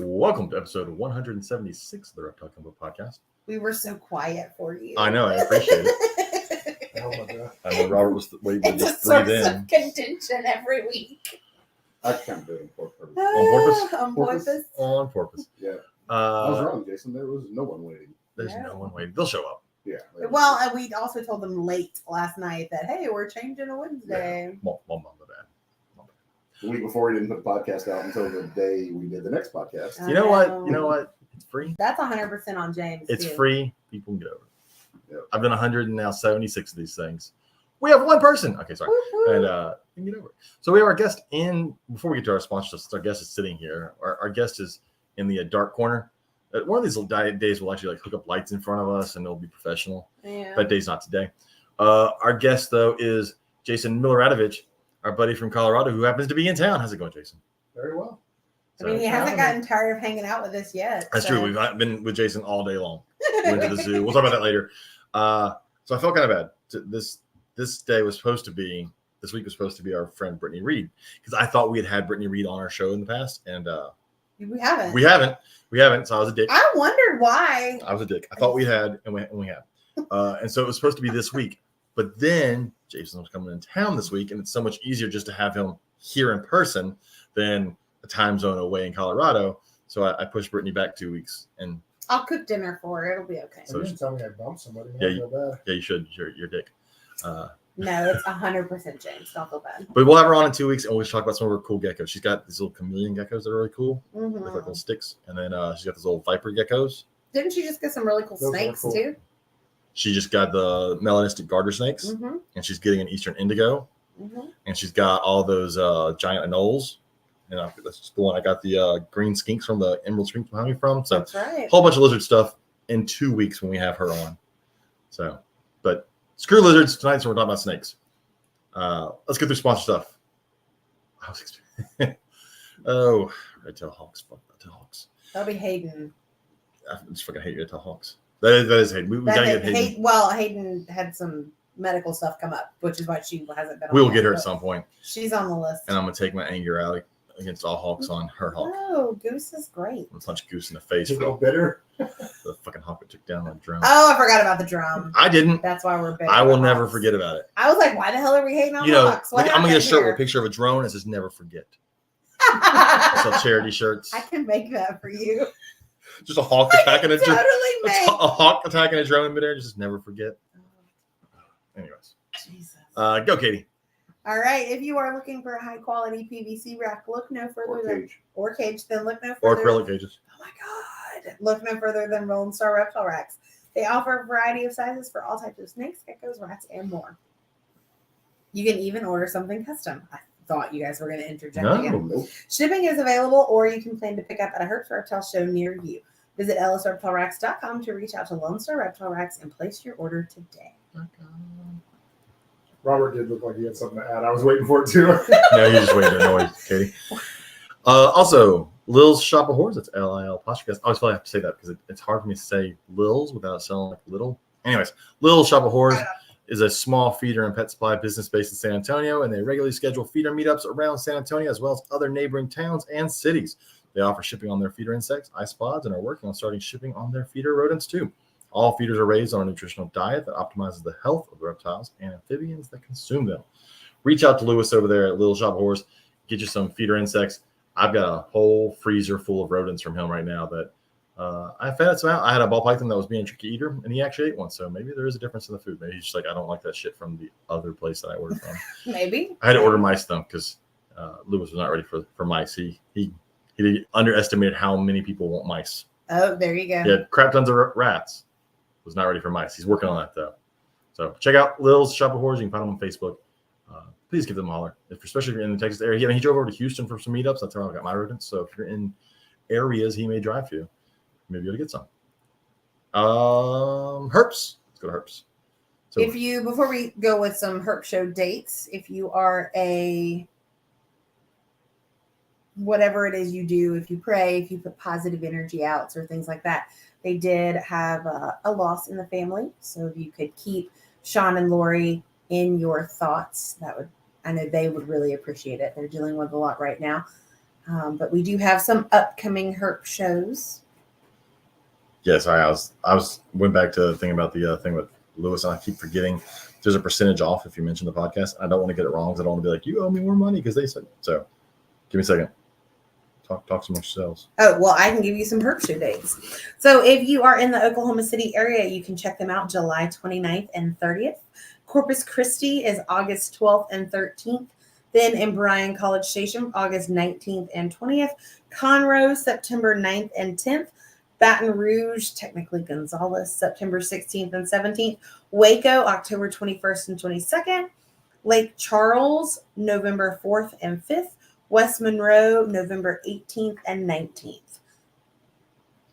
Welcome to episode 176 of the Reptile Gumbo podcast. We were so quiet for you. I know, I appreciate it. Oh my god. I know Robert was waiting to It's a just breathe source in. of contention every week. I can't do it on purpose. On purpose? On purpose. On purpose. Yeah. I was Uh, wrong, Jason. There was no one waiting. there's No. no one waiting. They'll show up. Yeah. Well, and we also told them late last night that, hey, we're changing to Wednesday. My bad. The week before, we didn't put the podcast out until the day we did the next podcast. You know what? You know what? It's free. That's 100% on James. It's too. free. People can get over it. Yep. I've done 176 of these things. We have one person. Okay, sorry. Woo, woo. And you can get over it. So we have our guest in. Before we get to our sponsors, our guest is sitting here. Our guest is in the dark corner. One of these days we'll actually like hook up lights in front of us and it'll be professional. Yeah. That day's not today. Our guest though is Jason Miloradovic, our buddy from Colorado, who happens to be in town. How's it going, Jason? Very well. I mean, he hasn't gotten tired of hanging out with us yet. That's so. true. We've been with Jason all day long. Went to the zoo. We'll talk about that later. So I felt kind of bad. This day was supposed to be. This week was supposed to be our friend Brittany Reed, because I thought we had Brittany Reed on our show in the past, and We haven't. we haven't. So I was a dick. I wondered why. I was a dick. I thought we had, and we have. And so it was supposed to be this week, but then Jason was coming in town this week, and it's so much easier just to have him here in person than a time zone away in Colorado. So I pushed Brittany back 2 weeks, and I'll cook dinner for her. It'll be okay. So So you didn't tell me I bumped somebody. Yeah, I feel bad. yeah, you should. You're a dick. No, it's 100% James. Don't feel bad. But we'll have her on in 2 weeks, and we'll talk about some of her cool geckos. She's got these little chameleon geckos that are really cool with like Mhm. little sticks, and then she's got those little viper geckos. Didn't she just get some really cool Those are snakes cool. too? She just got the melanistic garter snakes, Mm-hmm. and she's getting an eastern indigo, Mm-hmm. and she's got all those giant anoles. And that's just the one I got the green skinks from the emerald skinks behind me from. So That's right. a whole bunch of lizard stuff in 2 weeks when we have her on. So, but screw lizards tonight, so we're talking about snakes. Let's get through sponsor stuff. I was oh, Red-tailed hawks. Fuck Red-tailed hawks. That'll be Hayden. I just fucking hate Red-tailed hawks. That is Hayden. We gotta get Hayden. Hayden had some medical stuff come up, which is why she hasn't been. We on will yet, get her at but some point, She's on the list. and I'm gonna take my anger out against all hawks on her hawk. Oh, Goose is great. I'm gonna punch Goose in the face You for feel bitter? the fucking hawk that took down the drum. Oh, I forgot about the drum. I didn't. That's why we're big. I will on never hawks. forget about it. I was like, why the hell are we hating on You know, hawks? What I'm gonna get a happened shirt with a here? picture of a drone that says "Never Forget." I sell charity shirts. I can make that for you. Just a hawk attacking a drone. Totally make. A hawk attacking a drone in midair. Just never forget. Anyways, Jesus. go, Katie. All right. If you are looking for a high quality PVC rack, look no further Or than cage. or cage. Then look no Or further. acrylic cages. Oh my God. Look no further than Rolling Star Reptile Racks. They offer a variety of sizes for all types of snakes, geckos, rats, and more. You can even order something custom. I thought you guys were going to interject again. No. Nope. Shipping is available, or you can plan to pick up at a Hertz Reptile show near you. Visit ellisreptileracks.com to reach out to Lone Star Reptile Racks and place your order today. Robert did look like he had something to add. I was waiting for it too. No, you just waiting to annoy Katie. Also, Lil's Shop of Horrors. It's Lil apostrophe. I always feel like I have to say that because it's hard for me to say Lil's without sounding like little. Anyways, Lil's Shop of Horrors is a small feeder and pet supply business based in San Antonio, and they regularly schedule feeder meetups around San Antonio as well as other neighboring towns and cities. They offer shipping on their feeder insects, isopods, and are working on starting shipping on their feeder rodents too. All feeders are raised on a nutritional diet that optimizes the health of the reptiles and amphibians that consume them. Reach out to Lewis over there at Little Shop of Horrors. Get you some feeder insects. I've got a whole freezer full of rodents from him right now that I fed some out. I had a ball python that was being a tricky eater, and he actually ate one. So maybe there is a difference in the food. Maybe he's just like, I don't like that shit from the other place that I ordered from. Maybe. I had to order mice though because Lewis was not ready for mice. He underestimated how many people want mice. Oh, there you go. He had crap tons of rats. Was not ready for mice. He's working on that though. So check out Lil's Shop of Horrors. You can find them on Facebook. Please give them a holler, especially if you're in the Texas area. I mean, he drove over to Houston for some meetups. That's where I got my rodents. So if you're in areas he may drive to, maybe you'll get some. Herps. Let's go to Herps. So If you, before we go with some Herp Show dates, if you are a, whatever it is you do, if you pray, if you put positive energy out or things like that, they did have a loss in the family. So if you could keep Sean and Lori in your thoughts, that would, I know they would really appreciate it. They're dealing with a lot right now. But we do have some upcoming herp shows. Yeah, sorry, I went back to thinking about the thing with Lewis, and I keep forgetting there's a percentage off if you mention the podcast. I don't want to get it wrong because I don't want to be like, you owe me more money because they said so. Give me a second. Talk some more sales. Oh, well, I can give you some herp show dates. So if you are in the Oklahoma City area, you can check them out July 29th and 30th. Corpus Christi is August 12th and 13th. Then in Bryan College Station, August 19th and 20th. Conroe, September 9th and 10th. Baton Rouge, technically Gonzales, September 16th and 17th. Waco, October 21st and 22nd. Lake Charles, November 4th and 5th. West Monroe, November 18th and 19th.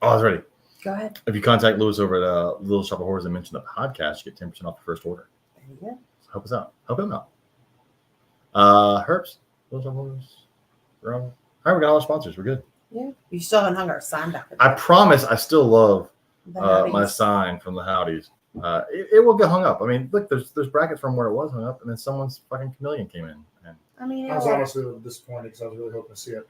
Oh, I was ready. Go ahead. If you contact Lewis over at Little Shop of Horrors and mention the podcast, you get 10% off the first order. There you go. So help us out. Help him out. Herps, Little Shop of Horrors. All right, we got all our sponsors. We're good. Yeah. You still haven't hung our sign back. I promise I still love The Howdies. my sign from the Howdies. It will get hung up. I mean, look, there's brackets from where it was hung up, and then someone's fucking chameleon came in. And I mean, I was honestly a little disappointed because I was really hoping to see it.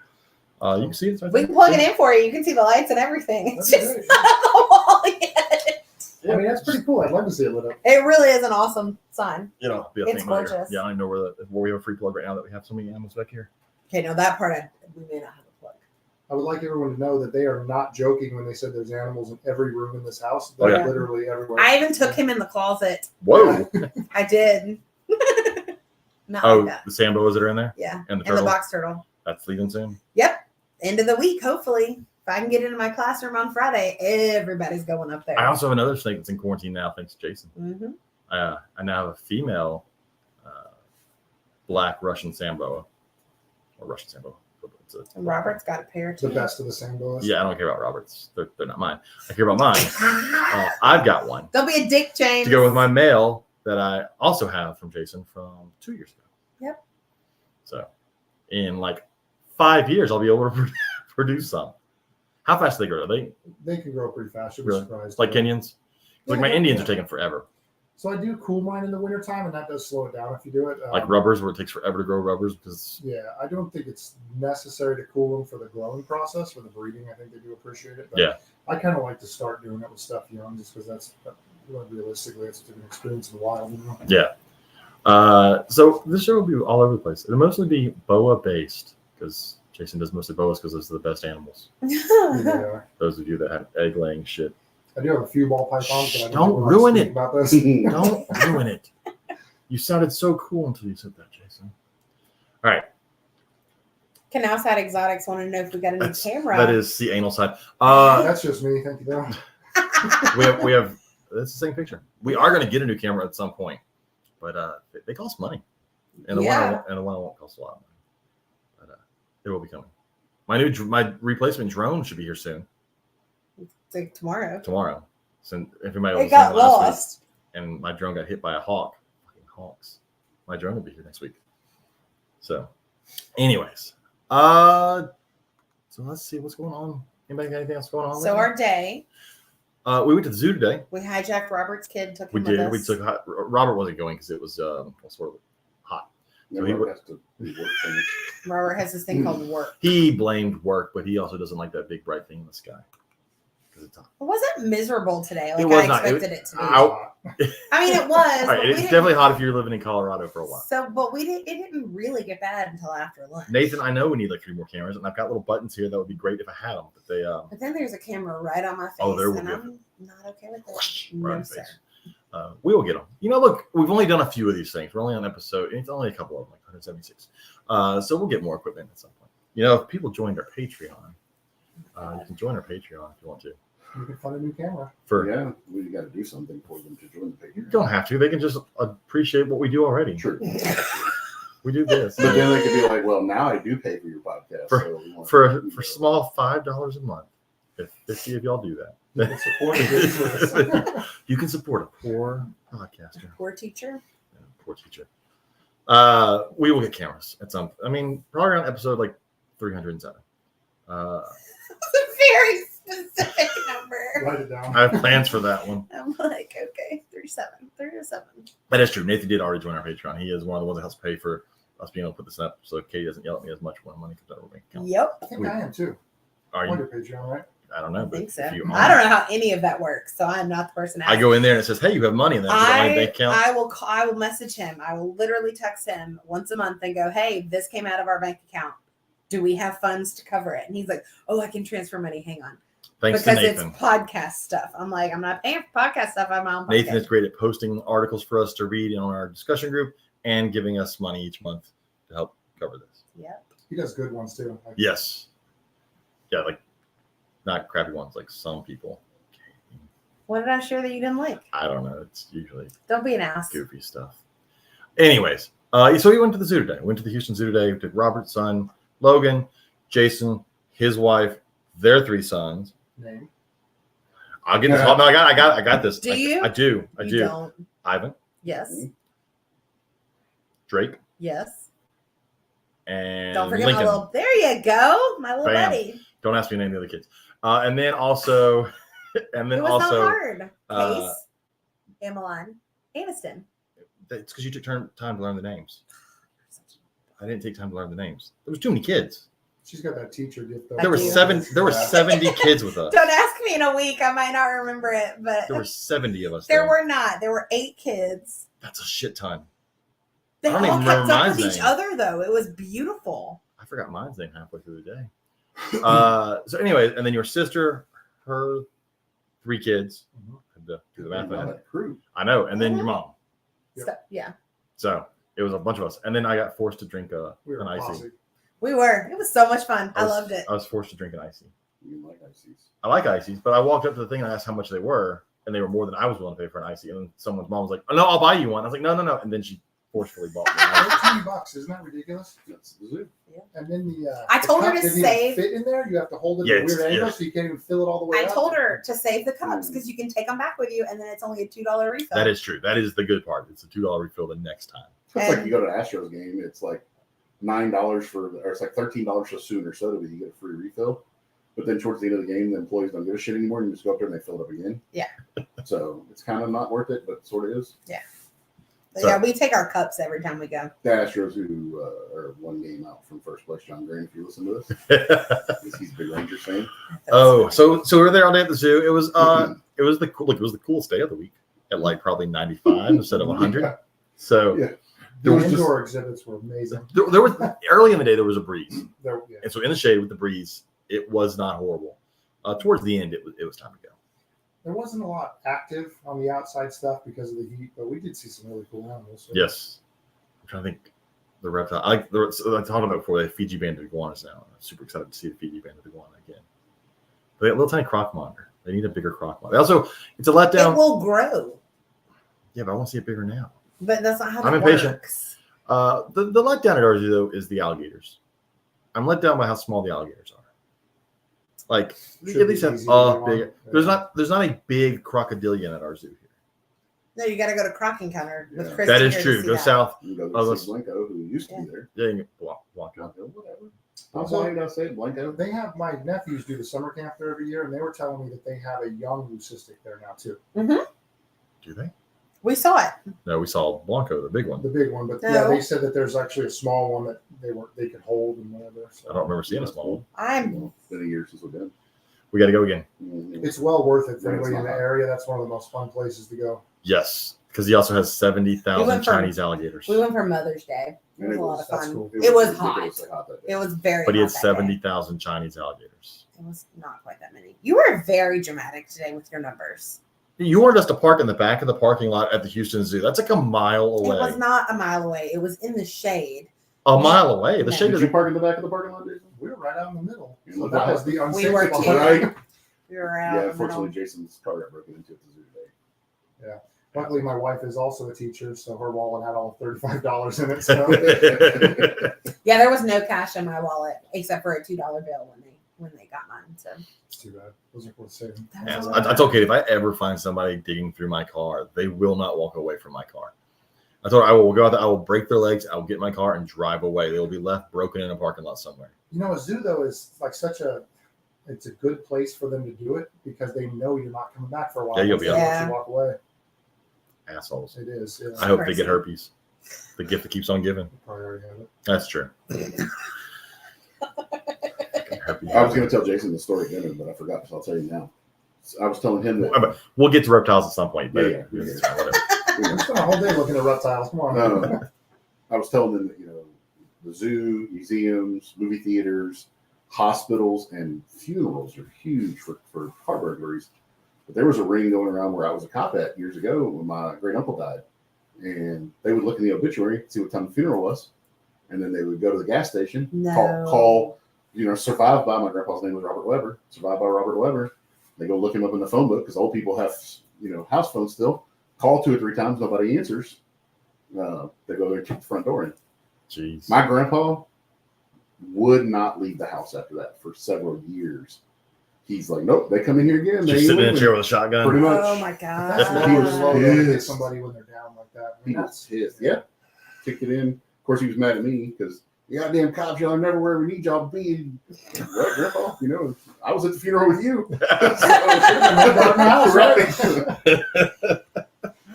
you can see it. It's right we there. can plug it in for you. You can see the lights and everything. It's That'd just be not on the wall yet. I mean, that's pretty cool. I'd love to see it lit up. It really is an awesome sign. You know, be a It's thing later. gorgeous. Yeah, I don't even know where we have a free plug right now that we have so many animals back here. Okay, no, that part we may not have a plug. I would like everyone to know that they are not joking when they said there's animals in every room in this house. Oh, They're yeah. literally everywhere. I even took him in the closet. Whoa! I did. Not Oh, like that. the Samboas that are in there, Yeah. and the And turtle. the box turtle. That's leaving soon. Yep. End of the week, hopefully. If I can get into my classroom on Friday, everybody's going up there. I also have another snake that's in quarantine now, thanks to Jason. Mm-hmm. I now have a female black Russian Samboa, or Russian Samboa. It's a- Robert's got a pair the too. best of the Sambos. Yeah, I don't care about Roberts. They're not mine. I care about mine. I've got one Don't be a dick, James. to go with my male that I also have from Jason from 2 years ago. Yep. So in like 5 years, I'll be able to produce some. How fast do they grow? Are they They can grow pretty fast. You'll be Really? surprised. like Kenyans? Like my Yeah. Indians are taking forever. So I do cool mine in the wintertime, and that does slow it down if you do it. Like rubbers, where it takes forever to grow rubbers because Yeah, I don't think it's necessary to cool them for the growing process. For the breeding, I think they do appreciate it. But Yeah. I kind of like to start doing it with stuff young, just because that's realistically it's an experience in the wild. You know? yeah. So this show will be all over the place. It'll mostly be boa based because Jason does mostly boas because those are the best animals. Yeah. Those of you that have egg laying shit, I do have a few ball pythons, but I Don't really ruin speak it. about this. don't ruin it. You sounded so cool until you said that, Jason. All right. Canal-side Exotics want to know if we got a new camera. That is the anal side. That's just me. Thank you, though. We have that's the same picture. We are going to get a new camera at some point, but they cost money, and the Yeah. one won't cost a lot of money, but it will be coming. My replacement drone should be here soon, It's like tomorrow. tomorrow. So if anybody It was got listening last week, lost. and my drone got hit by a hawk, fucking hawks. My drone will be here next week. So, anyways, so let's see what's going on. Anybody got anything else going on? So our day, we went to the zoo today. we hijacked Robert's kid, took We him with did. us. We took Robert wasn't going because it was sort of hot. Yeah, So he Robert has to do work things. Robert has this thing called work. He blamed work, but he also doesn't like that big bright thing in the sky because it's hot. It wasn't miserable today like It was I not. expected it to be. Ow. I mean, it was. All but right, we it's didn't- definitely hot if you're living in Colorado for a while. So, but it didn't really get bad until after lunch. Nathan, I know we need like 3 more cameras, and I've got little buttons here that would be great if I had them, but they But then there's a camera right on my face, Oh, there will and be. I'm not okay with it. right No, in the sir. face. We will get them. You know, look, we've only done a few of these things. We're only on episode. It's only a couple of them, like 176. So we'll get more equipment at some point. You know, if people joined our Patreon, you can join our Patreon if you want to. You can find a new camera. For Yeah, we got to do something for them to join the you Patreon. don't have to. They can just appreciate what we do already. True. We do this But then they could be like, well, now I do pay for your podcast. For- so we want for to- small $5 a month. If 50 of y'all do that, You can support a good service. you can support a poor podcaster. Poor teacher. Yeah, poor teacher. We will get cameras at some. I mean, probably around episode like 307. It's a very specific number. Write it down. I have plans for that one. I'm like, okay, 37. That is true. Nathan did already join our Patreon. He is one of the ones that helps pay for us being able to put this up so Katie doesn't yell at me as much when money comes out of her bank account. Yep. I think I am too. Are On you? your Patreon, right? I don't know. I but think so. if you I don't know how any of that works, so I'm not the person. I go in there and it says, "Hey, you have money in that my bank account." I will message him. I will literally text him once a month and go, "Hey, this came out of our bank account. Do we have funds to cover it?" And he's like, "Oh, I can transfer money. Hang on." Thanks because to Nathan. It's podcast stuff. I'm like, I'm not paying for podcast stuff. I'm on. Nathan is great at posting articles for us to read on our discussion group and giving us money each month to help cover this. Yep. He does good ones too. Yes. Yeah, like not crappy ones like some people. What did I share that you didn't like? I don't know. It's usually Don't be an ass. goofy stuff. Anyways, so we went to the zoo today. Went to the Houston Zoo today. We took Robert's son, Logan, Jason, his wife, their 3 sons. Name. I'll get this. No, I got this. Do you? I do. I You do. don't. Ivan, Yes. Drake, Yes. and Don't forget Lincoln. my little. There you go, my little Bam. buddy. Don't ask me to name the other kids. And then also, It was not hard. uh, Case, Emmeline, Aniston. it's because you took time to learn the names. I didn't take time to learn the names. There was too many kids. She's got that teacher gift. Though. I There were do. 70 kids with us. Don't ask me in a week. I might not remember it, but There were 70 of us. there were not. There were 8 kids. That's a shit ton. They I don't all even kept remember up mine's with each name. other, though. It was beautiful. I forgot mine's name halfway through the day. So anyway, and then your sister, her 3 kids. Had to do the math on that. Crew. I know. And then your mom. Yep. So, yeah, So it was a bunch of us. And then I got forced to drink We were an icy. posse. we were. It was so much fun. I was- loved it. I was forced to drink an icy. You like ices. I like ices, but I walked up to the thing and I asked how much they were, and they were more than I was willing to pay for an icy. And then someone's mom was like, "Oh no, I'll buy you one." I was like, "No." And then she forcefully bought me an icy. $13, isn't that ridiculous? That's the zoo. And then the I told her cup to didn't even save- fit in there. You have to hold it Yeah, at a weird it's- angle, yeah. so you can't even fill it all the way. I up. told her to save the cups because you can take them back with you, and then it's only a $2 refill. That is true. That is the good part. It's a $2 refill the next time. It's like you go to an Astros game. It's like $9 or it's like $13 for a Sooner soda, but you get a free refill. But then towards the end of the game, the employees don't give a shit anymore, and you just go up there and they fill it up again. Yeah. So it's kind of not worth it, but sort of is. But So- yeah, we take our cups every time we go. The Astros, who are 1 game out from first place, John Green, if you listen to this, he's a big Rangers fan. Oh, so we were there all day at the zoo. It was the coolest day of the week at like probably 95 instead of 100. Yeah. So Yeah. The there was just, indoor exhibits were amazing. there was early in the day there was a breeze, There, yeah. and so in the shade with the breeze, it was not horrible. Towards the end, it was time to go. There wasn't a lot active on the outside stuff because of the heat, but we did see some really cool animals. So. Yes, I'm trying to think. The reptile. I talked about it before. They have Fiji banded iguanas now. I'm super excited to see the Fiji banded iguana again. But they have a little tiny croc monitor. They need a bigger croc monitor. Also, it's a letdown. It will grow, Yeah, but I want to see it bigger now. but that's not how I'm it impatient. works. The letdown at our zoo though is the alligators. I'm let down by how small the alligators are. Like Should at least be have easy to get big. on. There's not a big crocodilian at our zoo here. No, you got to go to Croc Encounter with Yeah. Chris. That is here to true. see Go that. south. You go Oh, to let's- see Blanco, who used to be there. Yeah, you can walk out. Whatever. That's all you gotta say, Blanco. They have my nephews do the summer camp there every year, and they were telling me that they have a young leucistic there now too, Do they? We saw it. No, we saw Blanco, the big one. the big one. But No. yeah, they said that there's actually a small one that they could hold and whatever. So I don't remember seeing a small one. I'm. It's been a year since we've been. We got to go again. It's well worth it for Yeah, it's anybody in the not. area. That's one of the most fun places to go. Yes, because he also has We 70,000 went from- Chinese alligators. We went for Mother's Day. It And was it a lot was- of that's fun. cool. It was ridiculously hot. that day. It was very. But he had hot that day. 70,000 Chinese alligators. It was not quite that many. You were very dramatic today with your numbers. You wanted us to park in the back of the parking lot at the Houston Zoo. That's like a mile away. It was not a mile away. It was in the shade. A mile away. The No. shade Did you doesn't. park in the back of the parking lot, Jason? We were right out in the middle. You So look that out. was the We unsafe were part. too. Right? We were out. Yeah, in the unfortunately, middle. Jason's car got broken into at the zoo today. Luckily, my wife is also a teacher, so her wallet had all $35 in it. So Yeah, there was no cash in my wallet except for a $2 bill when they got mine. So it's too bad. Those are worth saving. that Yeah, was a I lot. told Katie, if I ever find somebody digging through my car, they will not walk away from my car. I told her I will go out there, I will break their legs, I will get in my car and drive away. They will be left broken in a parking lot somewhere. You know, a zoo though is like it's a good place for them to do it because they know you're not coming back for a while. Yeah, you'll be Once they out. let you walk away. Assholes. It is. Yeah. I hope they Crazy. get herpes. The gift that keeps on giving. Probably already have it. That's true. I was going to tell Jason the story again, but I forgot, so I'll tell you now. I was telling him that. We'll get to reptiles at some point. But Yeah. whatever. We spent a whole day looking at reptiles. Come on. No. I was telling them that, the zoo, museums, movie theaters, hospitals, and funerals are huge for car burglaries. But there was a ring going around where I was a cop at years ago when my great uncle died. And they would look in the obituary, see what time the funeral was. And then they would go to the gas station, call, survived by, my grandpa's name was Robert Weber, survived by Robert Weber. They go look him up in the phone book because old people have, house phones still. Call 2 or 3 times, nobody answers. They go there and kick the front door in. Jeez. My grandpa would not leave the house after that for several years. He's like, nope, they come in here again. Just sitting in a chair with a shotgun. Pretty much. Oh my That's god. what he was He slow was to get pissed. somebody when they're down like that. He was pissed. Yeah. Kicked it in. Of course, he was mad at me because the goddamn cops, y'all are never where we need y'all to be. What, Grandpa? I was at the funeral with you.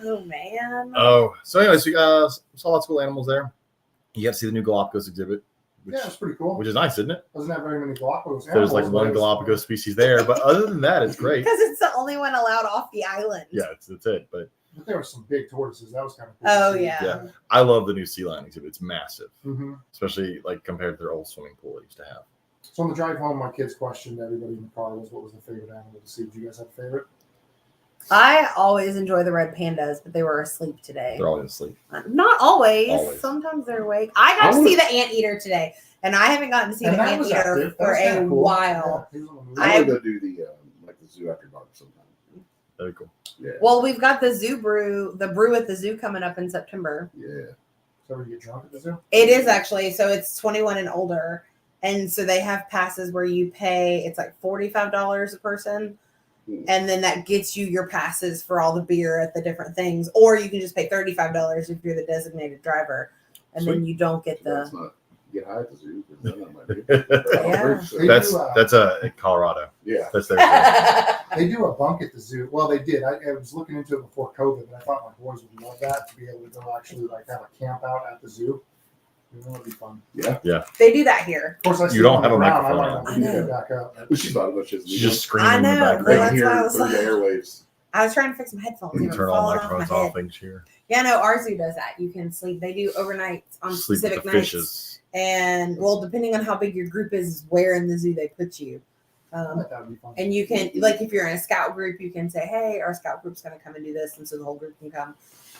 Oh man. Oh, so anyways, we saw lots of cool animals there. You got to see the new Galapagos exhibit, which, Yeah, it's pretty cool. which is nice, isn't it? Doesn't have very many Galapagos. There's like animals, one but it's- Galapagos species there, but other than that, it's great. Because it's the only one allowed off the island. Yeah, that's it. But But there were some big tortoises. That was kind of cool. Oh to see. yeah. Yeah. I love the new sea lion exhibit. It's massive, Mm-hmm. especially like compared to their old swimming pool they used to have. So on the drive home, my kids questioned everybody in the car was what was the favorite animal to see. Did you guys have a favorite? I always enjoy the red pandas, but they were asleep today. They're all going to sleep. Not always. Always. Sometimes they're awake. I got to see the anteater today, and I haven't gotten to see And the that was anteater active. That for was a kinda cool. while. Yeah, he was on the move. I would go do the zoo after dark sometime. Very cool. Yeah. Well, we've got the the brew at the zoo coming up in September. Yeah. So where you get drunk at the zoo? It is actually, so it's 21 and older. And so they have passes where you pay, it's like $45 a person. And then that gets you your passes for all the beer at the different things. Or you can just pay $35 if you're the designated driver. And then you don't get That's the. not get high at the zoo. 'Cause then that might be- Yeah. That's Colorado. Yeah. That's their They do a bunk at the zoo. Well, they did. I was looking into it before COVID, and I thought my boys would love that to be able to go actually like have a camp out at the zoo. It'd be fun. They do that here. Of course, I You see don't on the have a ground, microphone I on. might not be I know. able to back up. But she thought about She's just screaming I in the know. background. Right That's here why I was through the like- airwaves. I was trying to fix my headphones. You They can were turn all falling off my microphones off head. things here. Yeah, no, our zoo does that. You can sleep. They do overnights on Sleep with specific the nights. fishes. And well, depending on how big your group is where in the zoo they put you. I thought that would be fun. And you can, like, if you're in a scout group, you can say, hey, our scout group's going to come and do this. And so the whole group can come.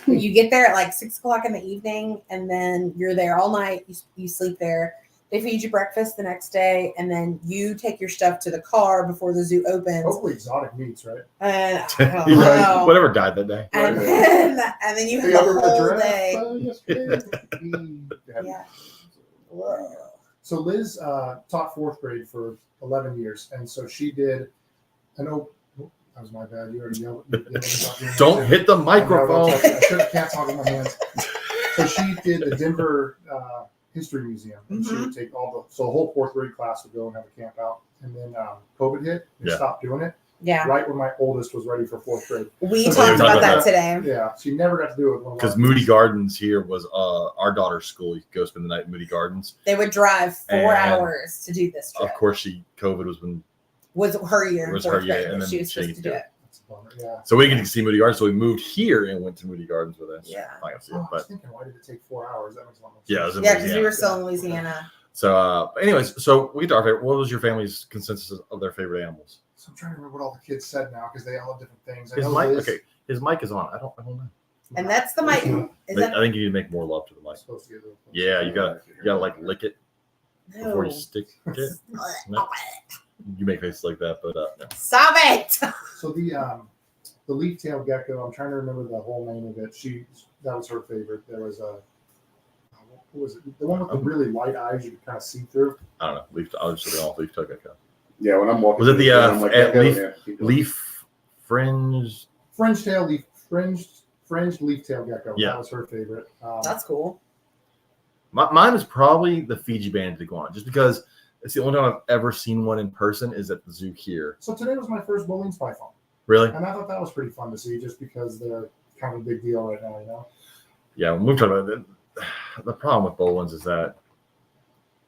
But you get there at like 6:00 in the evening, and then you're there all night. You sleep there. They feed you breakfast the next day, and then you take your stuff to the car before the zoo opens. Hopefully exotic meats, right? And I don't Right. know. Whatever died that day. And Right. then you have Hey, the other whole giraffe, day. yesterday. Yeah. Whoa. So Liz taught 4th grade for 11 years, and so she did an that was my bad. You already yelled. You yelled about doing Don't that. hit the I microphone. can't talk in my hands. So she did the Denver History Museum, and she would take the whole 4th grade class would go and have a camp out, and then COVID hit and Yeah. stopped doing it Yeah. right when my oldest was ready for 4th grade. We So talked we about talked that about today. Yeah, she never got to do it Because Moody Gardens here was our daughter's school. You could go spend the night at Moody Gardens. They would drive 4 And hours to do this trip. Of course, COVID was when. Was her year in Was her 4th year, grade. and then She was she supposed to do it. That's a bummer. Yeah. So we didn't get to see Moody Gardens. So we moved here and went to Moody Gardens with us. Yeah. I got to see Oh, it, I was but thinking, why did it take 4 hours? That makes a lot more sense. yeah, it was in Yeah, because we Louisiana. were still in Louisiana. So, anyways, so we get to our favorite. What was your family's consensus of their favorite animals? So I'm trying to remember what all the kids said now because they all have different things. I His know mic, Liz- okay, his mic is on. I don't know. And that's the mic. Is I that think you need to make more love to the I'm mic. supposed to get a little closer. Yeah, you gotta like lick it before you no. stick it. No. You make faces like that, but no. Stop it. So the leaf-tailed gecko, I'm trying to remember the whole name of it. That was her favorite. There was what was it? The one with the really light eyes you could kind of see through. I don't know. I was just all leaf tug gecko. Yeah, when I'm walking. Was it the, through I'm like, at yeah, leaf- yeah, keep going. Leaf fringe. Fringed leaf-tailed gecko. Yeah. That was her favorite. That's cool. Mine is probably the Fiji banded iguana, just because it's the only time I've ever seen one in person is at the zoo here. So today was my first Boleyn's python, Really? and I thought that was pretty fun to see, just because they're kind of a big deal right now. You know. Yeah, when we talked about it, the problem with Bolin's is that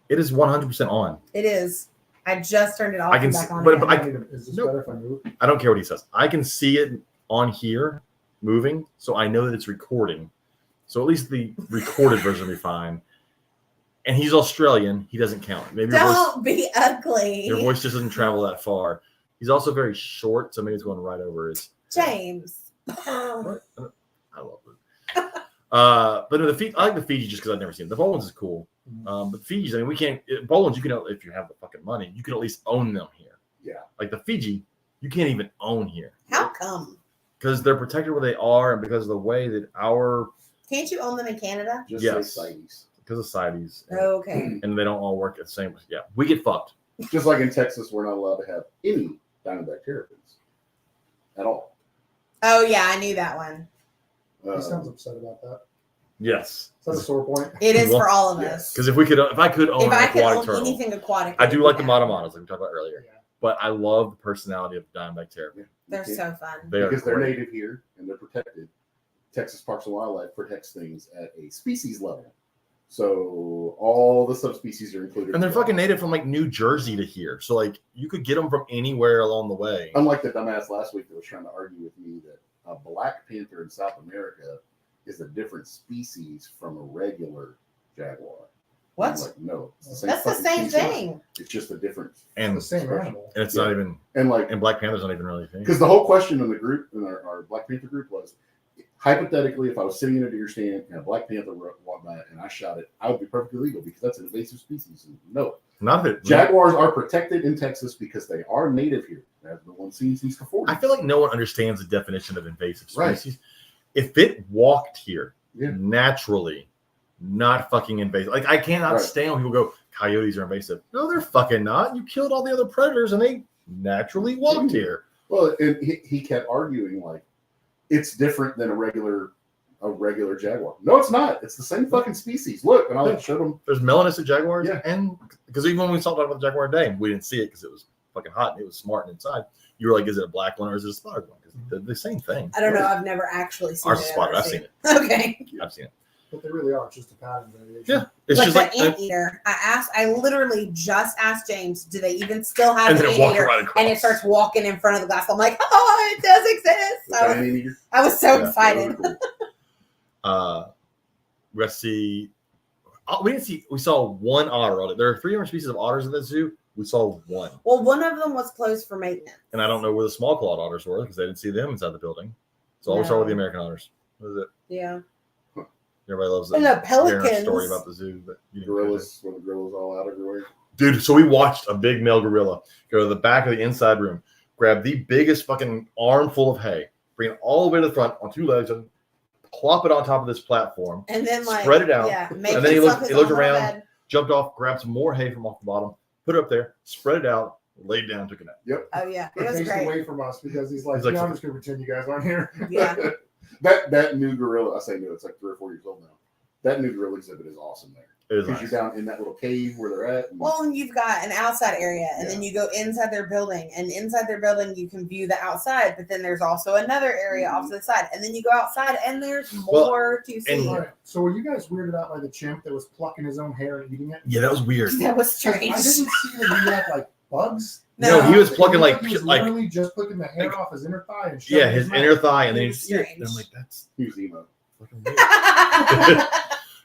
it is 100% on. It is. I just turned it off I can and back see- on but- again. Is this Nope. better if I move? I don't care what he says. I can see it on here moving, so I know that it's recording. So at least the recorded version will be fine. And he's Australian. He doesn't count. Maybe Don't be ugly. your voice just doesn't travel that far. He's also very short, so maybe it's going right over his. James. Right? I love it. But no, I like the Fiji just because I've never seen it. The Bolins is cool. But Fijis, I mean, we can't. Bolins, you can, if you have the fucking money, you can at least own them here. Yeah. Like the Fiji, you can't even own here. How come? Because they're protected where they are, and because of the way that our Can't you own them in Canada? Just Yes. say CITES. because of CITES, Okay. and they don't all work at the same. Yeah, we get fucked. Just like in Texas, we're not allowed to have any diamondback terrapins at all. Oh yeah, I knew that one. He sounds upset about that. Yes, Is that a sore point? It is Well, for all of yes. us. because if I could own If an I could aquatic own turtle, anything aquatic, I it do would like be the that. Matamonas, like we talked about earlier. Yeah. But I love the personality of diamondback terrapin. They're so fun. They are because they're great. native here and they're protected. Texas Parks and Wildlife protects things at a species level. So all the subspecies are included. And they're fucking native from like New Jersey to here. So like you could get them from anywhere along the way. Unlike the dumbass last week that was trying to argue with me that a black panther in South America is a different species from a regular jaguar. What? I'm like, no, it's the same. That's the fucking same species. thing. It's just a different. And The same animal. it's Yeah. not even And like, and Black Panther's not even really a thing. because the whole question in the group, in our Black Panther group, was hypothetically, if I was sitting in a deer stand and a black panther walked by and I shot it, I would be perfectly legal because that's an invasive species. And no, Not that jaguars are protected in Texas because they are native here. They have been one seen since the 40s. I feel like no one understands the definition of invasive Right. species. If it walked here Yeah. naturally, not fucking invasive. Like I cannot Right. stand when people go, coyotes are invasive. No, they're fucking not. You killed all the other predators and they naturally walked here. Well, and he kept arguing like it's different than a regular jaguar. No, it's not. It's the same fucking species. Look, and I showed him. There's melanistic jaguars, Yeah. and because even when we talked about the jaguar today, we didn't see it because it was fucking hot and it was smart inside. You were like, is it a black one or is it a spotted one? Because they're the same thing. I don't know. I've never actually seen Ours it. is spotted. ever I've seen it. Okay. I've seen it. But they really are. It's just a pattern variation. Yeah, it's Like just the like anteater. I literally just asked James, do they even still have and an then it walked anteater? right across. And it starts walking in front of the glass. I'm like, oh, it does exist. I was so Yeah. excited. We got to see. We didn't see. We saw one otter on it. There are 300 species of otters in the zoo. We saw one, Well, one of them was closed for maintenance. and I don't know where the small clawed otters were because they didn't see them inside the building. So all we saw were the No. American otters. What is it? Yeah. Everybody loves And that. the hearing our pelicans. story about the zoo, but you didn't catch it. Gorillas, when the gorillas all out everywhere. Dude, so we watched a big male gorilla go to the back of the inside room, grab the biggest fucking armful of hay, bring it all the way to the front on two legs, and plop it on top of this platform, And then like Spread it out. Yeah. Make And then he himself looked- his he looked own around. bed. jumped off, grabbed some more hay from off the bottom, put it up there, spread it out, laid down, took a nap. Oh yeah. It He was takes great. away from us because he's like, He's like, yeah, I'm just going to pretend you guys aren't here. Yeah. That new gorilla, I say new, it's like 3 or 4 years old now. That new gorilla exhibit is awesome there. It is Because nice. you're down in that little cave where they're at. And Well, and you've got an outside area, and then you go inside their building, and inside their building you can view the outside, but then there's also another area off to the side, and then you go outside, and there's Well, more to see. and- All right. So were you guys weirded out by the chimp that was plucking his own hair and eating it? Yeah, that was weird. That was 'Cause strange. I didn't see that he had like bugs. No, he was plucking It like looked he was like literally just plucking the hair like- off his inner thigh and shoving yeah, it in his mouth. inner thigh, and then It he was just eat it. strange. And I'm like, that's he was emo. fucking weird.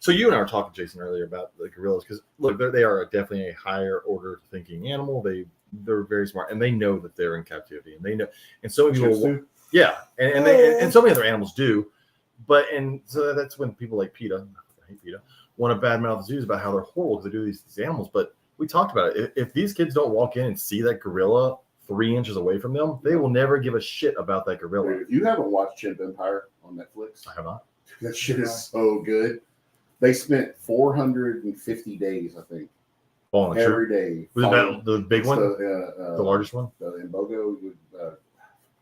So you and I were talking, Jason, earlier about the gorillas because look, they are definitely a higher order thinking animal. They're very smart, and they know that they're in captivity, and they know. And so many Chimps people, do? yeah, and so many other animals do, but and so that's when people like PETA, I hate PETA, want to badmouth the zoos about how they're horrible because they do these animals. But we talked about it. If these kids don't walk in and see that gorilla 3 inches away from them, they will never give a shit about that gorilla. Dude, if you haven't watched Chimp Empire on Netflix, I have not. that shit is so good. They spent 450 days, I think, Oh, sure. every day. Was it following- that the big it's one, the the largest one? Imbogo.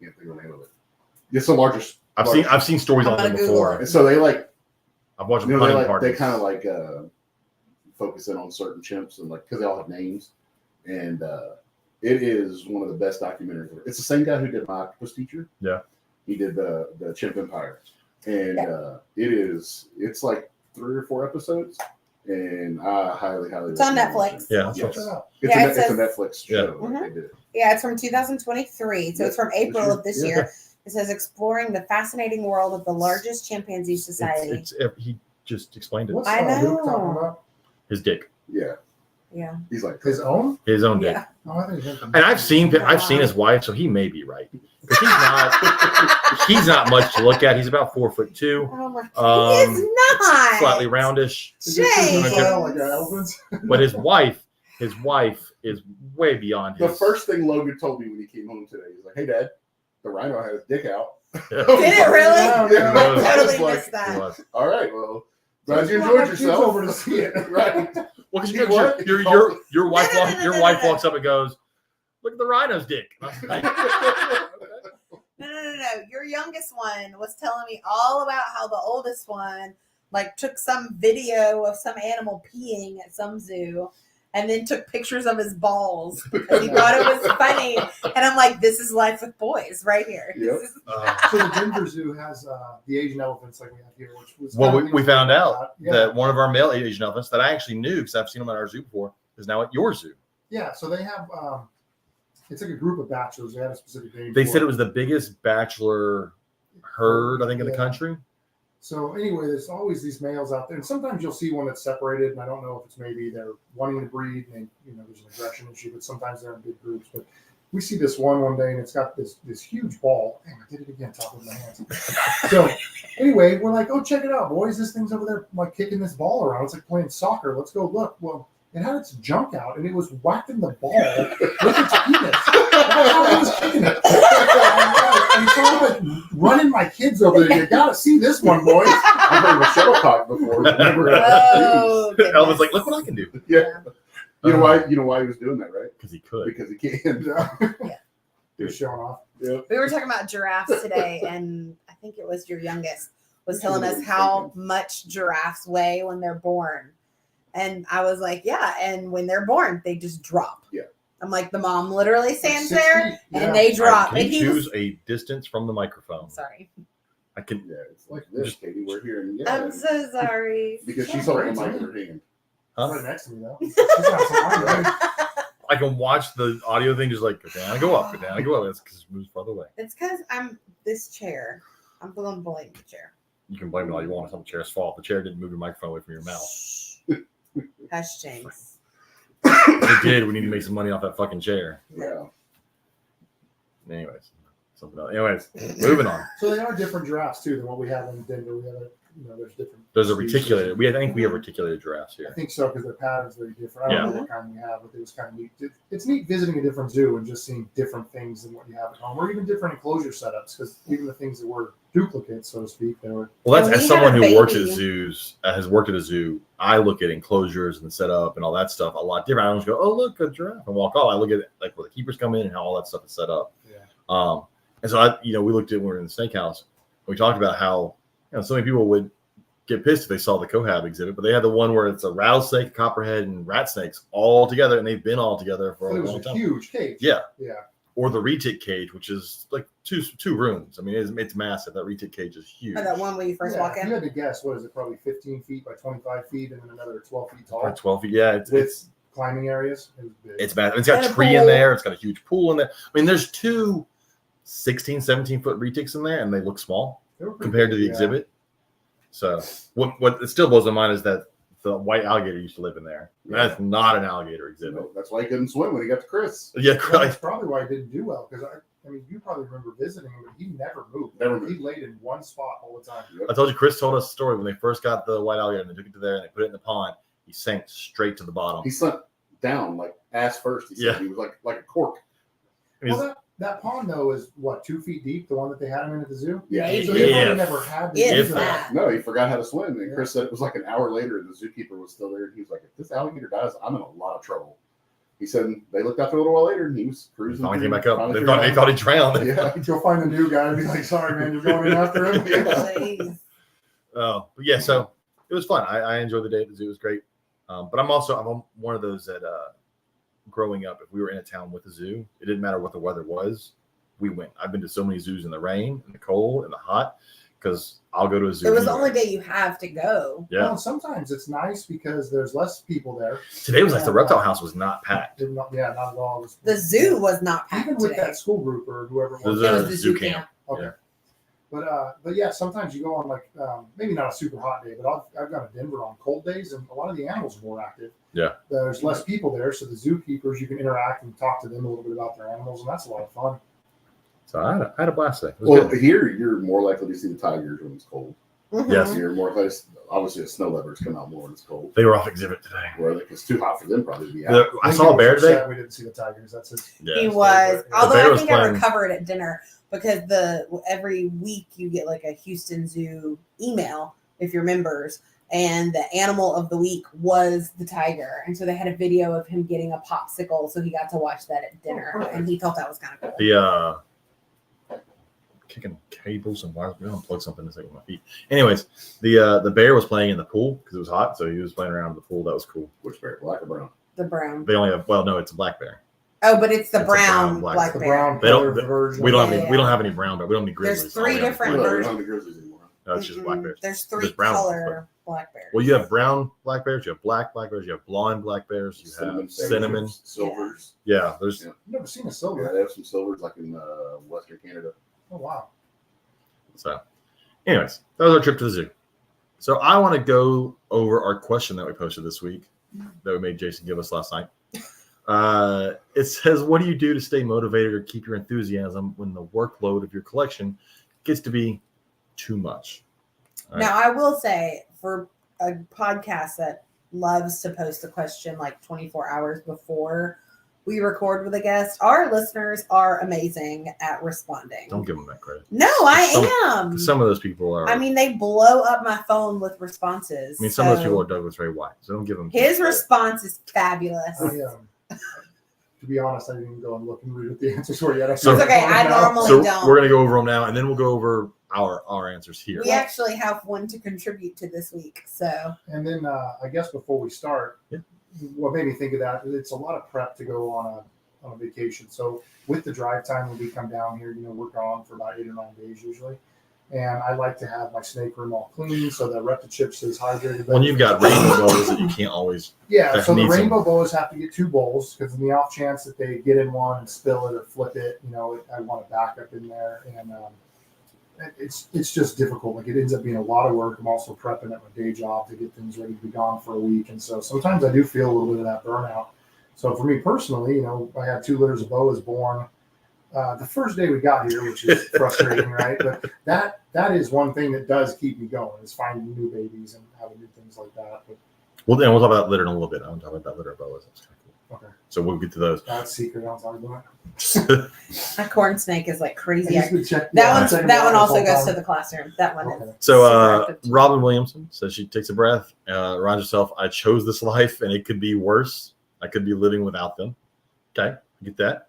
Can't think of the name of it. It's the largest. I've seen stories I'm on gonna them Google before. it. And so they like, I've watched you them know, hunting parties. they kind of like focus in on certain chimps and like because they all have names, and it is one of the best documentaries ever. It's the same guy who did My Octopus Teacher. Yeah. He did the Chimp Empire, and it's like 3 or 4 episodes, and I highly It's on recommend Netflix. watching it. Yeah, Yes. Check it out. It's, Yeah, a, it it's a says- Netflix show. Mhm. They did it. Yeah, it's from 2023, so it's from April of this Yeah. year. It says exploring the fascinating world of the largest chimpanzee society. It's he just explained it. What's I Luke know. talking about? His dick, Yeah, Yeah. he's like His own? his own dick. Yeah. Oh, I think he And I've seen his wife, so he may be right. But he's not much to look at. He's about 4'2", Oh my. Um, he is not. slightly roundish. Is it James. style like an elephant? But his wife is way beyond the his. first thing Logan told me when he came home today. He's like, "Hey, Dad, the rhino had his dick out." Yeah. Did it really? Yeah. I I was totally like, missed that. He was. All right, well, glad you Well, my enjoyed kid's yourself. over to see it. Right. Well, because You what? your wife No, no, no, your no, wife no. walks up and goes, "Look at the rhino's dick." And I was like, No. Your youngest one was telling me all about how the oldest one like took some video of some animal peeing at some zoo and then took pictures of his balls because he thought it was funny. And I'm like, this is life with boys right here. Yep. This is- So the Denver Zoo has the Asian elephants like we have here, which was Well, kind of we found out yeah. that one of our male Asian elephants that I actually knew because I've seen them at our zoo before is now at your zoo. Yeah, so they have it's like a group of bachelors. They had a specific name. They for said it was the biggest bachelor herd, I think, in the Yeah. country. So anyway, there's always these males out there, and sometimes you'll see one that's separated, and I don't know if it's maybe they're wanting to breed, and there's an aggression issue, but sometimes they're in big groups. But we see this one day, and it's got this huge ball. Damn, I did it again, top of my hands. So anyway, we're like, oh, check it out, boys! This thing's over there, like kicking this ball around. It's like playing soccer. Let's go look. Well, it had its junk out, and it was whacking the ball with its penis. That's how it was kicking it. And so I'm like running my kids over there. You gotta see this one, boys. I've heard of a shuttlecock before. but never Oh, goodness. Elvis like, look what I can do Yeah. You know why? You know why he was doing that, right? because he could. Because he can. They're showing off. Yeah. We were talking about giraffes today, and I think it was your youngest was telling us how much giraffes weigh when they're born. And I was like, yeah, and when they're born, they just drop. Yeah. I'm like, the mom literally stands 6 there feet, and yeah. they All drop. right, And can you he choose was, a distance from the microphone? sorry. I can. Yeah, it's like this, Katie. We're here, and I'm so sorry. because she's holding the mic in her hand. Huh? Right next to me, though. She's got some line, right? I can watch the audio thing just like go down and go up, go down and go up. That's because it moves farther away. It's because I'm this chair. I'm going to blame the chair. You can blame it all you want. It's not the chair's fault. The chair didn't move your microphone away from your mouth. Shh. Hush, James. It did. We need to make some money off that fucking chair. Yeah. Anyways, something else. Anyways, moving on. So they are different giraffes too than what we have in Denver. We have there's different. There's a species. reticulated. I think we have reticulated giraffes I here. think so because their pattern's very different. I don't Yeah. know what kind we have, but it was kind of neat. It's neat visiting a different zoo and just seeing different things than what you have at home, or even different enclosure setups. Because even the things that were duplicates, so to speak, they were. Well, that's When as we someone had a who works at baby- zoos, has worked at a zoo. I look at enclosures and setup and all that stuff a lot different. I don't just go, "Oh, look, a giraffe," and walk off. I look at like where the keepers come in and how all that stuff is set up. Yeah. And so we looked at when we were in the snake house. We talked about how so many people would get pissed if they saw the cohab exhibit, but they had the one where it's a rattlesnake, copperhead, and rat snakes all together, and they've been all together for But a it was long a time. huge cage. Yeah. Yeah. Or the retic cage, which is like two rooms. I mean, it's massive. That retic cage is huge. Or that one when you first Yeah, walk if in. you had to guess, what is it? Probably 15 feet by 25 feet, and then another 12 feet tall. Or 12 feet. Yeah, with climbing areas. It was big. it's massive. It's got And a a tree in pool. there. It's got a huge pool in there. I mean, there's two 16, 17 foot retics in there, and they look small They were pretty compared to big, the yeah. exhibit. So what it still blows my mind is that the white alligator used to live in there. That's not an alligator exhibit. No, that's why he couldn't swim when he got to Chris. Yeah, Well, right. that's probably why I didn't do well because I mean, you probably remember visiting him, but he never moved. Never moved. He laid in one spot all the time. I told you, Chris told us a story when they first got the white alligator and they took it to there and they put it in the pond. He sank straight to the bottom. He sunk down like ass first. He said Yeah. he was like a cork. He's- Well, that pond though is what 2 feet deep. The one that they had him in at the zoo. Yeah. Maybe. So he Yeah. probably never had to If use that. No, he forgot how to swim. And Yeah. Chris said it was like an hour later and the zookeeper was still there. And he was like, if this alligator dies, I'm in a lot of trouble. He said they looked out there a little while later and he was He cruising. finally through- came back up. finally They figured thought out- he drowned. Yeah. You'll find a new guy and be like, "Sorry, man, you're going in after him." Jeez. Oh, but yeah. So it was fun. I enjoyed the day at the zoo. It was great. But I'm one of those that growing up, if we were in a town with a zoo, it didn't matter what the weather was. We went. I've been to so many zoos in the rain, in the cold, in the hot, because I'll go to a zoo. It was the anyway. only day you have to go. Yeah. Well, sometimes it's nice because there's less people there. Today was like the reptile house was not packed. Not at all. It was- The zoo was not packed even with today. that school group or whoever it The was. zoo. It was the zoo zoo camp. camp. Okay. Yeah. But yeah, sometimes you go on like maybe not a super hot day, but I've gone to Denver on cold days, and a lot of the animals are more active. Yeah. There's less people there, so the zookeepers, you can interact and talk to them a little bit about their animals, and that's a lot of fun. So I had a blast today. It was Well, good. here you're more likely to see the tigers when it's cold. Mhm. Yes. You're more likely, obviously, the snow leopards come out more when it's cold. They were off exhibit today. Where it's too hot for them probably to be out. I saw a bear Lincoln was upset today. We didn't see the tigers. That's it. Yeah. He was. The Although bear I was think I playing- recovered at dinner because every week you get like a Houston Zoo email if you're members, and the animal of the week was the tiger, and so they had a video of him getting a popsicle, so he got to watch that at dinner, Oh, perfect. and he thought that was kind of cool. The kicking cables and wires. We don't plug something to with my feet. Anyways, the bear was playing in the pool because it was hot, so he was playing around in the pool. That was cool. Which bear? Black or brown? The brown. They only have it's a black bear. Oh, but it's the It's a brown brown black black The bear. brown They don't- color version. We don't Yeah, have any. We don't have any brown bear. We don't have any There's grizzlies. three All we have is different black No, bears. we don't have the grizzlies anymore. No, it's just black bears. There's three There's brown ones, color black bears. Well, you have brown black bears, you have black bears, you have blonde black bears, you have cinnamon. Silvers. Yeah, there's Yeah. I've never seen a Yeah, silver. they have some silvers like in Western Canada. Oh wow. so. Anyways, that was our trip to the zoo. So I want to go over our question that we posted this week that we made Jason give us last night. It says, "What do you do to stay motivated or keep your enthusiasm when the workload of your collection gets to be too much?" All right. Now, I will say for a podcast that loves to post a question like 24 hours before we record with a guest, our listeners are amazing at responding. Don't give them that credit. No, I am. Some of those people are. I mean, they blow up my phone with responses. I mean, some of those so people are Douglas Ray White, so don't give them his credit. response is fabulous. To be honest, I didn't even go and look and read what the answers were yet. So- It's okay, I normally So don't. we're gonna go over them now, and then we'll go over our answers here. We actually have one to contribute to this week. So And then I guess before we start, Yeah. what made me think of that, it's a lot of prep to go on a vacation. So with the drive time, when we come down here, we're gone for about 8 or 9 days usually. And I like to have my snake room all clean so that Reptile Chip stays hydrated. When you've got rainbow bows that you can't always. Yeah, that so the needs them. rainbow boas have to get 2 bowls because in the off chance that they get in one and spill it or flip it, I want a backup in there. And it's just difficult. Like it ends up being a lot of work. I'm also prepping at my day job to get things ready to be gone for a week. And so sometimes I do feel a little bit of that burnout. So for me personally, I had 2 litters of boas born the first day we got here, which is frustrating, right? But that is one thing that does keep me going is finding new babies and having new things like that. But Well, then we'll talk about litter in a little bit. I want to talk about that litter of boas. That's kind of cool. okay, So we'll get to those. that's secret. I'll talk about it. that corn snake is like crazy. I just been check- That yeah, I'm one, checking that one the also whole goes to time. the classroom. That one Okay. is. So super active. Robin Williamson says she takes a breath, reminds herself, "I chose this life, and it could be worse. I could be living without them." Okay, I get that.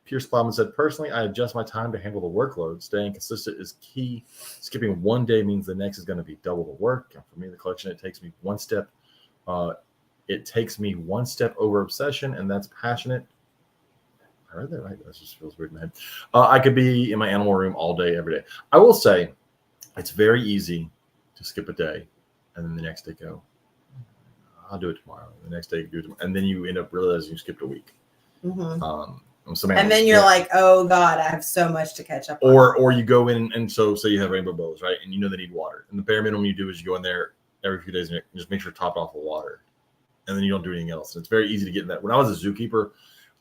Pierce Plowman said, "Personally, I adjust my time to handle the workload. Staying consistent is key. Skipping one day means the next is going to be double the work. And for me, the collection, it takes me one step. It takes me one step over obsession, and that's passionate." I read that right. That just feels weird in my head. I could be in my animal room all day, every day. I will say, it's very easy to skip a day, and then the next day go, "I'll do it tomorrow." The next day, do it tomorrow, and then you end up realizing you skipped a week. Mhm. And And then you're like, oh God, I have so much to catch up on. or you go in and so say you have rainbow bows, right? And they need water. And the bare minimum you do is you go in there every few days and you just make sure to top it off with water. And then you don't do anything else. And it's very easy to get in that. When I was a zookeeper,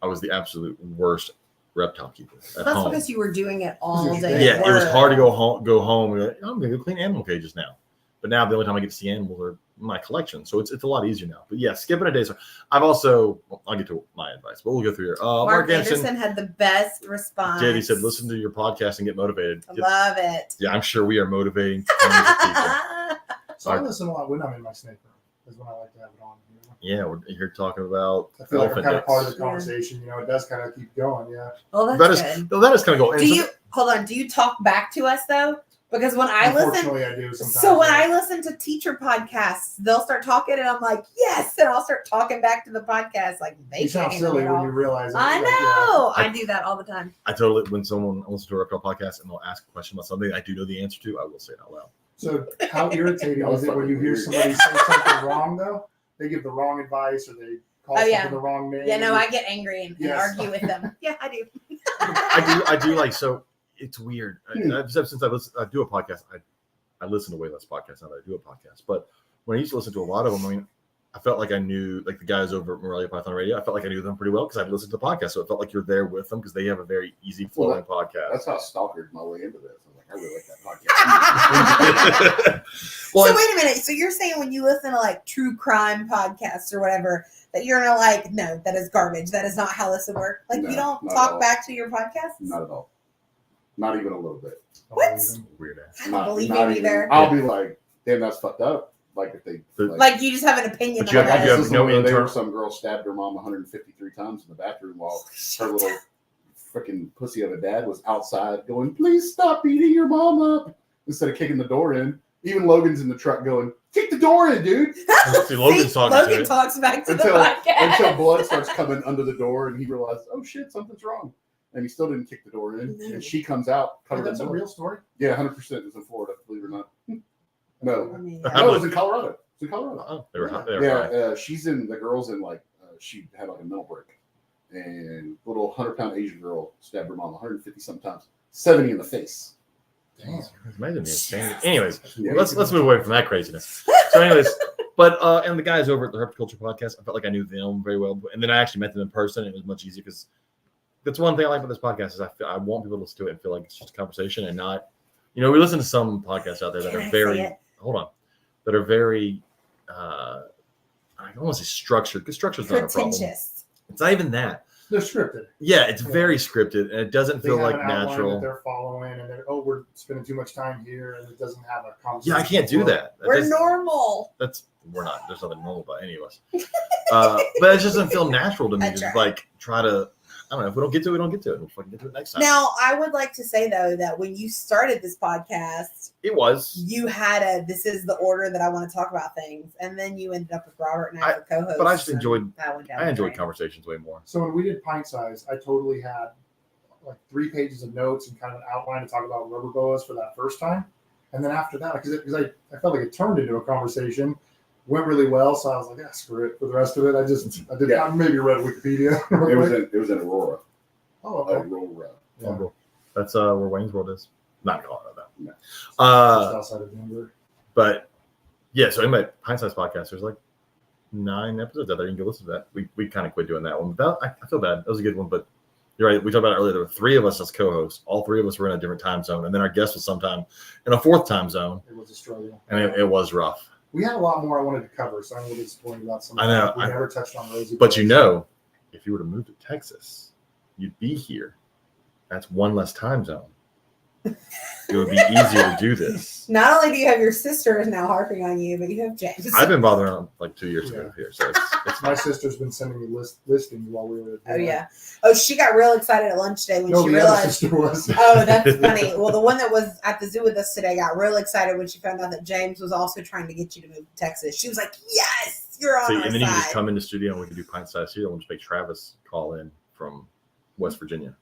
I was the absolute worst reptile keeper at That's home. because you were doing it all day. Yeah, at it was work. hard to go home and be like, I'm gonna go clean animal cages now. But now the only time I get to see animals are in my collection. So it's a lot easier now. But yeah, skipping a day. So I've also I'll get to my advice, but we'll go through here. Mark Anderson had the best response. JD said, listen to your podcast and get motivated. I love it. Yeah, I'm sure we are motivating tons of people. So I listen a lot when I'm in my snake room. Is when I like to have it on. Yeah, we're here talking about I feel like I'm elephant kind of part of necks. the conversation. It does kind of keep going. Yeah. Well, That that's is good. that is kind of cool. And Do you hold on? Do you talk back to us though? Because when I listen, Unfortunately, I do sometimes. so when I listen to teacher podcasts, they'll start talking, and I'm like, yes, and I'll start talking back to the podcast like they you sound can't handle silly it when all. you realize it. I Like, know. yeah. I do that all the time. I totally, when someone listens to a reptile podcast and they'll ask a question about something I do know the answer to, I will say it out loud. So how irritating That was is it when fucking you hear weird. somebody say something wrong though? They give the wrong advice or they call Oh, something yeah. the wrong name. Yeah, no, I get angry and Yes. argue with them. Yeah, I do. I do like, so it's weird. Since I do a podcast, I listen to way less podcasts now that I do a podcast. But when I used to listen to a lot of them, I mean, I felt like I knew, like the guys over at Morelia Python Radio, I felt like I knew them pretty well because I'd listened to the podcast. So it felt like you're there with them because they have a very easy flowing podcast. That's how I stalkered my way into this. I was like, I really like that podcast. Well, So wait a minute. So you're saying when you listen to like true crime podcasts or whatever, that you're gonna like, no, that is garbage. That is not how this would work. Like No, you don't not at talk all. back to your podcasts? Not at all. Not even a little bit. What? weird ass. I don't believe you even. either. I'll be like, damn, that's fucked up. Like if they Like you just have an opinion But you on have- it. you have listened no to where internal- some girl stabbed her mom 153 times in the bathroom while her little freaking pussy of a dad was outside going, please stop beating your mom up, instead of kicking the door in. Even Logan's in the truck going, kick the door in, dude. See, Logan's talking to Logan it. talks back to Until the podcast. blood starts coming under the door and he realized, oh shit, something's wrong. And he still didn't kick the door in. No. And she comes out Hey, covered in that's a blood. real story. Yeah, 100% is in Florida, believe it or not. No. I mean, I No, it was in Colorado. It's in Colorado. Oh, they were hot. They were Yeah, fine. she's in, the girl's in like, she had like a mental break. And little 100-pound Asian girl stabbed her mom 150 sometimes, 70 in the face. Damn. Imagine the insanity. Anyways, Yeah. let's move away from that craziness. So, anyways, but and the guys over at the Herpculture podcast, I felt like I knew them very well, and then I actually met them in person, and it was much easier because that's one thing I like about this podcast is I want people to listen to it and feel like it's just a conversation and not, we listen to some podcasts out there that Can are I very say it? that are very I don't want to say structured because structure is not a problem. pretentious. It's not even that. They're scripted. Yeah, it's Yeah. very scripted and it doesn't They feel have like an outline that natural. they're following, and they're we're spending too much time here, and it doesn't have a conversation. Yeah, I can't do that. We're normal. We're not. There's nothing normal about any of us. But it just doesn't feel natural to me. I Just try. like try to. I don't know. If we don't get to it, we don't get to it. We'll fucking get to it next time. Now, I would like to say though that when you started this podcast, It was. you had this is the order that I want to talk about things, and then you ended up with Robert and I as the co-host. But I just and enjoyed. that went down I the enjoyed drain. conversations way more. So when we did pint size, I totally had like 3 pages of notes and kind of an outline to talk about rubber boas for that first time, and then after that, because I felt like it turned into a conversation, went really well. So I was like, yeah, screw it. For the rest of it, I maybe read Wikipedia. It was in Aurora. Oh, okay. Aurora. Yeah. That's where Wayne's World is. Not Colorado. No. Just Uh, outside of Denver. but yeah. So in my Pint Size podcast, there's like 9 episodes out there. You can go listen to that. We kind of quit doing that one. But I feel bad. That was a good one. But you're right. We talked about it earlier. There were 3 of us as co-hosts. All 3 of us were in a different time zone, and then our guest was sometime in a 4th time zone, It was a struggle. and it was rough. We had a lot more I wanted to cover, so I'm a little disappointed about some. I know. We never touched on Rosie. But if you were to move to Texas, you'd be here. That's one less time zone. It would be easier to do this. Not only do you have your sisters now harping on you, but you have James. I've been bothering them like 2 years to Yeah. move here, so it's My sister's been sending me listings while we were. Oh yeah. Oh, she got real excited at lunch today when No, she the other realized. sister was. Oh, that's funny. Well, the one that was at the zoo with us today got real excited when she found out that James was also trying to get you to move to Texas. She was like, "Yes, you're on See, our and then you can just side." come in the studio and we can do pint size here. We'll just make Travis call in from West Virginia.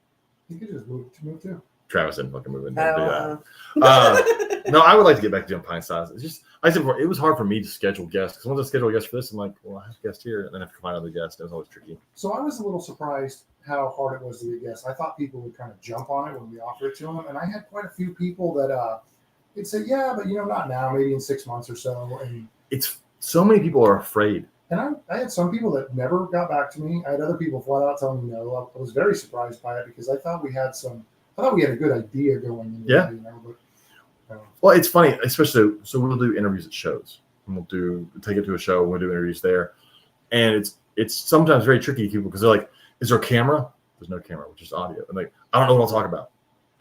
You could just move too. Travis didn't fucking move in. Oh, Don't do that. wow. No, I would like to get back to doing pint size. It's just, I said before, it was hard for me to schedule guests because once I schedule a guest for this, I'm like, well, I have a guest here, and then I have to find another guest. It was always tricky. So I was a little surprised how hard it was to get guests. I thought people would kind of jump on it when we offered it to them, and I had quite a few people that they'd say, "Yeah, but not now. Maybe in 6 months or so." And It's so many people are afraid. I had some people that never got back to me. I had other people flat out telling me no. I was very surprised by it because I thought we had a good idea going into Yeah. it, but. Well, it's funny, especially so we'll do interviews at shows, and we'll take it to a show, and we'll do interviews there, and it's sometimes very tricky to people because they're like, "Is there a camera?" There's no camera, which is audio. And like, I don't know what I'll talk about.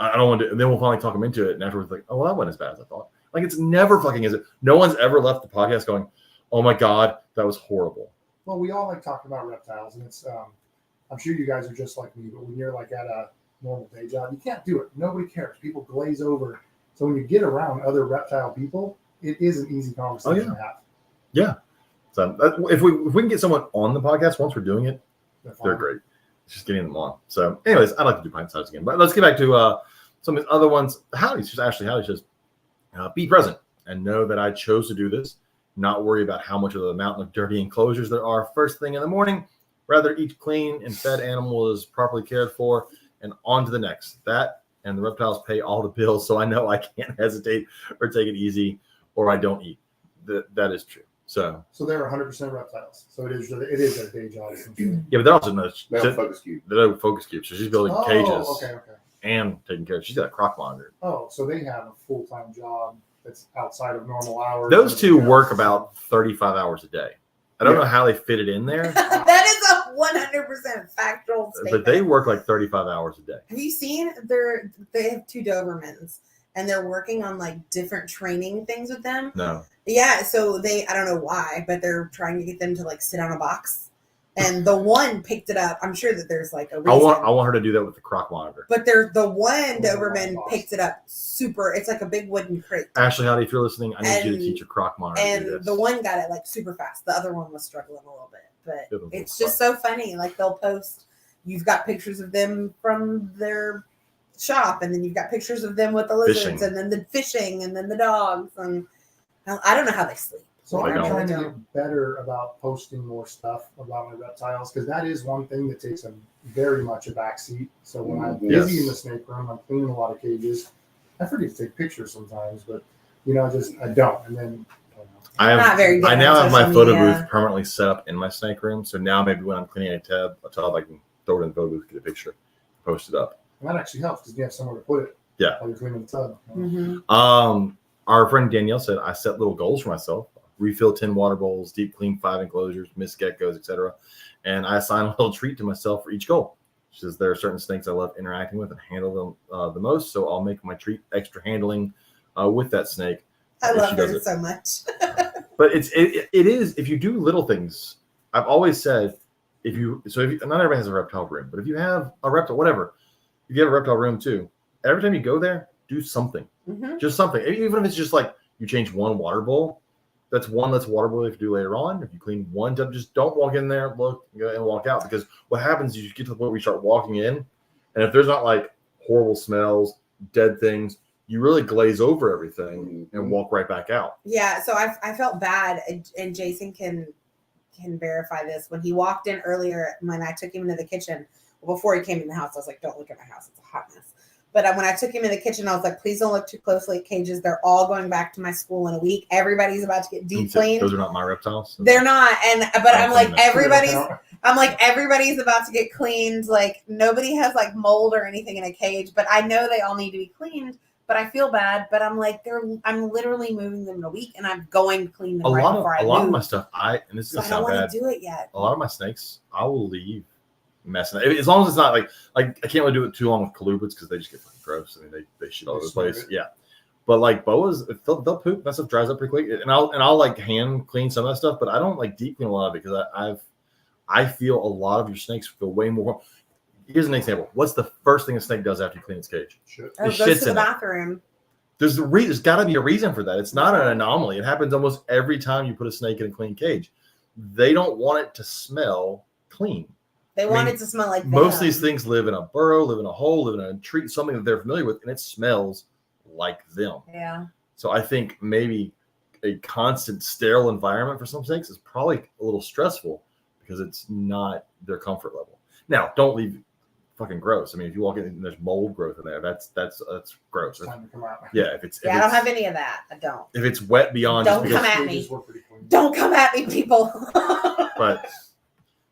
I don't want to. And then we'll finally talk them into it, and afterwards, like, "Oh, well, that wasn't as bad as I thought." Like, it's never fucking is it. No one's ever left the podcast going, "Oh my god, that was horrible." Well, we all like talking about reptiles, and it's. I'm sure you guys are just like me, but when you're like at a normal day job, you can't do it. Nobody cares. People glaze over So when you get around other reptile people, it is an easy conversation to have. Yeah. So if we can get someone on the podcast once we're doing it, they're great. It's just getting them on. So, anyways, I'd like to do pint size again. But let's get back to some of the other ones. Howdy's just be present and know that I chose to do this. Not worry about how much of the mountain of dirty enclosures there are first thing in the morning. Rather, each clean and fed animal is properly cared for, and on to the next. That and the reptiles pay all the bills, so I know I can't hesitate or take it easy, or I don't eat. That is true. So they're 100% reptiles. So it is their day job. Essentially. Yeah, but they're also they have focus cube. They have focus cubes. So she's building cages. Okay. And taking care of. She's got a croc monitor. Oh, so they have a full-time job that's outside of normal hours. Those two work about 35 hours a day. I don't know how they fit it in there, That is a 100% factual statement. but they work like 35 hours a day. Have you seen they have 2 Dobermans and they're working on like different training things with them? No. Yeah, so I don't know why, but they're trying to get them to like sit on a box. And the one picked it up. I'm sure that there's like a reason. I want her to do that with the croc monitor. But the one Doberman picked it up super. It's like a big wooden crate. Ashley, Howdy, if you're listening, I need you to teach your croc monitor. And the one got it like super fast. The other one was struggling a little bit. But it's just so funny. Like they'll post, you've got pictures of them from their shop, and then you've got pictures of them with the lizards, and then the fishing, and then the dogs. And I don't know how they sleep. So I'm trying to get better about posting more stuff about my reptiles, because that is one thing that takes very much a backseat. So when I'm busy in the snake room, I'm cleaning a lot of cages. I forget to take pictures sometimes, but I don't. And then I now have my photo booth permanently set up in my snake room. So now maybe when I'm cleaning a tub, I can throw it in the photo booth, get a picture, post it up. And that actually helps because you have somewhere to put it. Yeah. While you're cleaning the tub. Mm-hmm. Our friend Danielle said I set little goals for myself. Refill 10 water bowls, deep clean 5 enclosures, miss geckos, etc. And I assign a little treat to myself for each goal. She says there are certain snakes I love interacting with and handle them the most, so I'll make my treat extra handling with that snake. I love her so much. But it is, if you do little things, I've always said, not everybody has a reptile room, but if you have a reptile, whatever, if you have a reptile room too, every time you go there, do something. Mm-hmm. Just something. Even if it's just like you change one water bowl, that's one less water bowl you have to do later on. If you clean one tub, just don't walk in there, look, and walk out. Because what happens is you get to the point where you start walking in, and if there's not like horrible smells, dead things, you really glaze over everything and walk right back out. Yeah, so I felt bad, and Jason can verify this. When he walked in earlier, when I took him into the kitchen, before he came in the house, I was like, don't look at my house. It's a hot mess. But when I took him in the kitchen, I was like, please don't look too closely at cages. They're all going back to my school in a week. Everybody's about to get deep cleaned. Those are not my reptiles. So they're not. But I'm like, everybody's about to get cleaned. Like nobody has like mold or anything in a cage, but I know they all need to be cleaned. But I feel bad. But I'm like, I'm literally moving them in a week, and I'm going to clean them before I move. A lot of my stuff, and this is so I don't want to do it yet. A lot of my snakes, I will leave messing as long as it's not like I can't really do it too long with colubrids because they just get fucking gross. I mean they shit all over the place. Yeah, but like boas, they'll poop. That stuff dries up pretty quick, and I'll like hand clean some of that stuff, but I don't like deep clean a lot of it because I feel a lot of your snakes feel way more. Here's an example. What's the first thing a snake does after you clean its cage? Shit. It goes to the bathroom. There's got to be a reason for that. It's not an anomaly. It happens almost every time you put a snake in a clean cage. They don't want it to smell clean. They want it to smell like most of these things live in a burrow, live in a hole, live in a tree, something that they're familiar with, and it smells like them. Yeah. So I think maybe a constant sterile environment for some snakes is probably a little stressful because it's not their comfort level. Now, don't leave fucking gross. I mean, if you walk in and there's mold growth in there, that's gross. Time to come out. Yeah, I don't have any of that. I don't. If it's wet beyond, don't come at me. Don't come at me, people. But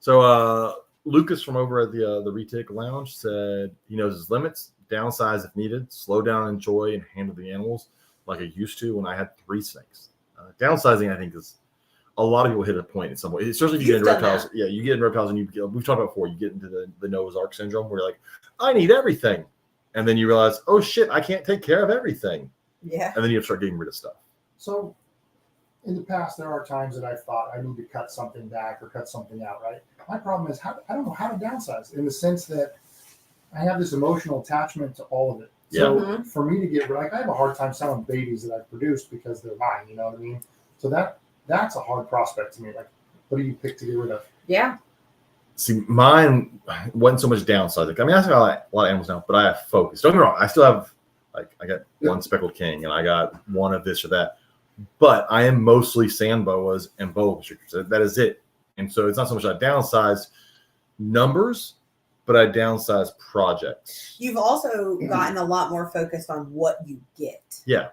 so Lucas from over at the Retic Lounge said he knows his limits, downsize if needed, slow down, enjoy, and handle the animals like I used to when I had 3 snakes. Downsizing, I think, is a lot of people hit a point in some way, especially if you get into reptiles. Yeah, you get in reptiles and we've talked about before, you get into the Noah's Ark syndrome where you're like, I need everything. And then you realize, oh shit, I can't take care of everything. Yeah. And then you have to start getting rid of stuff. So in the past, there are times that I thought I need to cut something back or cut something out, right? My problem is I don't know how to downsize in the sense that I have this emotional attachment to all of it. So Mhm. for me to get like, I have a hard time selling babies that I've produced because they're mine. You know what I mean? So that's a hard prospect to me. Like, what do you pick to get rid of? Yeah. See, mine wasn't so much downside. I mean, I have a lot of animals now, but I have focus. Don't get me wrong. I still have, like, I got one speckled king and I got one of this or that. But I am mostly sand boas and boa constrictors. That is it. And so it's not so much I downsize numbers, but I downsize projects. You've also gotten a lot more focused on what you get. Yeah.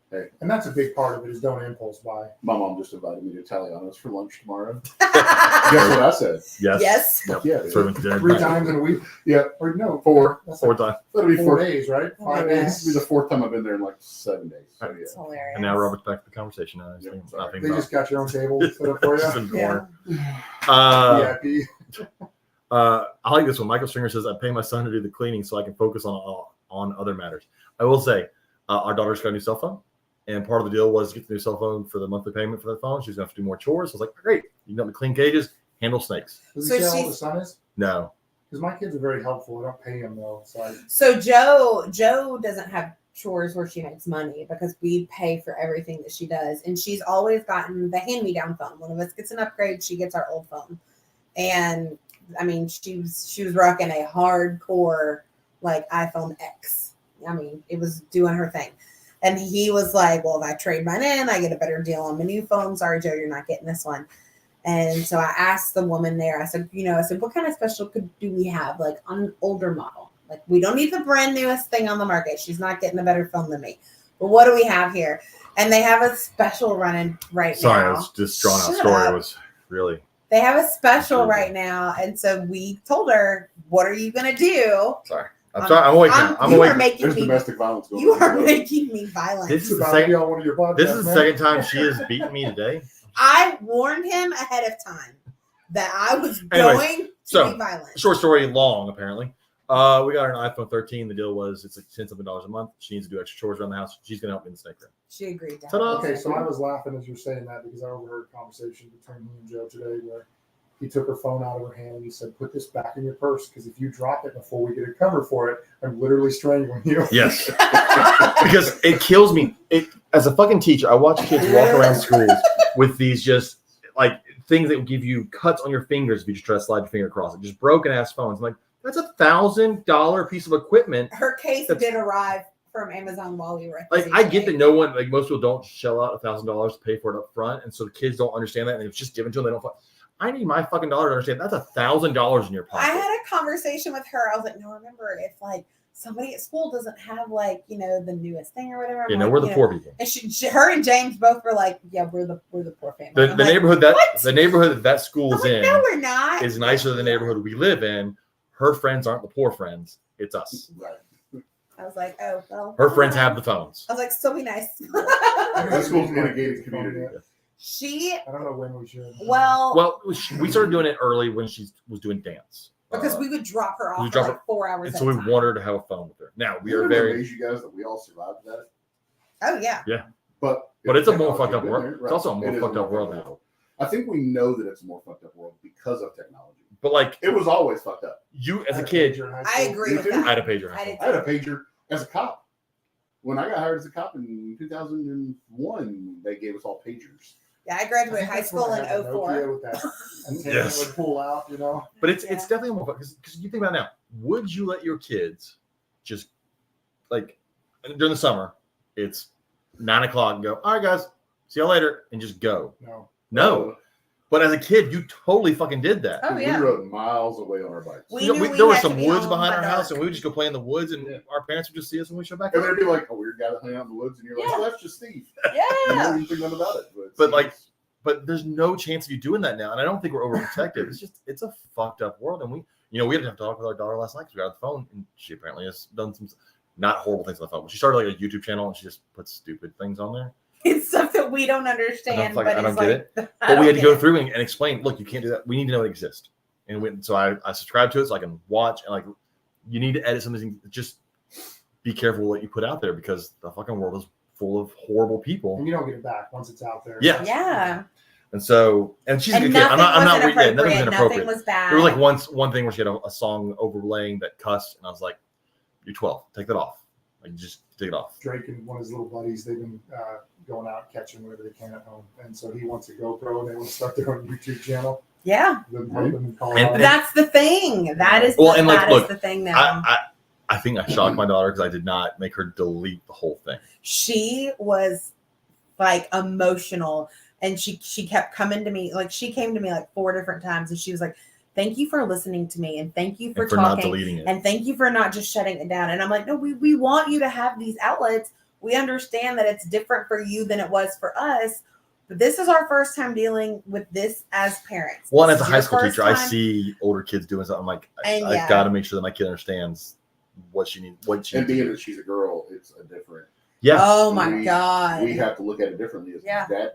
Hey, And that's a big part of it is don't impulse buy. my mom just invited me to Italiano's for lunch tomorrow. Guess what I said? Yes. Yes. Fuck yeah, dude. So we went to dinner 3 tonight. times in a week. Yeah. Or no, 4. That's 4 like times. That'll be 4 4 days, right? Oh my 5 gosh. days. This will be the 4th time I've been there in like 7 days. So It's yeah. hilarious. And now Robert's back to the conversation. Yep, It's sorry. nothing They about just got your own table set up for Just you. in the Yeah. corner. VIP. I like this one. Michael Stringer says, I pay my son to do the cleaning so I can focus on other matters. I will say, our daughter's got a new cell phone. And part of the deal was to get the new cell phone for the monthly payment for the phone. She's going to have to do more chores. So I was like, great. You can help me clean cages, handle snakes. Does So he say how old she's- the son is? No. Because my kids are very helpful. I don't pay him though. So So Joe doesn't have chores where she makes money because we pay for everything that she does, and she's always gotten the hand-me-down phone. One of us gets an upgrade, she gets our old phone, and I mean she was rocking a hardcore like iPhone X. I mean it was doing her thing, and he was like, "Well, if I trade mine in, I get a better deal on my new phone. Sorry, Joe, you're not getting this one." And so I asked the woman there, I said, what kind of special do we have, like on an older model? Like, we don't need the brand newest thing on the market. She's not getting a better phone than me. But what do we have here? And they have a special running right Sorry, now. it was just drawn out Shut story. up. It was really. They have a special Sure. right now. And so we told her, what are you going to do? Sorry. I'm sorry. I'm awake now. I'm you awake. are making There's me, domestic violence going you on. are making me violent. This is it's the about to be second. on one of your podcasts. This is the man. second time she has beaten me today. I warned him ahead of time that I was Anyways, going to so, be violent. Short story long, apparently. We got her an iPhone 13. The deal was it's like $10 something a month. She needs to do extra chores around the house. She's going to help me in the snake room. She agreed to Ta-da. help me. Okay, so I was laughing as you're saying that because I overheard a conversation between me and Joe today where he took her phone out of her hand and he said, "Put this back in your purse because if you drop it before we get a cover for it, I'm literally strangling you." Yes. Because it kills me. As a fucking teacher, I watch kids walk around schools with these just like things that will give you cuts on your fingers if you just try to slide your finger across it. Just broken ass phones. I'm like, that's $1,000 piece of equipment. Her case That's- did arrive from Amazon while we were at the Like, I get CTA. that no one, like most people don't shell out $1,000 to pay for it up front. And so the kids don't understand that. And it's just given to them. They don't. I need my fucking dollar to understand that's $1,000 in your pocket. I had a conversation with her. I was like, no, remember, if like somebody at school doesn't have like, the newest thing or whatever. I'm You know, like, we're the poor people. And her and James both were like, yeah, we're the poor family. The I'm like, neighborhood "What?" the neighborhood that school I'm is like, in no, we're not. is nicer than the neighborhood we live in. Her friends aren't the poor friends. It's us. Right. I was like, oh, well. Her friends have the phones. I was like, still be nice. That school's in a gated community. She, I don't know when we should. well, Well, we started doing it early when she was doing dance. because we would drop her we off drop for like 4 hours. and at so we a time. want her to have a phone with her. Now we are Wouldn't it very, amaze you guys that we all survived that. Oh, yeah. But it's a more technology fucked up been world. there, It's right. also a more It is fucked up world now. I think we know that it's a more fucked up world because of technology. But like It was always fucked up. you as I a had kid, pager in high I school. agree You with too? that. I had a pager. I did I had a pager as a cop. When I got hired as a cop in 2001, they gave us all pagers. Yeah, I graduated I high think school when in I had the Nokia 04. with that antenna Yes. that would pull out, But it's Yeah. definitely more because you think about it now. Would you let your kids just like during the summer? It's 9:00 and go. All right, guys, see y'all later, and just go. No. No, but as a kid, you totally fucking did that. Oh, yeah. We rode miles away on our bikes. We knew we there were had to some be woods home behind by our house, dark. and we would just go play in the woods, and Yeah. our parents would just see us when we showed back And up. there'd be like a weird guy that hung out in the woods, and you're like, Yeah. "Oh, that's just Steve." Yeah. You don't even think nothing about it. But like, but there's no chance of you doing that now, and I don't think we're overprotective. It's a fucked up world, and we had to have to talk with our daughter last night because we got on the phone, and she apparently has done some not horrible things on the phone. But she started like a YouTube channel, and she just puts stupid things on there. It's stuff that we don't understand. like, but I don't it's get like, it. I But we don't had to get go it. through and explain. Look, you can't do that. We need to know it exists, and so I subscribe to it so I can watch and like. You need to edit something. Just be careful what you put out there because the fucking world is full of horrible people. And you don't get it back once it's out there. Yeah. Yeah. And so, and she's a And good kid. nothing I'm not was reading it. inappropriate. Nothing was Nothing inappropriate. was bad. There was like one thing where she had a song overlaying that cussed, and I was like, "You're 12. Take that off." Like, just take it off. Drake and one of his little buddies, they've been going out catching whatever they can at home, and so he wants a GoPro, and they want to start their own YouTube channel. Yeah, That's the thing. That is well, and like, that look, is the thing now. I think I shocked my daughter because I did not make her delete the whole thing. She was like emotional, and she kept coming to me. Like, she came to me like 4 different times, and she was like, "Thank you for listening to me, and thank you for talking, not deleting it, and thank you for not just shutting it down." And I'm like, "No, we want you to have these outlets. We understand that it's different for you than it was for us, but this is our first time dealing with this as parents." Well, and This as a is high your school first teacher, I time. see older kids doing something. I'm like, And I've got to make sure that my kid understands what she needs. And being that she's a girl, it's a different. Yeah. Oh my God. We have to look at it differently as dad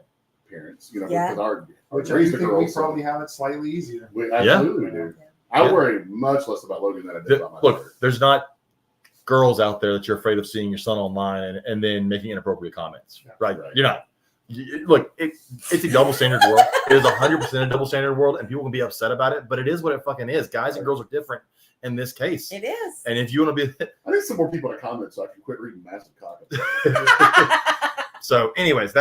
parents, Yeah. because our which I raised do a think girl. we probably have it slightly easier. We absolutely do. I worry much less about Logan than I did about my daughter. Look, there's not girls out there that you're afraid of seeing your son online and then making inappropriate comments. Yeah. Right? Right. You're not. Look, it's a double standard world. It is 100% a double standard world, and people can be upset about it, but it is what it fucking is. Guys and girls are different in this case. It is. And if you want to be, I need some more people to comment so I can quit reading massive comments. so anyways,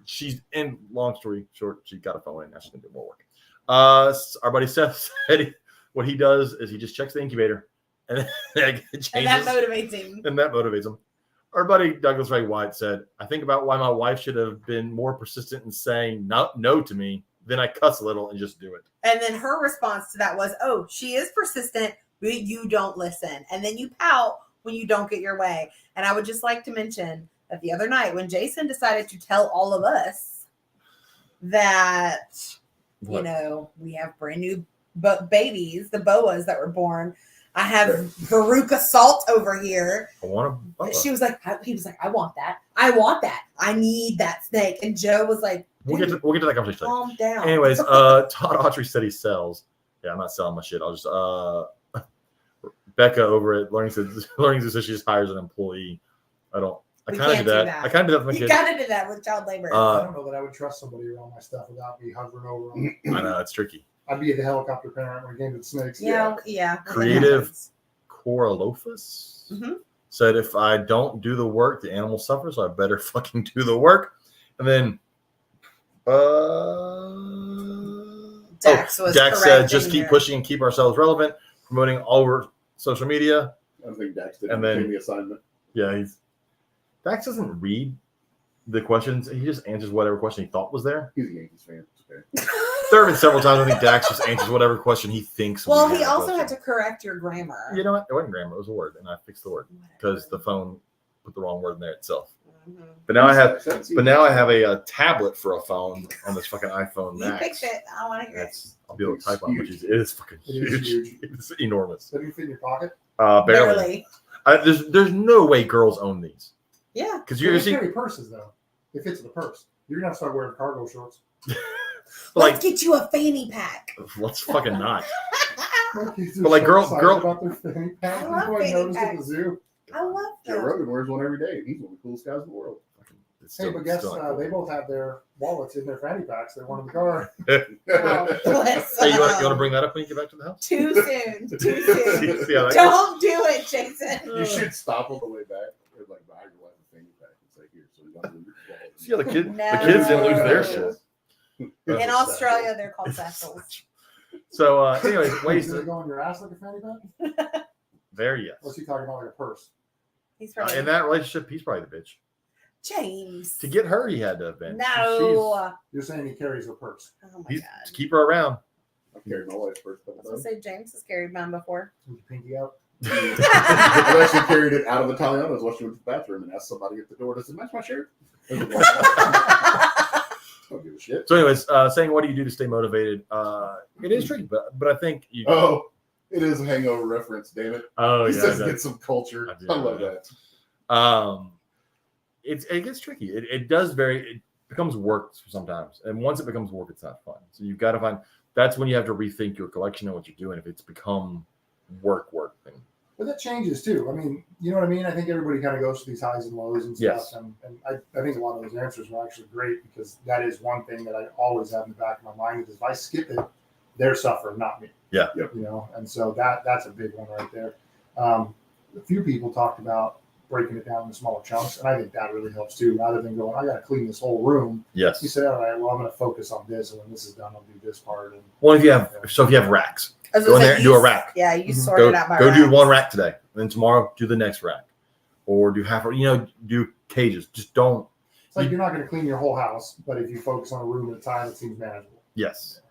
she's in. Long story short, she got a phone and now she's gonna do more work. Our buddy Seth said what he does is he just checks the incubator and it changes, And that motivates him. and that motivates him. Our buddy Douglas Ray White said, "I think about why my wife should have been more persistent in saying no to me. Then I cuss a little and just do it." And then her response to that was, "Oh, she is persistent, but you don't listen. And then you pout when you don't get your way." And I would just like to mention that the other night when Jason decided to tell all of us that, What? we have brand new babies, the boas that were born. I have Veruca Salt over here. I want to. He was like, "I want that. I want that. I need that snake." And Joe was like, We'll get to that conversation later. "Calm down." Anyways, Todd Autry said he sells. Yeah, I'm not selling my shit. I'll just Becca over at Learning says she just hires an employee. I We kind of can't do do that. that. I kind of do that with my You kids. kind of did that with child labor. I don't know that I would trust somebody around my stuff without me hovering over them. I know it's tricky. I'd be the helicopter parent when it came to the snakes. Yeah. Creative Coralofus Mhm. said, "If I don't do the work, the animal suffers. So I better fucking do the work." And then, Dax Dax said, "Just keep pushing and keep ourselves relevant, promoting all over social media." I think Dax did And then- give me assignment. Yeah, Dax doesn't read the questions. He just answers whatever question he thought was there. He's a Yankees fan. It's okay. There have been several times I think Dax just answers whatever question he thinks. Well, was he the also had question. to correct your grammar. You know what? It wasn't grammar. It was a word, and I fixed the word because the phone put the wrong word in there itself. Mhm. But now I have a tablet for a phone on this fucking iPhone You Max. fixed it. I want to hear it. I'll be able to type on, which is fucking It is huge. huge. It's enormous. Does it fit in your pocket? Barely. There's no way girls own these Yeah. because You you're can see carry purses though. It fits in the purse. You're gonna have to start wearing cargo shorts. like Let's get you a fanny pack. let's fucking not. But like, girl- about their fanny pack. I love Everybody fanny noticed at packs. the zoo. I love Joe them. Rogan wears one every day. He's one of the coolest guys in the world. It's Hey, still- but guess still not cool. they both have their wallets in their fanny packs. They won in the car. Oh, bless Hey, you want them. to bring that up when you get back to the house? Too soon. Too soon. See how that goes? Don't do it, Jason. You should stop on the way back and like buy your wife a fanny pack and say, "Here, so you don't lose your wallet." See how the No. kids didn't lose their shit. In Australia, they're called satchels. So, anyways, ways Does it to go in your ass like a fanny pack? there, yes. What's he talking about, like a purse? He's probably In that relationship, he's probably the bitch. James. To get her, he had to have been. No. You're saying he carries a purse. Oh my He's, god. to keep her around. I've carried my wife's first I couple was gonna times. say James has carried mine before. With your pinky out. I've actually carried it out of the Italianos while she went to the bathroom and asked somebody at the door, "Does it match my shirt?" Don't give a shit. So, anyways, saying what do you do to stay motivated? It is tricky, but I think you. Oh, it is a Hangover reference, damn it. Oh, He yeah. says that- get some culture. I do, I love yeah. that. It gets tricky. It does vary. It becomes work sometimes, and once it becomes work, it's not fun. So you've got to find. That's when you have to rethink your collection and what you're doing. If it's become work thing. But that changes too. I mean, you know what I mean? I think everybody kind of goes through these highs and lows and stuff. Yes. And I think a lot of those answers were actually great because that is one thing that I always have in the back of my mind is if I skip it, they're suffering, not me. Yeah. Yep. You know, and so that's a big one right there. A few people talked about breaking it down into smaller chunks. And I think that really helps too, rather than going, I got to clean this whole room. You Yes. say, all right, well, I'm going to focus on this, and when this is done, I'll do this part. And Well, if you have racks, I was go gonna in say, there and you do a s- rack. Yeah, you Mhm. sort Go it out by do racks. one rack today, then tomorrow do the next rack, or do half. Do cages. Just don't. it's like you're not going to clean your whole house, but if you focus on a room at a time, it seems manageable. Yes.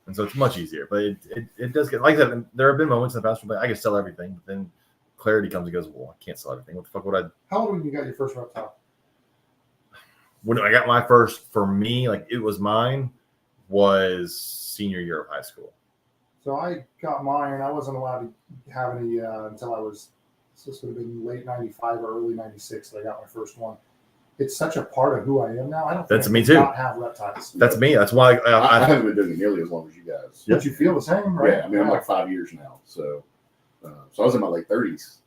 And so it's much easier, but it does get like that. There have been moments in the past where I can sell everything, but then clarity comes and goes. Well, I can't sell everything. What the fuck would I? How old when you got your first reptile? When I got my first, for me, like it was mine, was senior year of high school. So I got mine. I wasn't allowed to have any until I was, this would have been late 95 or early 96 that I got my first one. It's such a part of who I am now. I don't think That's I me could too. not have reptiles. That's me. That's why I I haven't been doing it nearly as long as you guys. But you feel the same, right? Yeah, I mean, I'm like 5 years now. So I was in my late 30s,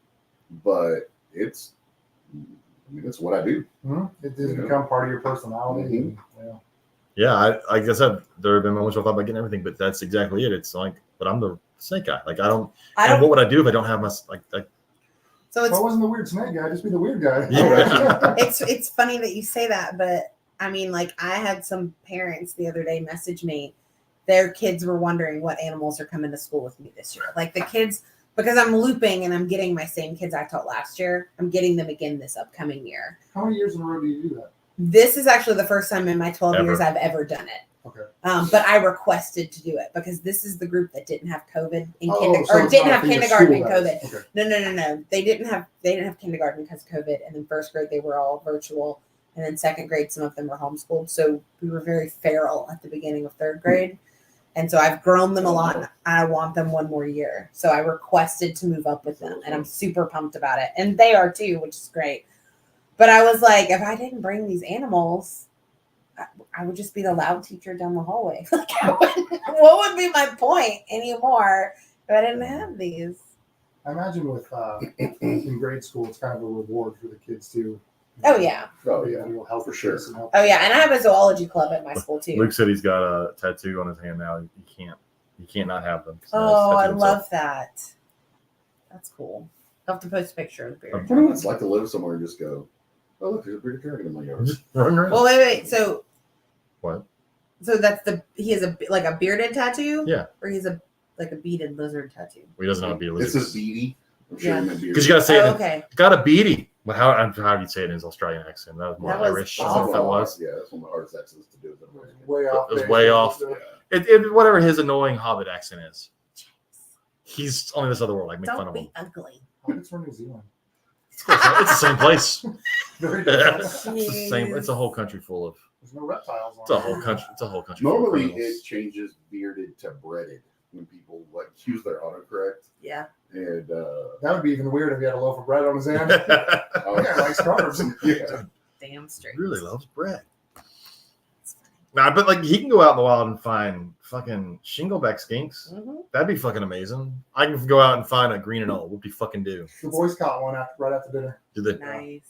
but it's what I do. Mhm. It does Yeah. become part of your personality. Mhm. And, yeah, like I said, there have been moments where I thought about getting everything, but that's exactly it. It's like, but I'm the snake guy. Like I don't. And what would I do if I don't have my like? So if I wasn't the weird snake guy, I'd just be the weird guy. Yeah. it's funny that you say that, but I mean, like I had some parents the other day message me. Their kids were wondering what animals are coming to school with me this year. Like the kids, because I'm looping and I'm getting my same kids I taught last year. I'm getting them again this upcoming year. How many years in a row do you do that? This is actually the first time in my 12 Ever. years I've ever done it. Okay. But I requested to do it because this is the group that didn't have COVID in So or it's didn't not a have thing your kindergarten in school COVID. does. Okay. No. They didn't have kindergarten because of COVID, and then first grade they were all virtual, and then second grade some of them were homeschooled. So we were very feral at the beginning of third grade, and so I've grown them a lot. And I want them one more year, so I requested to move up with them, and I'm super pumped about it, and they are too, which is great. But I was like, if I didn't bring these animals, I would just be the loud teacher down the hallway. Like, what would be my point anymore if I didn't have these? I imagine with in grade school, it's kind of a reward for the kids too. Oh yeah. Oh Yeah, yeah, you'll help for the sure. kids and help Oh yeah, and I have a zoology club at my school too. Luke said he's got a tattoo on his hand now. He can't not have them. Oh, I love that. That's cool. I'll have to post a picture of the beard. I don't know what it's like to live somewhere and just go, oh look, there's a bearded dragon in my yard. Just run around. Well, wait. So What? So he has a bearded tattoo? Yeah. Or he's a beaded lizard tattoo? He doesn't know how to be a It lizard. says beady. I'm sure Yeah. you meant beard. Because you got to say it. Okay. Got a beady. But how do you say it in his Australian accent? That was more That was Irish. That's That's awful. what that was. Yeah, that's one of the hardest accents to do. Is American. way off. It was base. way off. Yeah. It whatever his annoying Hobbit accent is. He's only this other world. I make fun Don't of him. be ugly. It's from New Zealand. It's the same place. Very different. It's the same. It's a whole country full of. There's no reptiles on It's a it. whole country. It's a whole country. full of Normally, criminals. it changes bearded to breaded when people like use their autocorrect. Yeah. And That would be even weird if he had a loaf of bread on his hand. oh, Yeah, likes carbs. yeah. Damn straight. really loves bread. Nah, but like he can go out in the wild and find fucking shingleback skinks. Mm-hmm. That'd be fucking amazing. I can go out and find a green and old. Whoop de fucking do. The boys caught one right after dinner. Do they? Nice.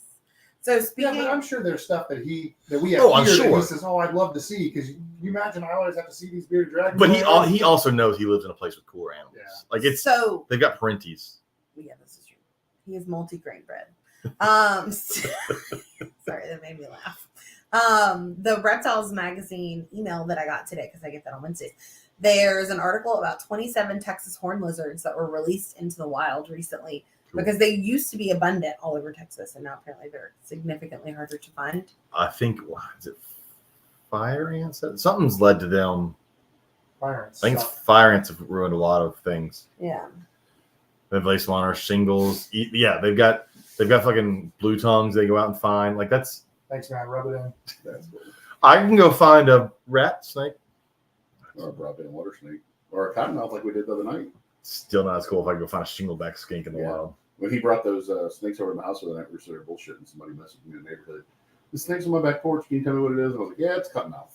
So Yeah, speaking but I'm sure there's stuff that we have Oh, I'm here that sure. he says, "Oh, I'd love to see," because you imagine I always have to see these bearded dragons. But he also knows he lives in a place with cooler animals. Yeah. Like it's so they've got parenties. yeah, this is true. He is multi-grain bread. Sorry, that made me laugh. The Reptiles magazine email that I got today, because I get that on Wednesdays, there's an article about 27 Texas horn lizards that were released into the wild recently because they used to be abundant all over Texas, and now apparently they're significantly harder to find. I think is it fire ants? Something's led to them. Fire I think it's fire ants have ruined a lot of things. Yeah. They've laced them on our shingles. Yeah, they've got fucking blue tongues they go out and find. Like that's. Thanks, man. Rub it in. That's cool. I can go find a rat snake. Or a broadband water snake. Or a cottonmouth like we did the other night. Still not as cool if I can go find a shingleback skink in the Yeah. wild. When he brought those snakes over to my house the other night, we were sitting there bullshitting. Somebody messaged me in the neighborhood. The snake's on my back porch. Can you tell me what it is? And I was like, yeah, it's cottonmouth.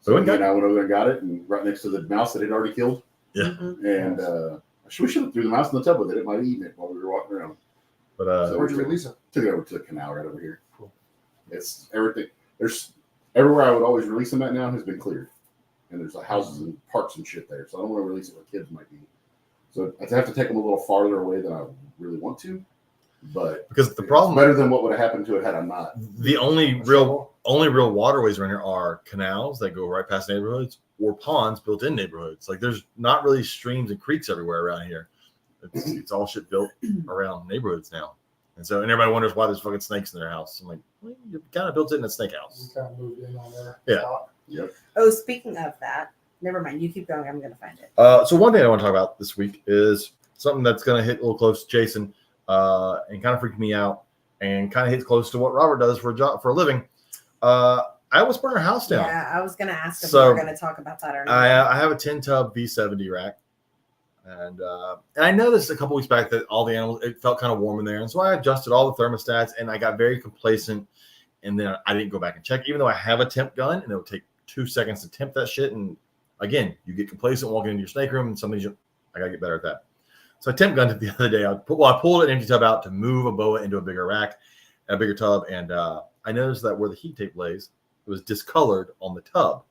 So We went I went over there and got it, and right next to the mouse that it already killed. Yeah. Mhm. And we should have threw the mouse in the tub with it. It might have eaten it while we were walking around. But So- Where'd you release it? Took it over to the canal right over here. Cool. It's everything. There's everywhere I would always release them at now has been cleared, and there's like houses and parks and shit there. So I don't want to release it where kids might be. So I have to take them a little farther away than I really want to. But because the it's problem, better than what would have happened to it had I not. the only real waterways around here are canals that go right past neighborhoods or ponds built in neighborhoods. Like there's not really streams and creeks everywhere around here. It's all shit built around neighborhoods now. And everybody wonders why there's fucking snakes in their house. I'm like, well, you kind of built it in a snake house. We kind of moved in on there. Yeah. Yep. Oh, speaking of that, never mind. You keep going. I'm going to find it. So one thing I want to talk about this week is something that's going to hit a little close to Jason and kind of freaked me out and kind of hits close to what Robert does for a living. I almost burned our house down. Yeah, I was going to ask if So, we were going to talk about that or not. I have a 10 tub V70 rack. And I noticed a couple weeks back that all the animals, it felt kind of warm in there. And so I adjusted all the thermostats and I got very complacent. And then I didn't go back and check, even though I have a temp gun and it would take 2 seconds to temp that shit. And again, you get complacent walking into your snake room and I got to get better at that. So I temp gunned it the other day. I pulled an empty tub out to move a boa into a bigger rack, a bigger tub. And I noticed that where the heat tape lays, it was discolored on the tub.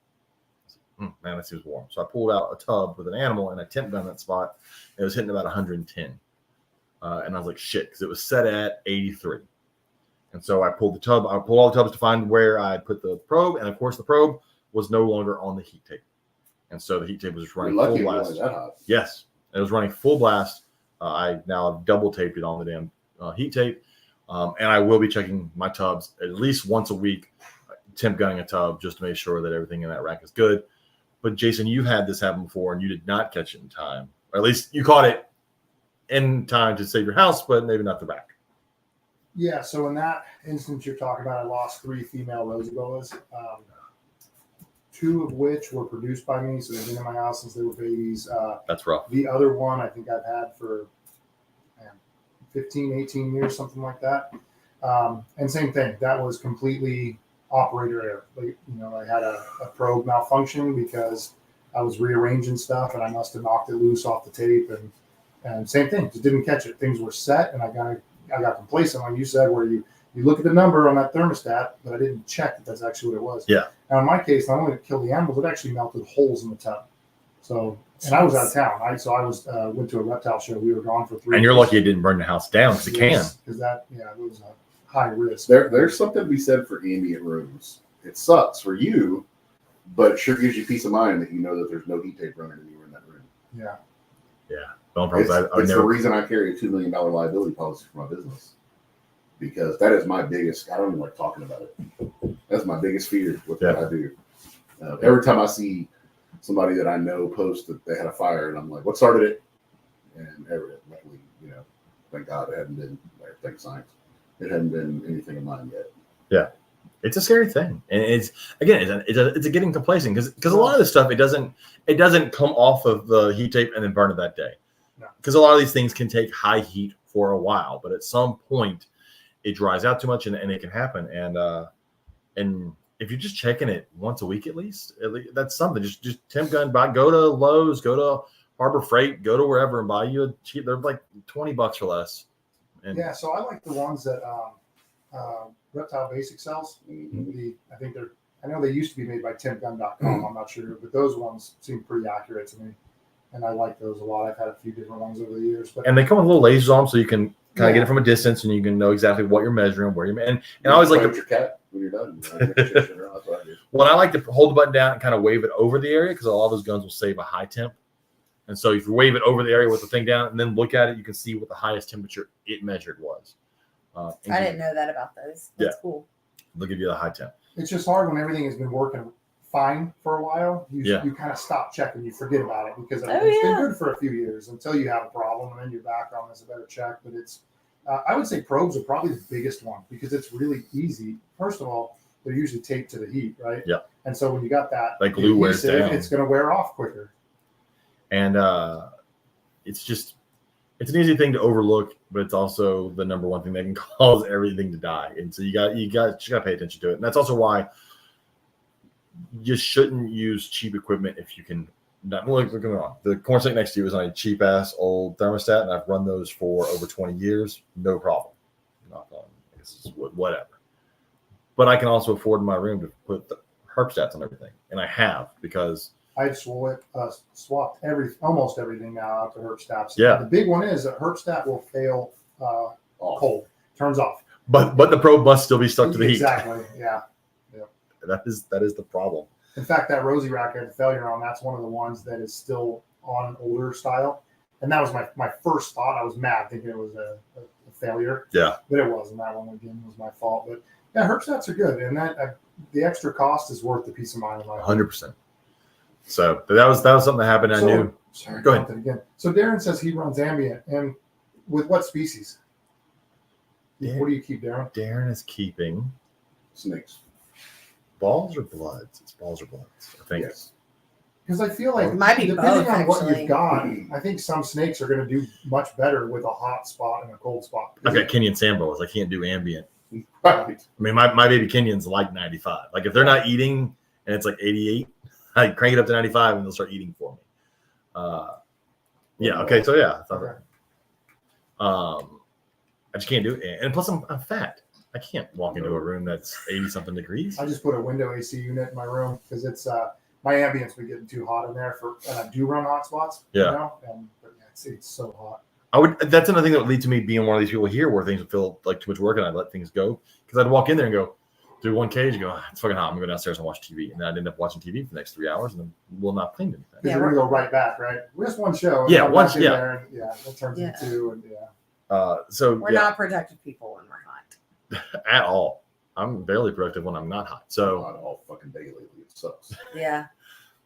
Man, that seems warm. So I pulled out a tub with an animal and I temp gun that spot. It was hitting about 110. And I was like, shit, because it was set at 83. And so I pulled all the tubs to find where I put the probe. And of course, the probe was no longer on the heat tape. And so the heat tape was just running full blast. Yes, it was running full blast. I now have double taped it on the damn heat tape. And I will be checking my tubs at least once a week, temp gunning a tub just to make sure that everything in that rack is good. But Jason, you've had this happen before and you did not catch it in time. Or at least you caught it in time to save your house, but maybe not the rack. Yeah, so in that instance you're talking about, I lost 3 female rosy boas, 2 of which were produced by me, so they've been in my house since they were babies. That's rough. The other one I think I've had for 15, 18 years, something like that. And same thing, that was completely operator error. Like, I had a probe malfunction because I was rearranging stuff and I must have knocked it loose off the tape, and same thing, just didn't catch it. Things were set and I got complacent, like you said, where you look at the number on that thermostat, but I didn't check that that's actually what it was. Yeah. Now in my case, not only did it kill the animals, it actually melted holes in the tub. So, and I was out of town. I went to a reptile show. We were gone for 3 And you're days. lucky it didn't burn the house down because it can. Because it was a high risk. There's something to be said for ambient rooms. It sucks for you, but it sure gives you peace of mind that you know that there's no heat tape running anywhere in that room. Yeah. Yeah. It's the reason I carry a $2 million liability policy for my business, because that is my biggest. I don't even like talking about it. That's my biggest fear with what I do. Every time I see somebody that I know post that they had a fire, and I'm like, "What started it?" And luckily, thank God it hadn't been. Thank science, it hadn't been anything of mine yet. Yeah, it's a scary thing, and it's getting complacent because a lot of this stuff it doesn't come off of the heat tape and then burn it that day. Because a lot of these things can take high heat for a while, but at some point it dries out too much and it can happen. And if you're just checking it once a week at least that's something. Just temp gun, go to Lowe's, go to Harbor Freight, go to wherever and buy you a cheap. They're like $20 or less. And yeah, so I like the ones that Reptile Basic sells. Mm-hmm. I know they used to be made by tempgun.com. I'm not sure, but those ones seem pretty accurate to me. And I like those a lot. I've had a few different ones over the years. And they come with little lasers on them so you can kind of get it from a distance and you can know exactly what you're measuring, where you're and I always like to your cat when you're done. Well, I like to hold the button down and kind of wave it over the area because a lot of those guns will save a high temp. And so if you wave it over the area with the thing down and then look at it, you can see what the highest temperature it measured was. I didn't know that about those. That's cool. They'll give you the high temp. It's just hard when everything has been working fine for a while. You kind of stop checking, you forget about it because it's been good for a few years until you have a problem, and then you're back on as a better check. But it's I would say probes are probably the biggest one because it's really easy. First of all, they're usually taped to the heat, right? Yeah. And so when you got that, like glue wears down, it's going to wear off quicker. And it's an easy thing to overlook, but it's also the number one thing that can cause everything to die. And so you got to pay attention to it. And that's also why you shouldn't use cheap equipment if you can. Not look wrong. The corn snake next to you is on a cheap ass old thermostat, and I've run those for over 20 years, no problem. Knock on, I guess it's whatever. But I can also afford in my room to put the herp stats on everything, and I have because I've swapped almost everything now out to herp stats. Yeah. The big one is that herp stat will fail off. cold, turns off. But the probe must still be stuck to the heat. Exactly. Yeah. That is the problem. In fact, that Rosie rack I had a failure on. That's one of the ones that is still on an older style, and that was my first thought. I was mad thinking it was a failure. Yeah. But it wasn't. That one again was my fault. But yeah, herb stats are good, and that the extra cost is worth the peace of mind. 100%. So but that was something that happened. I knew. Sorry, Go ahead. again. So Darren says he runs ambient, and with what species? Yeah. What do you keep, Darren? Darren is keeping Snakes. balls or bloods. It's balls or bloods, I think. Yes. Because I feel like It might be depending both, on what actually. you've got, I think some snakes are going to do much better with a hot spot and a cold spot. I've got Kenyan sand boas. I can't do ambient. Right. I mean, my baby Kenyans like 95. Like if they're not eating and it's like 88, I crank it up to 95 and they'll start eating for me. Yeah. Okay. So yeah. Okay. I just can't do it. And plus, I'm fat. I can't walk into a room that's 80 something degrees. I just put a window AC unit in my room because it's my ambient's been getting too hot in there and I do run hot spots. Yeah. You know? But yeah, it's so hot. That's another thing that would lead to me being one of these people here where things would feel like too much work and I'd let things go. Because I'd walk in there and go, do one cage and go, it's fucking hot. I'm going to go downstairs and watch TV. And then I'd end up watching TV for the next 3 hours and then we'll not clean anything. Because Yeah, you're going to go right back, right? Just one show. and Yeah, come once- back in yeah. there and, yeah, that turns Yeah. into two. And yeah. So We're yeah, not productive people when we're hot. at all. I'm barely productive when I'm not hot. So, Not all fucking day lately. It sucks. Yeah.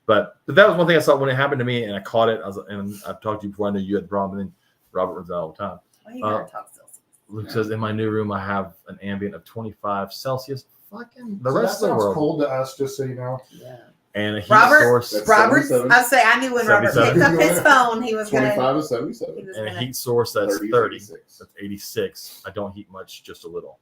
but that was one thing I saw when it happened to me and I caught it. And I've talked to you before. I know you had the problem. And then Robert runs out all the time. Why you gotta talk Celsius? Luke says, in my new room, I have an ambient of 25 Celsius. Fucking the So rest that of the sounds world. cold to us, just so you know. Yeah. And a heat Robert- source. That's Robert, 77. I say I knew when Robert 77. picked up his phone, he was gonna. 25 to He 77. was And a gonna. heat source that's 30 to 30. 86. That's 86. I don't heat much, just a little.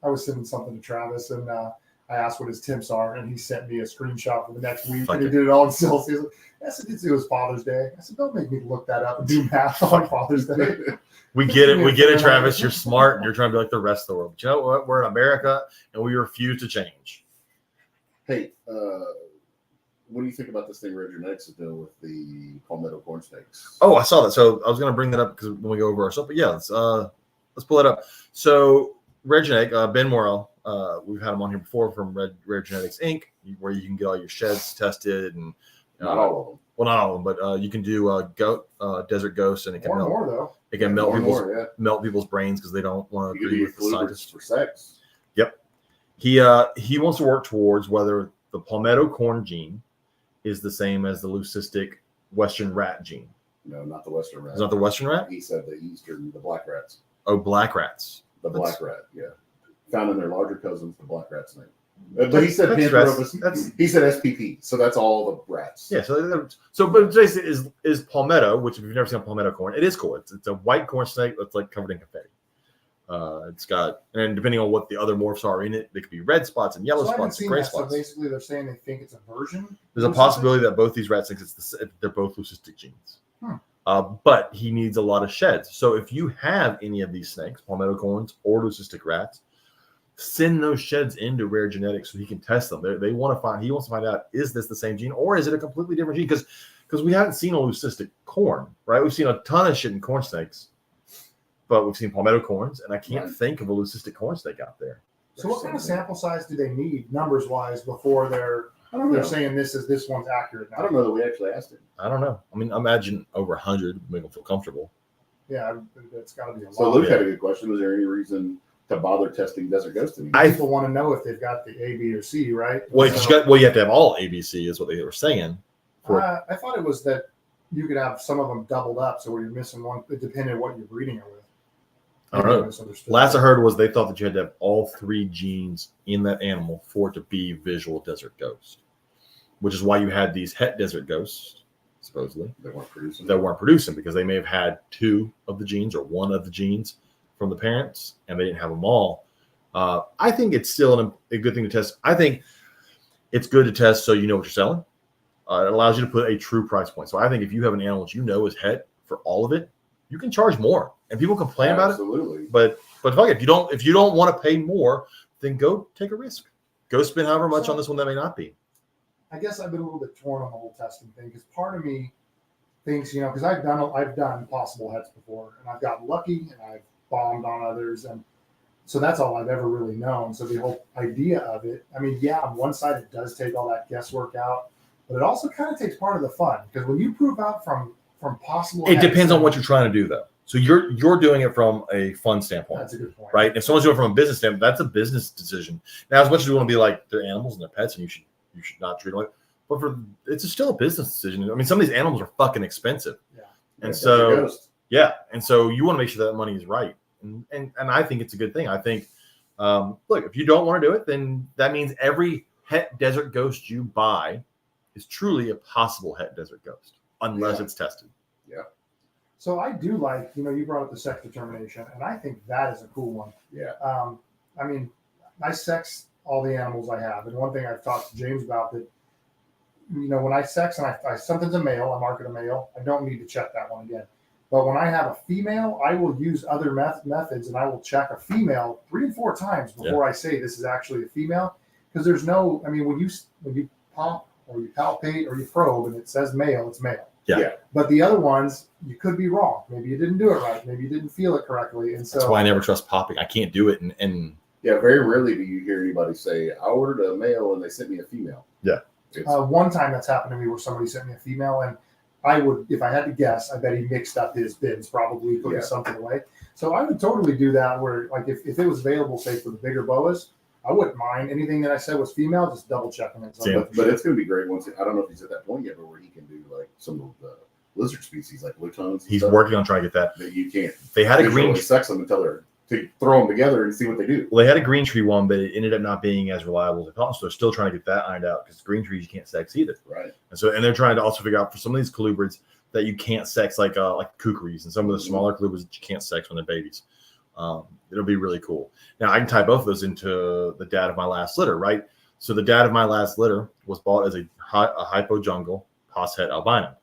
I was sending something to Travis, and I asked what his temps are, and he sent me a screenshot for the next week, Fuck and he it. did it all in Celsius. I said, it was Father's Day. I said, don't make me look that up and do math on Father's Day. We get it. We get it, Travis. You're smart and you're trying to be like the rest of the world. But you know what? We're in America and we refuse to change. Hey, what do you think about this thing Red Genetics is doing with the palmetto corn snakes? Oh, I saw that. So I was going to bring that up because when we go over our stuff, but yeah, let's pull it up. So Red Genetic, Ben Morrell, we've had him on here before from Rare Genetics Inc., where you can get all your sheds tested and Not all of them. well, not all of them, but you can do desert ghost, and it can More and melt. more, though. It can melt More and people's more, yeah. melt people's brains because they don't want to You can agree do with the colubers scientists. for sex. He wants to work towards whether the palmetto corn gene is the same as the leucistic western rat gene. No, not the western rat. Is that the western rat? He said the black rats. Oh, black rats. The That's- black rat, yeah. Found in their larger cousins, the black rat snake. But he said That's- Pantheropus. He said SPP, so that's all the rats. Yeah. So but basically is palmetto, which if you've never seen palmetto corn, it is cool. It's a white corn snake that's like covered in confetti. It's got, and depending on what the other morphs are in it, they could be red spots and yellow So I haven't spots and seen gray that. So spots. basically, they're saying they think it's a version. There's a possibility that both these rat snakes, they're both leucistic genes. But he needs a lot of sheds. So if you have any of these snakes, palmetto corns or leucistic rats, send those sheds into Rare Genetics so he can test them. He wants to find out, is this the same gene or is it a completely different gene? Because we haven't seen a leucistic corn, right? We've seen a ton of shit in corn snakes, but we've seen palmetto corns, and I can't think of a leucistic corn snake out there. So what kind of sample size do they need, numbers wise, before they're saying this one's accurate now? I don't know that we actually asked him. I don't know. I mean, I imagine over 100 make them feel comfortable. Yeah, it's got to be a lot. So Luke had a good question. Was there any reason to bother testing Desert Ghost anymore? People want to know if they've got the A, B, or C, right? Well, So, you have to have all ABC, is what they were saying. I thought it was that you could have some of them doubled up, so where you're missing one, depending on what you're breeding it with. I don't know. Misunderstood. Last I heard was they thought that you had to have all three genes in that animal for it to be visual desert ghost, which is why you had these het desert ghosts, supposedly, They weren't producing. that weren't producing because they may have had two of the genes or one of the genes from the parents and they didn't have them all. I think it's still a good thing to test. I think it's good to test so you know what you're selling. It allows you to put a true price point. So I think if you have an animal that you know is het for all of it, you can charge more. And people complain about it. Absolutely. But fuck it. If you don't want to pay more, then go take a risk. Go spend however much on this one that may not be. I guess I've been a little bit torn on the whole testing thing because part of me thinks, because I've done possible hets before, and I've gotten lucky and I've bombed on others. And so that's all I've ever really known. So the whole idea of it, I mean, yeah, on one side, it does take all that guesswork out, but it also kind of takes part of the fun, because when you prove out from possible, It depends on what you're trying to do, though. So you're doing it from a fun standpoint. That's a good point. Right? If someone's doing it from a business standpoint, that's a business decision. Now, as much as you want to be like, they're animals and they're pets, and you should not treat them like, but it's still a business decision. I mean, some of these animals are fucking expensive. Yeah. And so, yeah. And so you want to make sure that money is right. And I think it's a good thing. I think, look, if you don't want to do it, then that means every het desert ghost you buy is truly a possible het desert ghost, unless it's tested. Yeah. So I do like, you brought up the sex determination, and I think that is a cool one. Yeah. I mean, I sex all the animals I have. And one thing I've talked to James about that, when I sex and I something's a male, I mark it a male, I don't need to check that one again. But when I have a female, I will use other methods, and I will check a female 3 and 4 times before I say this is actually a female. Because there's no, I mean, when you pump or you palpate or you probe and it says male, it's male. Yeah. But the other ones, you could be wrong. Maybe you didn't do it right. Maybe you didn't feel it correctly. And so that's why I never trust popping. I can't do it. And yeah, very rarely do you hear anybody say, I ordered a male and they sent me a female. Yeah. One time that's happened to me where somebody sent me a female, and I would, if I had to guess, I bet he mixed up his bins, probably putting something away. So I would totally do that where, like, if it was available, say, for the bigger boas, I wouldn't mind. Anything that I said was female, just double checking it. But it's going to be great once, I don't know if he's at that point yet, but where he can do, like, some of the lizard species, like lutons. He's working on trying to get that. That you can't. They had a green sex them until to throw them together and see what they do. Well, they had a green tree one, but it ended up not being as reliable as they thought. So they're still trying to get that ironed out, because green trees you can't sex either. Right. And they're trying to also figure out for some of these colubrids that you can't sex, like kukris and some of the smaller colubrids that you can't sex when they're babies. It'll be really cool. Now I can tie both of those into the dad of my last litter, right? So the dad of my last litter was bought as a hypo jungle pos het albino.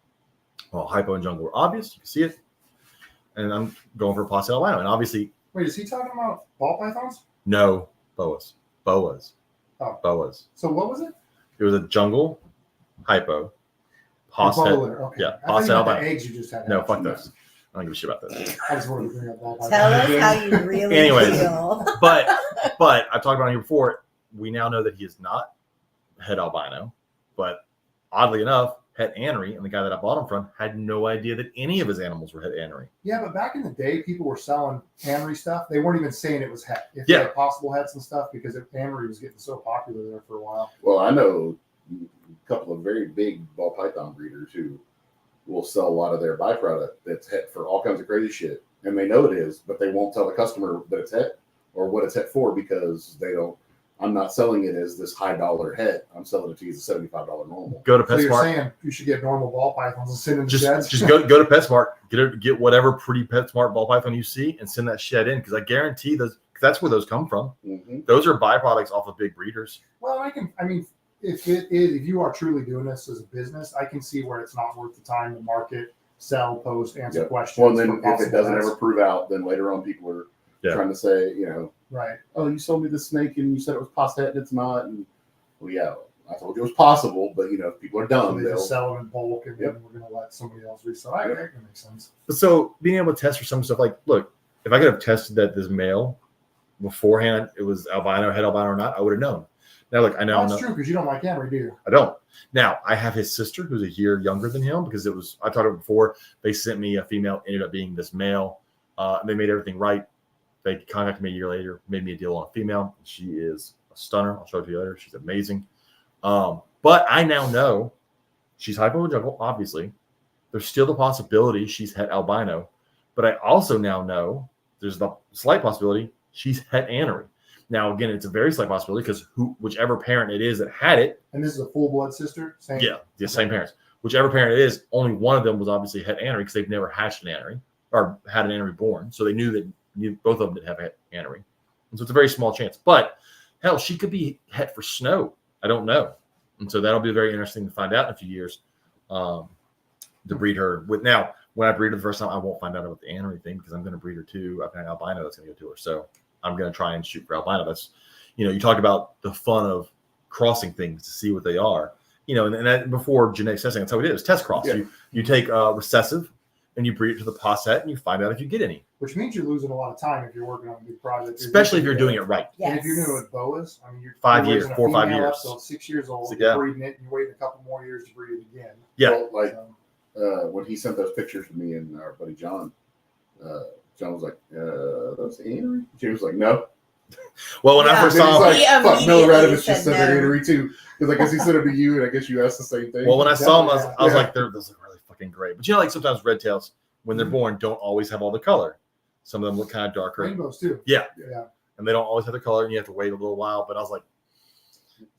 Well, hypo and jungle were obvious. You can see it. And I'm going for pos het albino. And obviously, wait, is he talking about ball pythons? no, boas. Oh. Boas. So what was it? It was a jungle hypo. Pos het. Okay. Yeah. I Pos het thought you meant the albino. eggs you just had. No, fuck those. I don't give a shit about those. I just wanted to bring up ball pythons. Tell us how you really Anyways. feel. But I've talked about it here before. We now know that he is not het albino, but oddly enough, het anery, and the guy that I bought him from had no idea that any of his animals were het anery. Yeah, but back in the day, people were selling anery stuff. They weren't even saying it was het. If they had possible hets and stuff, because anery was getting so popular there for a while. Well, I know a couple of very big ball python breeders who will sell a lot of their byproduct that's het for all kinds of crazy shit, and they know it is, but they won't tell the customer that it's het or what it's het for, because they don't. I'm not selling it as this high dollar het. I'm selling it to you as a $75 normal. Go to So you're PetSmart. saying you should get normal ball pythons and send in the sheds? Just go to PetSmart. Get whatever pretty PetSmart ball python you see and send that shed in, because I guarantee those. That's where those come from. Mm-hmm. Those are byproducts off of big breeders. Well, I mean, if you are truly doing this as a business, I can see where it's not worth the time to market, sell, post, answer questions. Well, then for if it doesn't possible ever prove out, then later on people are trying to say, right. Oh, you sold me the snake and you said it was pos het and it's not. And well, yeah, I told you it was possible, but if people are So dumb, they they'll just sell them in bulk, and then we're going to let somebody else resell. I think that makes sense. But so being able to test for some stuff, like, look, if I could have tested that this male beforehand, it was albino, het albino or not, I would have known. Now, look, I know. That's true, because you don't like anery, do you? I don't. Now, I have his sister who's a year younger than him, because it was, I talked about it before, they sent me a female, ended up being this male. They made everything right. They contacted me a year later, made me a deal on a female. She is a stunner. I'll show it to you later. She's amazing. But I now know she's hypo jungle, obviously. There's still the possibility she's het albino. But I also now know there's the slight possibility she's het anery. Now, again, it's a very slight possibility, because whichever parent it is that had it. And this is a full blood sister? Same? Yeah, the same parents. Whichever parent it is, only one of them was obviously het anery, because they've never hatched an anery or had an anery born. So they knew that both of them did have a anery. And so it's a very small chance. But hell, she could be het for snow. I don't know. And so that'll be very interesting to find out in a few years, to breed her with. Now, when I breed her the first time, I won't find out about the anery thing, because I'm going to breed her too. I've got an albino that's going to go to her. So I'm going to try and shoot for albino. That's, you talk about the fun of crossing things to see what they are, and that before genetic testing, that's how we did it. It was test cross. Yeah. You take recessive and you breed it to the posset, and you find out if you get any. Which means you're losing a lot of time if you're working on a big project. Especially if you're doing it right. Yes. And if you're doing it with boas, I mean, you're 5 you're years, raising a 4 or 5 female years. up till it's 6 years old. So, You're yeah. breeding it, and you're waiting a couple more years to breed it again. Yeah. Well, like So, when he sent those pictures to me and our buddy John, John was like, "Those Henry?" Jay was like, "No." Well, when I Yeah. first And then saw he's him, like, "Fuck, immediately Miloradovic said just said no. they're Henry too." Because I guess he sent it to you, and I guess you asked the same thing. well, when I saw him, I was Yeah. like, those look really fucking great. But you know, like sometimes red tails, when they're born, don't always have all the color. Some of them look kind of darker, rainbows too. Yeah. Yeah. and they don't always have the color, and you have to wait a little while. But I was like,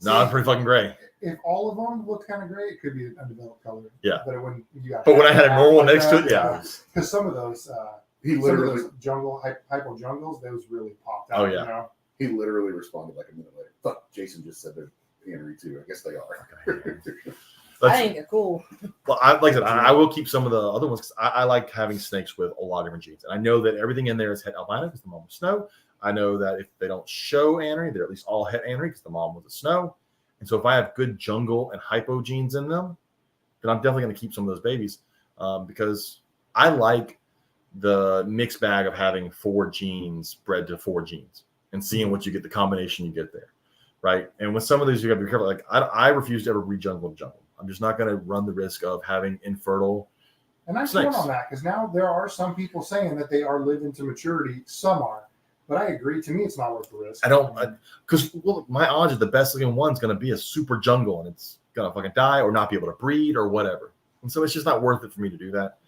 no, it's pretty fucking gray. If all of them look kind of gray, it could be an undeveloped color. Yeah. But when you got But when I had a half normal like next to that, it, yeah. Because some of those, he some of literally, those hypo jungles, those really popped out. Oh, yeah. You know? he literally responded like a minute later. Fuck, Jason just said they're Henry too. I guess they are. I That's, think they're cool. well, like I said, I will keep some of the other ones because I like having snakes with a lot of different genes. And I know that everything in there is het albino because the mom was snow. I know that if they don't show anery, they're at least all het anery because the mom was a snow. And so if I have good jungle and hypo genes in them, then I'm definitely going to keep some of those babies because I like the mixed bag of having 4 genes bred to 4 genes and seeing what you get, the combination you get there, right? And with some of these, you got to be careful. Like I refuse to ever breed jungle to jungle. I'm just not going to run the risk of having infertile. And I'm Snakes. torn on that because now there are some people saying that they are living to maturity. Some are. But I agree. To me, it's not worth the risk. I don't, because my odds is the best looking one's going to be a super jungle and it's going to fucking die or not be able to breed or whatever. And so it's just not worth it for me to do that.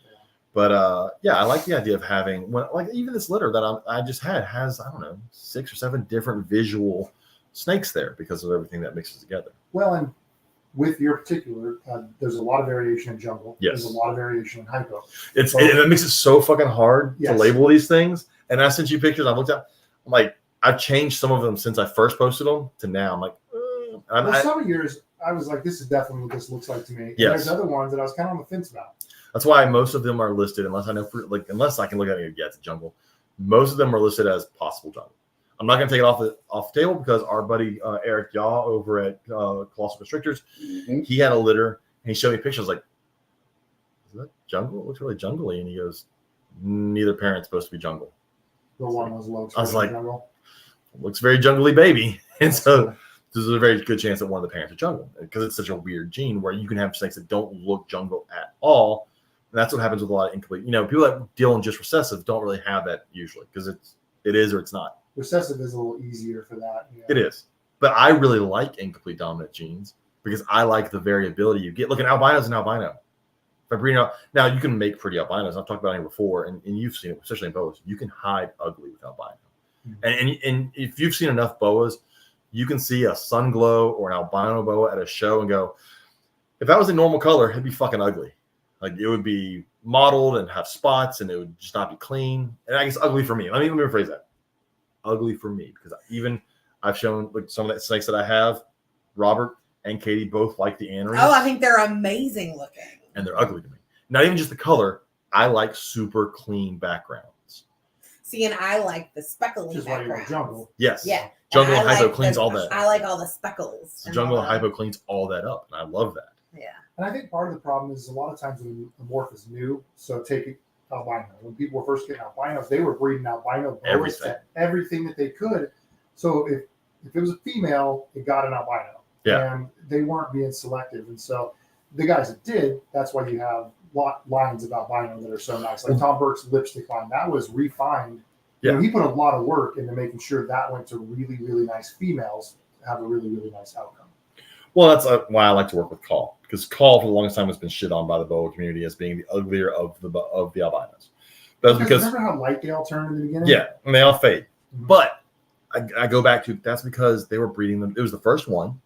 But yeah, I like the idea of having, like even this litter that I just had has, I don't know, 6 or 7 different visual snakes there because of everything that mixes together. Well, and with your particular, there's a lot of variation in jungle. Yes. There's a lot of variation in hypo. It makes it so fucking hard Yes. to label these things. And I sent you pictures. I looked at, I'm like, I've changed some of them since I first posted them to now. I'm like, Well, some of yours, I was like, this is definitely what this looks like to me. And Yes. there's other ones that I was kind of on the fence about. that's why most of them are listed, unless I know, unless I can look at it, yeah, it's a jungle. Most of them are listed as possible jungle. I'm not going to take it off the table because our buddy Eric Yaw over at Colossal Constrictors, Mhm. he had a litter and he showed me pictures. Like, is that jungle? It looks really jungly. And he goes, neither parent's supposed to be jungle. The one was low. I was like, jungle. Looks very jungly baby. And so there's a very good chance that one of the parents are jungle because it's such a weird gene where you can have snakes that don't look jungle at all. And that's what happens with a lot of incomplete. You know, people that deal in just recessive don't really have that usually because it is or it's not. Recessive is a little easier for that. Yeah. It is. But I really like incomplete dominant genes because I like the variability you get. Look, an albino is an albino. If I breed out, now you can make pretty albinos. I've talked about it before, and you've seen it, especially in boas. You can hide ugly with albino. And if you've seen enough boas, you can see a sun glow or an albino boa at a show and go, if that was a normal color, it'd be fucking ugly. Like it would be mottled and have spots and it would just not be clean. And I guess ugly for me. Let me rephrase that. Ugly for me because even I've shown like some of the snakes that I have, Robert and Katie both like the aneries. Oh, I think they're amazing looking. And they're ugly to me. Not even just the color. I like super clean backgrounds. See, and I like the speckly Which is why you want backgrounds. jungle. Yes. Yeah. Jungle I and hypo like cleans the- all that. I like all the speckles. So and jungle all and hypo cleans all that up. And I love that. Yeah. And I think part of the problem is a lot of times when a morph is new, so take albino. When people were first getting albinos, they were breeding albino boas to everything that they could. So if it was a female, it got an albino. Yeah. And they weren't being selective. And so the guys that did, that's why you have lines of albino that are so nice. Like Tom Burke's lipstick line, that was refined. Yeah. You know, he put a lot of work into making sure that went to really, really nice females to have a really, really nice outcome. Well, that's why I like to work with Call because Call for the longest time has been shit on by the boa community as being the uglier of the albinos. That's because remember how light they all turned in the beginning? yeah, and they all fade. Mhm. But I go back to that's because they were breeding them. It was the first one,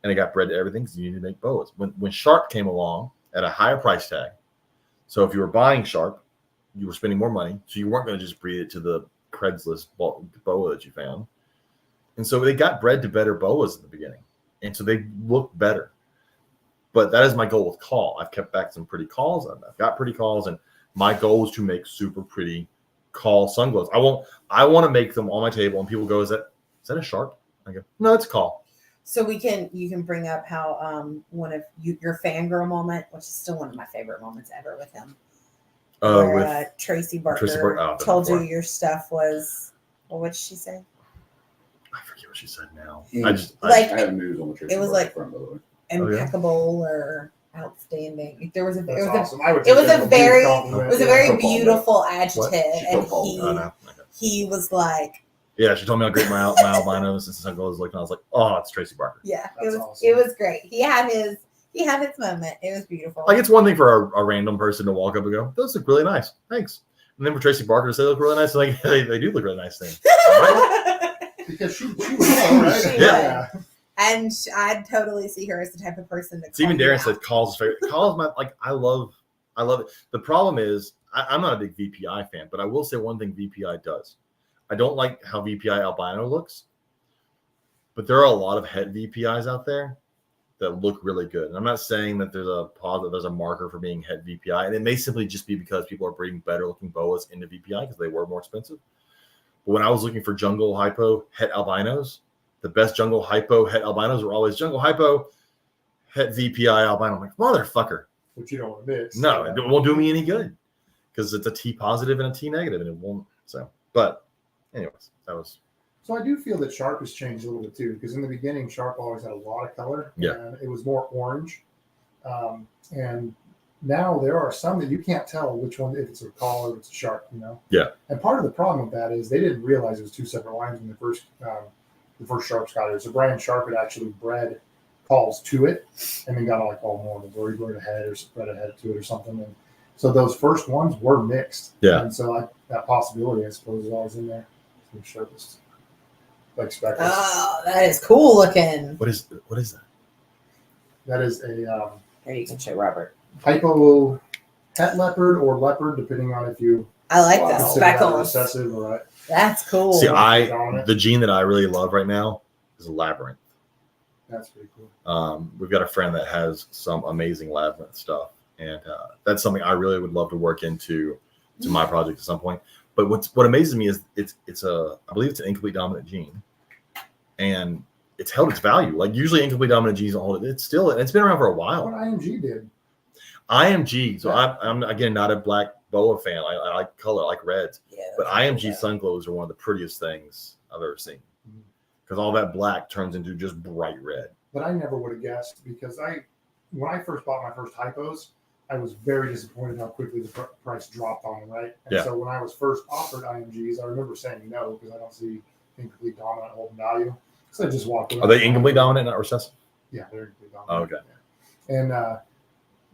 and it got bred to everything because you need to make boas. When Sharp came along at a higher price tag, so if you were buying Sharp, you were spending more money, so you weren't going to just breed it to the Craigslist boa that you found. And so they got bred to better boas in the beginning, and so they look better. But that is my goal with Call. I've kept back some pretty calls. I've got pretty calls, and my goal is to make super pretty Call sunglows. I want to make them on my table, and people go, "Is that a Sharp?" I go, "No, it's a Call." So you can bring up how one of your fangirl moment, which is still one of my favorite moments ever with him. where with Tracy Barker, Tracy Barker- oh, I've done told that you before. your stuff was. Well, what did she say? I forget what she said now. Yeah. Like I have news on the Tracy it was Barker like- front, by the way. Impeccable or outstanding. There was a. That's It was awesome. I would it was take a that as very- huge compliment. a. It was a Yeah. very Football, beautiful adjective, She and football. Oh, no. Okay. he was like, Yeah, she told me how great my albinos and Sun was looking. I was like, oh, it's Tracy Barker. yeah, That's it was. awesome. It was great. He had his moment. It was beautiful. Like, it's one thing for a random person to walk up and go, those look really nice. Thanks. And then for Tracy Barker to say they look really nice, like, they do look really nice things. Because she was right. She Yeah. And I'd totally see her as the type of person that. Even Darren said Call's his favorite. Call's my, like, I love it. The problem is, I'm not a big VPI fan, but I will say one thing VPI does. I don't like how VPI albino looks, but there are a lot of het VPIs out there that look really good. And I'm not saying that there's a marker for being het VPI, and it may simply just be because people are breeding better looking boas into VPI because they were more expensive. But when I was looking for jungle hypo het albinos, the best jungle hypo het albinos were always jungle hypo het VPI albino. I'm like, motherfucker. Which you don't want to mix. No, it won't do me any good because it's a T positive and a T negative, and it won't. So, but anyways, that was. So I do feel that Sharp has changed a little bit too, because in the beginning, Sharp always had a lot of color. Yeah. And it was more orange. And now there are some that you can't tell which one, if it's a call or if it's a Sharp, you know? Yeah. And part of the problem with that is they didn't realize it was two separate lines when the first Sharps got it. So Brian Sharp had actually bred calls to it and then got like all mortals, or he bred ahead or bred ahead to it or something. And so those first ones were mixed. Yeah. And so that possibility, I suppose, is always in there. Some sharpest. Like speckles. Oh, that is cool looking. What is that? That is a Here, you can show Robert. hypo het leopard or leopard, depending on if you I like Wow. the consider that speckles. recessive or right. That's cool. See, Dominant. the gene that I really love right now is labyrinth. That's pretty cool. We've got a friend that has some amazing labyrinth stuff, and that's something I really would love to work into my project at some point. But what amazes me is I believe it's an incomplete dominant gene, and it's held its value. Like usually incomplete dominant genes don't hold it. It's been around for a while. What IMG did. IMG. So Yeah. I'm again not a black boa fan. I like color, I like reds. Yeah, But that's IMG cool, sun glows are one of the prettiest things I've ever seen Mhm. because all that black turns into just bright red. But I never would have guessed because when I first bought my first hypos, I was very disappointed how quickly the price dropped on them, right? And Yeah. so when I was first offered IMGs, I remember saying no because I don't see incomplete dominant holding value. So I just walked away. Are they incomplete dominant, not recessive? Yeah, they're incomplete dominant. Oh, okay. Yeah. And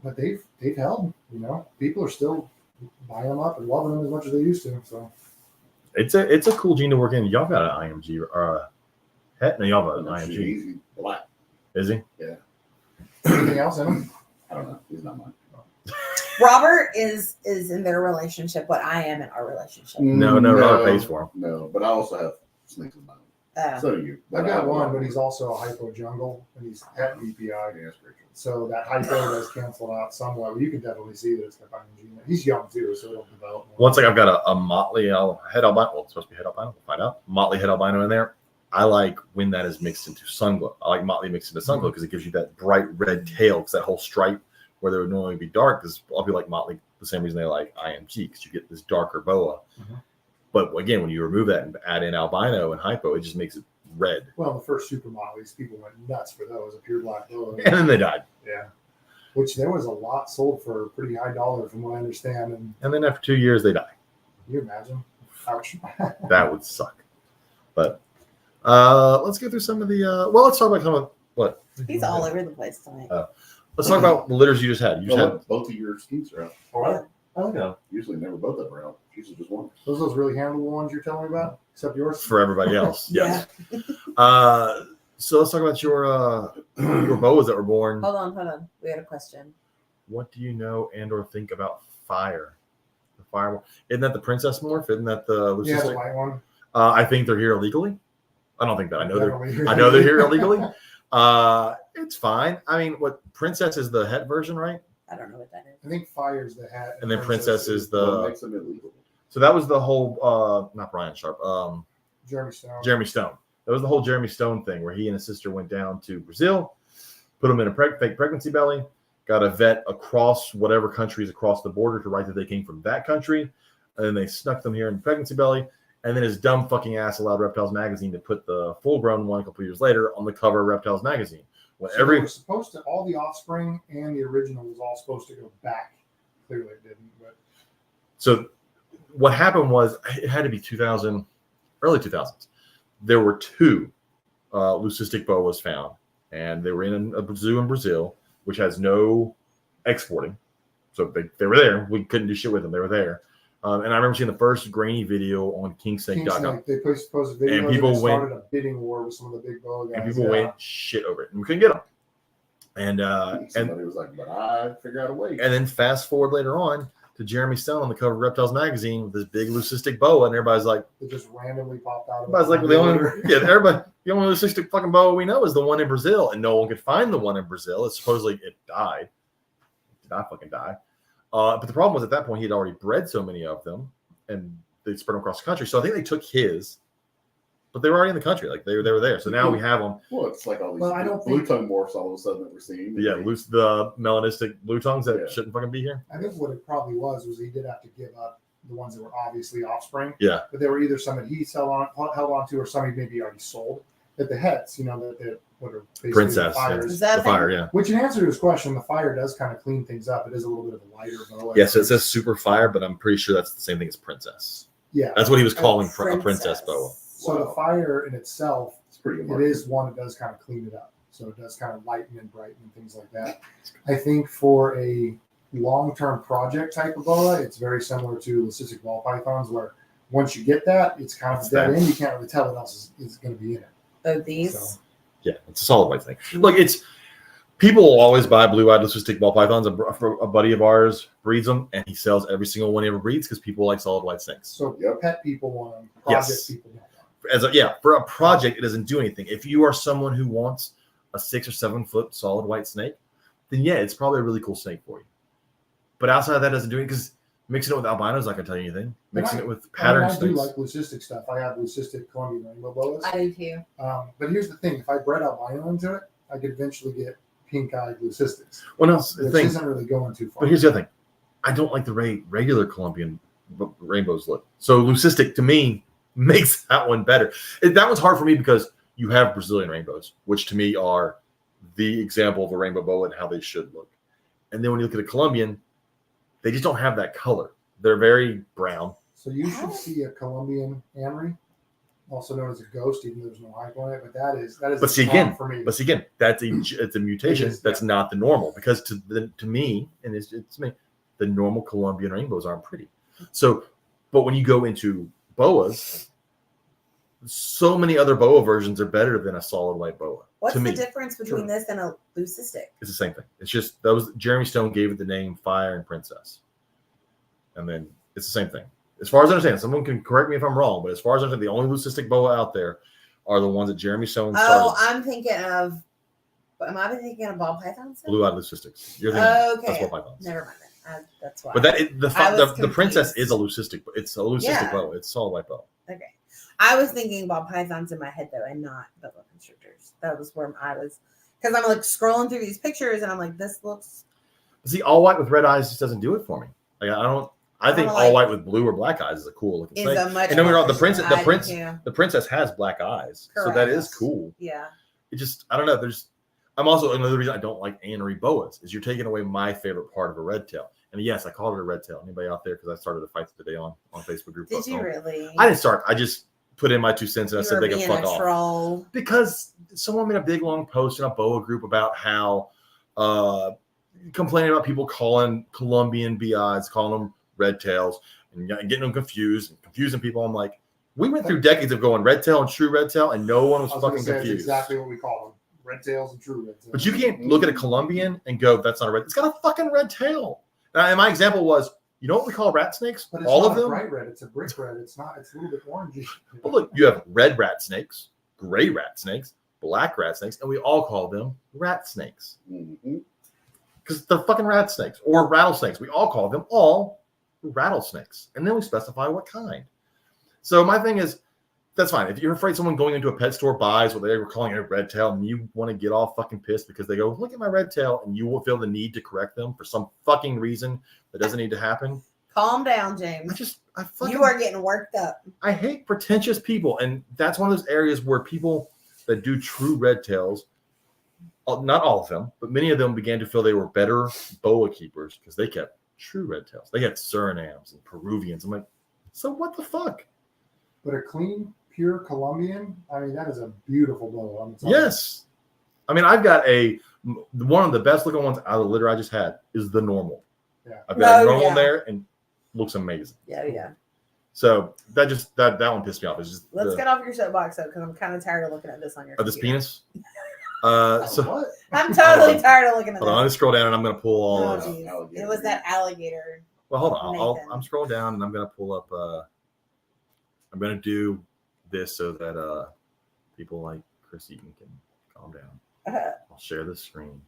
but they've held. You know, people are still buying them up and loving them as much as they used to. So It's a cool gene to work in. Y'all got an IMG or a het? No, y'all got an IMG. Easy black. Is he? anything else in them? I don't know. He's not mine. Robert is in their relationship what I am in our relationship. No, Robert pays for him. No, but I also have snakes of my own. So do you. I've I got have one, but he's also a hypo jungle, and he's at VPI. Yeah, that's great. So that hypo does cancel out somewhat. But you can definitely see that it's got IMG in it. He's young too, so it'll develop more. Once I've got a motley head albino. Well, it's supposed to be head albino. We'll find out. Motley head albino in there. I like when that is mixed into sunglow. I like motley mixed into sunglow because it gives you that bright red tail. Because that whole stripe where they would normally be dark, because a lot of people like motley the same reason they like IMG because you get this darker boa. Mhm. But again, when you remove that and add in albino and hypo, it just makes it red. Well, the first super mollies, people went nuts for those, a pure black boa. And then they died. Yeah. Which there was a lot sold for a pretty high dollar from what I understand. And And then after 2 years, they die. can you imagine? Ouch. That would suck. But let's get through some of the. Let's talk about some of what. He's all over the place tonight. Let's talk about the litters you just had. You just Well, had. both of your schemes are out. Oh, yeah. Usually never both of them are out. Usually just one. Those really handleable ones you're telling me about? Except yours? For everybody else, yes. So let's talk about your boas that were born. Hold on. We had a question. What do you know and/or think about fire? The fire. Isn't that the princess morph? Isn't that the Yeah, the leucistic? white one. I think they're here illegally. I don't think that. I know they're. Definitely. I know they're here illegally. It's fine. I mean, what princess is the het version, right? I don't know what that is. I think fire's the hat. And then princess is What the. makes them illegal? So that was the whole. Not Brian Sharp. Jeremy Stone. Jeremy Stone. That was the whole Jeremy Stone thing where he and his sister went down to Brazil, put him in a fake pregnancy belly, got a vet across whatever countries across the border to write that they came from that country, and then they snuck them here in Pregnancy Belly, and then his dumb fucking ass allowed Reptiles Magazine to put the full-grown one a couple years later on the cover of Reptiles Magazine. When So they were supposed to, all the offspring and the original was all supposed to go back. Clearly it didn't, but So what happened was it had to be 2000, early 2000s. There were 2 leucistic boas found, and they were in a zoo in Brazil, which has no exporting. So they were there. We couldn't do shit with them. They were there. And I remember seeing the first grainy video on kingsnake.com. They posted a video And and people they started a bidding war with some of the big boa guys. And people went shit over it. And we couldn't get them. And Somebody was like, but I figured out a way. And then fast forward later on to Jeremy Stone on the cover of Reptiles Magazine with this big leucistic boa, and everybody's like, It just randomly popped out. everybody's like, the only leucistic fucking boa we know is the one in Brazil, and no one could find the one in Brazil. It's supposedly it died. It did not fucking die. But the problem was at that point he had already bred so many of them, and they spread them across the country. So I think they took his, but they were already in the country. Like they were there. So now we have them. Well, it's like all these Well, I don't blue think- tongue morphs all of a sudden that we're seeing. Yeah, the melanistic blue tongues that shouldn't fucking be here. I think what it probably was he did have to give up the ones that were obviously offspring. Yeah. But there were either some that he held on to or some he maybe already sold. That the heads, that what are basically Princess, the fires. Is that the fire, yeah. Which in answer to his question, the fire does kind of clean things up. It is a little bit of a lighter boa. Yes, it says super fire, but I'm pretty sure that's the same thing as princess. Yeah. That's what he was calling a princess. princess boa. So the fire in itself, It's pretty it good. is one that does kind of clean it up. So it does kind of lighten and brighten and things like that. I think for a long-term project type of boa, it's very similar to leucistic ball pythons, where once you get that, it's kind of It's dead that. end. You can't really tell what else is going to be in it. Oh, these. So, Yeah, it's a solid white snake. Look, it's people will always buy blue-eyed leucistic ball pythons. A buddy of ours breeds them, and he sells every single one he ever breeds because people like solid white snakes. so Yep. pet people want them. Project Yes. people don't want them. For a project, it doesn't do anything. If you are someone who wants a 6 or 7 foot solid white snake, then yeah, it's probably a really cool snake for you. But outside of that, doesn't do it because mixing it with albinos, not gonna tell you anything. Mixing it with pattern I do snakes. like leucistic stuff. I have leucistic Colombian rainbow boas. I do too. But here's the thing: if I bred albino into it, I could eventually get pink-eyed leucistics, Well, no, the which thing. isn't really going too far. But here's the other thing. I don't like the regular Colombian rainbows look. So leucistic to me makes that one better. That one's hard for me because you have Brazilian rainbows, which to me are the example of a rainbow boa and how they should look. And then when you look at a Colombian, they just don't have that color. They're very brown. So you should see a Colombian Amory, also known as a ghost, even though there's no hype on it. But that is But see the again, top for me. But see again, it's a mutation. It is, That's not the normal because to me, and it's me, the normal Colombian rainbows aren't pretty. So, but when you go into boas, so many other boa versions are better than a solid white boa. What's to the me, difference between Sure. this and a leucistic? it's the same thing. It's just those Jeremy Stone gave it the name Fire and Princess, and then it's the same thing. As far as I understand, someone can correct me if I'm wrong, but as far as I understand, the only leucistic boa out there are the ones that Jeremy Stone started. Oh, I'm thinking of. Am I thinking of ball pythons? Blue-eyed leucistics. You're thinking Okay. that's ball pythons. Never mind that. That's why. But that I was the princess confused. is a leucistic. It's a leucistic Yeah. boa. It's a solid white boa. Okay. I was thinking ball pythons in my head though, and not boa constrictors. That was where I was, because I'm like scrolling through these pictures, and I'm like, this looks. See, all white with red eyes just doesn't do it for me. Like I don't. I think Kinda all like- white with blue or black eyes is a cool looking Is snake. a much. And don't get me more wrong, the efficient. princess- I do too. The princess has black eyes, so that is Correct. cool. Yeah. It just I don't know. I'm also another reason I don't like anery boas is you're taking away my favorite part of a red tail. And yes, I called it a red tail. Anybody out there? Because I started a fight today on Facebook group. Did you really? I didn't start. I just put in my 2 cents and I You said were they can being fuck a off. troll. Because someone made a big long post in a boa group about how complaining about people calling Colombian BIs, calling them red tails, and getting them confused and confusing people. I'm like, we went through decades of going red tail and true red tail, and no one was I was gonna fucking say it's confused. exactly what we call them: red tails and true red tails. But you can't look at a Colombian and go, that's not a red. It's got a fucking red tail. And my example was, you know what we call rat snakes? But it's All not of a them. bright red. It's a brick red. It's not. It's a little bit orangey. But look, you have red rat snakes, gray rat snakes, black rat snakes, and we all call them rat snakes. Mhm. Because they're fucking rat snakes or rattlesnakes. We all call them all rattlesnakes. And then we specify what kind. So my thing is, that's fine. If you're afraid someone going into a pet store buys what they were calling a red tail, and you want to get all fucking pissed because they go, look at my red tail, and you will feel the need to correct them for some fucking reason that doesn't need to happen. Calm down, James. You are getting worked up. I hate pretentious people, and that's one of those areas where people that do true red tails, not all of them, but many of them began to feel they were better boa keepers because they kept true red tails. They had Surinams and Peruvians. I'm like, so what the fuck? But a clean, pure Colombian, I mean, that is a beautiful boa on its own. Yes. I mean, I've got one of the best looking ones out of the litter I just had is the normal. Yeah. I've got a normal there and looks amazing. Yeah. So that one pissed me off. It's just Let's get off your soapbox though, because I'm kind of tired of looking at this on your. This penis. So what? I'm totally tired of looking at Hold on, let me scroll down and I'm going to pull all. Oh, geez. It was that alligator. Well, hold on. I'm scrolling down and I'm going to pull up. I'm going to do this so that people like Chris Eaton can calm down. I'll share the screen.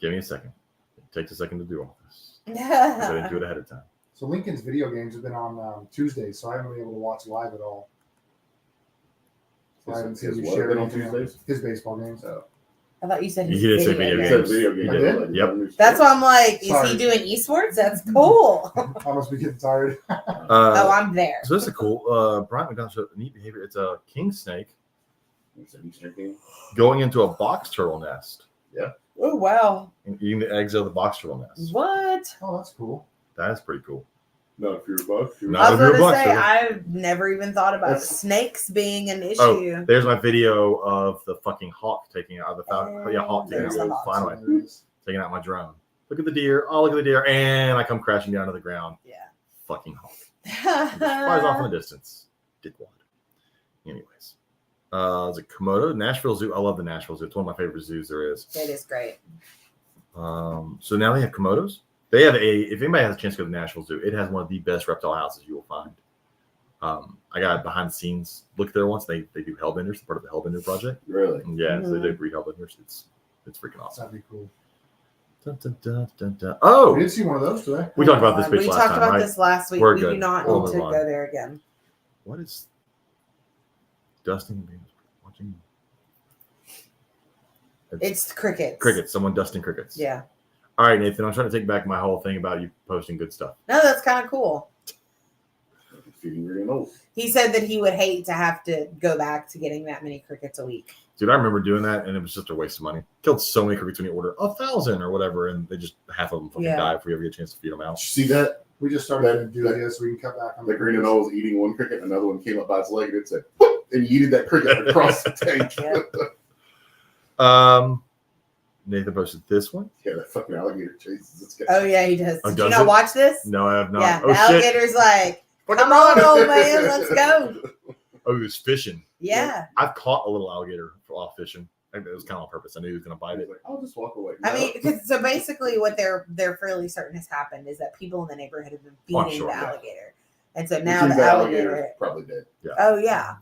Give me a second. It takes a second to do all this. I didn't do it ahead of time. So Lincoln's video games have been on Tuesdays, so I haven't been able to watch live at all. So I haven't seen you share on anything Tuesdays? his baseball games. I thought you said He did say video games. Video He games. did. Yep. That's why I'm like, is Sorry. he doing esports? That's cool. I must be getting tired. Oh, I'm there. So this is cool. Brian McDonald showed neat behavior. It's a king snake going into a box turtle nest Oh, wow. and eating the eggs out of the box turtle nest. What? Oh, that's cool. That's pretty cool. No, if you're a buck. No. I was Not if going you're to a say, boxer. I've never even thought about snakes being an issue. Oh, there's my video of the fucking hawk taking out the hawk taking There's out the the hawk. flying away, taking out my drone. Look at the deer. Oh, look at the deer, and I come crashing down to the ground. Yeah. Fucking hawk. Just flies off in the distance. Dickwad. Anyways, is it Komodo? Nashville Zoo. I love the Nashville Zoo. It's one of my favorite zoos there is. It is great. So now they have Komodos. They have if anybody has a chance to go to the Nashville Zoo, it has one of the best reptile houses you will find. I got behind the scenes look there once. They do hellbenders, part of the Hellbender project. Really? Yeah, so they do breed hellbenders. It's freaking awesome. That'd be cool. Dun, dun, dun, dun, dun. Oh, We did see one of those today. we talked about this bitch We last talked time, about right? this last week. We're We good. do not We'll need to move on. go there again. What is dusting? Watching It's crickets. crickets. Someone dusting crickets. Yeah. All right, Nathan. I'm trying to take back my whole thing about you posting good stuff. No, that's kind of cool. Feeding green old. He said that he would hate to have to go back to getting that many crickets a week. Dude, I remember doing that, and it was just a waste of money. Killed so many crickets when you order 1,000 or whatever, and they just half of them fucking die if we ever get a chance to feed them out. Did you see that? We just started to do this. We can cut back on The green and old was eating one cricket, and another one came up by its leg, and it said, "Whoop," and yeeted that cricket across the tank. Yeah. Nathan posted this one. Yeah, that fucking alligator chases this guy. Oh, yeah, he does. Oh, Did does you not it? watch this? No, I have not. Yeah, Oh, the shit. alligator's like, come on, old man, let's go. Oh, he was fishing. Yeah. I've caught a little alligator while fishing. It was kind of on purpose. I knew he was going to bite He's it. like, I'll just walk away. I mean, so basically what they're fairly certain has happened is that people in the neighborhood have been Oh, I'm feeding sure, the yeah. alligator. And so Which now means the alligator. probably dead. Oh, yeah.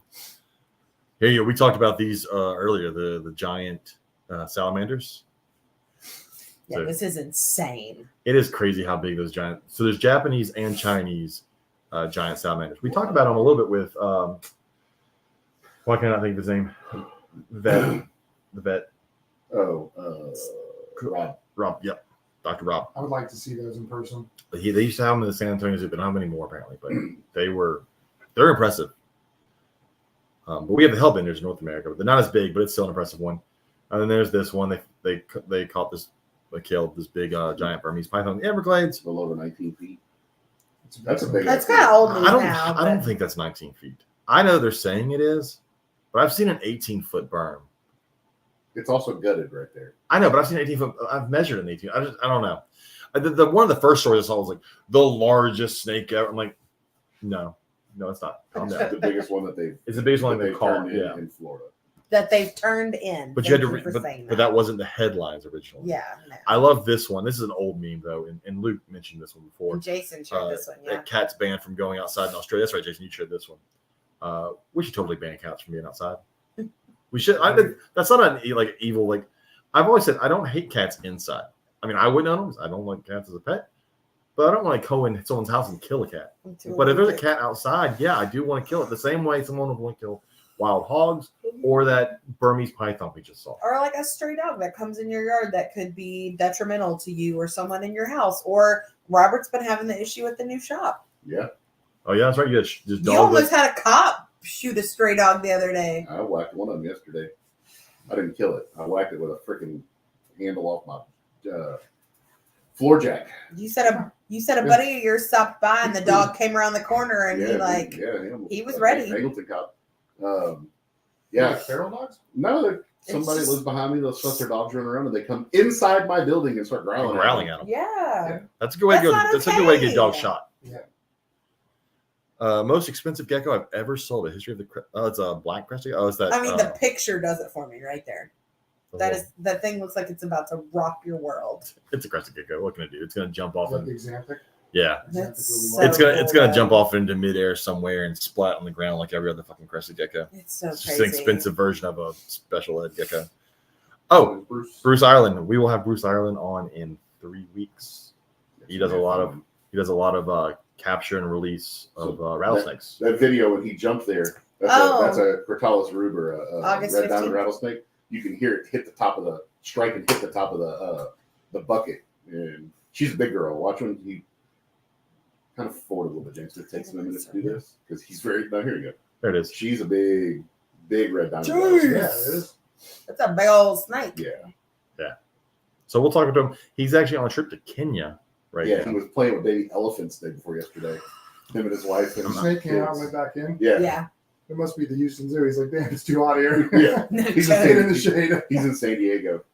Hey, we talked about these earlier, the giant salamanders. Yeah, So- this is insane. It is crazy how big those giant. So there's Japanese and Chinese giant salamanders. We talked about them a little bit with. Why can't I think of his name? The vet. Oh, Rob. Rob. Yep, Dr. Rob. I would like to see those in person. They used to have them in the San Antonio Zoo, but not many more apparently. But they're impressive. But we have the hellbenders in North America, but they're not as big, but it's still an impressive one. And then there's this one. They caught this. They killed this big giant Burmese python in the Everglades. Well over 19 feet. That's a big. That's kind of old news I now. don't but- think that's 19 feet. I know they're saying it is, but I've seen an 18-foot berm. It's also gutted right there. I know, but I've seen 18 foot. I've measured an 18. I don't know. The one of the first stories I saw was like the largest snake ever. I'm like, no, it's not. Calm It's down. the biggest one that they've. It's the biggest one that they've caught. turned Yeah, in Florida. That they've turned in. but you had to. Thank for saying But that wasn't the headlines originally. Yeah. No. I love this one. This is an old meme though, and Luke mentioned this one before. And Jason shared this one. Yeah. That cats banned from going outside in Australia. That's right, Jason. You shared this one. We should totally ban cats from being outside. We should. That's not an like evil. Like I've always said, I don't hate cats inside. I mean, I wouldn't own them. I don't like cats as a pet. but I don't want to go in someone's house and kill a cat. But if there's a cat outside, yeah, I do want to kill it. The same way someone would want to kill wild hogs or that Burmese python we just saw. Or like a stray dog that comes in your yard that could be detrimental to you or someone in your house. Or Robert's been having the issue with the new shop. Yeah. Oh yeah, that's right. You You almost had a cop shoot a stray dog the other day. I whacked one of them yesterday. I didn't kill it. I whacked it with a freaking handle off my floor jack. You said a buddy of yours stopped by and the dog came around the corner and he was ready. Angleton cop. Yeah, feral dogs? No, somebody lives behind me. They'll let their dogs run around and they come inside my building and start growling at them. Yeah. That's a good way to go. That's a good way to get dog okay. shot. Yeah. Most expensive gecko I've ever sold. A history of the. Oh, it's a black crested. Oh, is that? I mean, the picture does it for me right there. That thing looks like it's about to rock your world. It's a crested gecko. What can it do? It's going to jump off. Like the Xanthic? Yeah. That's So It's gonna cool. jump off into midair somewhere and splat on the ground like every other fucking crested gecko. It's so It's crazy. just an expensive version of a special ed gecko. Oh, Bruce. Bruce Ireland. We will have Bruce Ireland on in 3 weeks. He does a lot of capture and release of rattlesnakes. That video when he jumped there. That's a Crotalus ruber, August red diamond 15th. rattlesnake. You can hear it hit the top of the strike and hit the top of the bucket. And she's a big girl. Watch when he kind of forward a little bit, James. It takes him a minute to do this because he's very. No, here you go. There it is. She's a big red diamond. Jeez. rattlesnake. Yeah, it is. That's a big old snake. Yeah. So we'll talk to him. He's actually on a trip to Kenya right Yeah, now. he was playing with baby elephants the day before yesterday. Him and his wife. And The snake came out and went back in. Yeah. Yeah. It must be the Houston Zoo. He's like, damn, it's too hot here. Yeah. No He's joke. Get in the shade. He's in San Diego,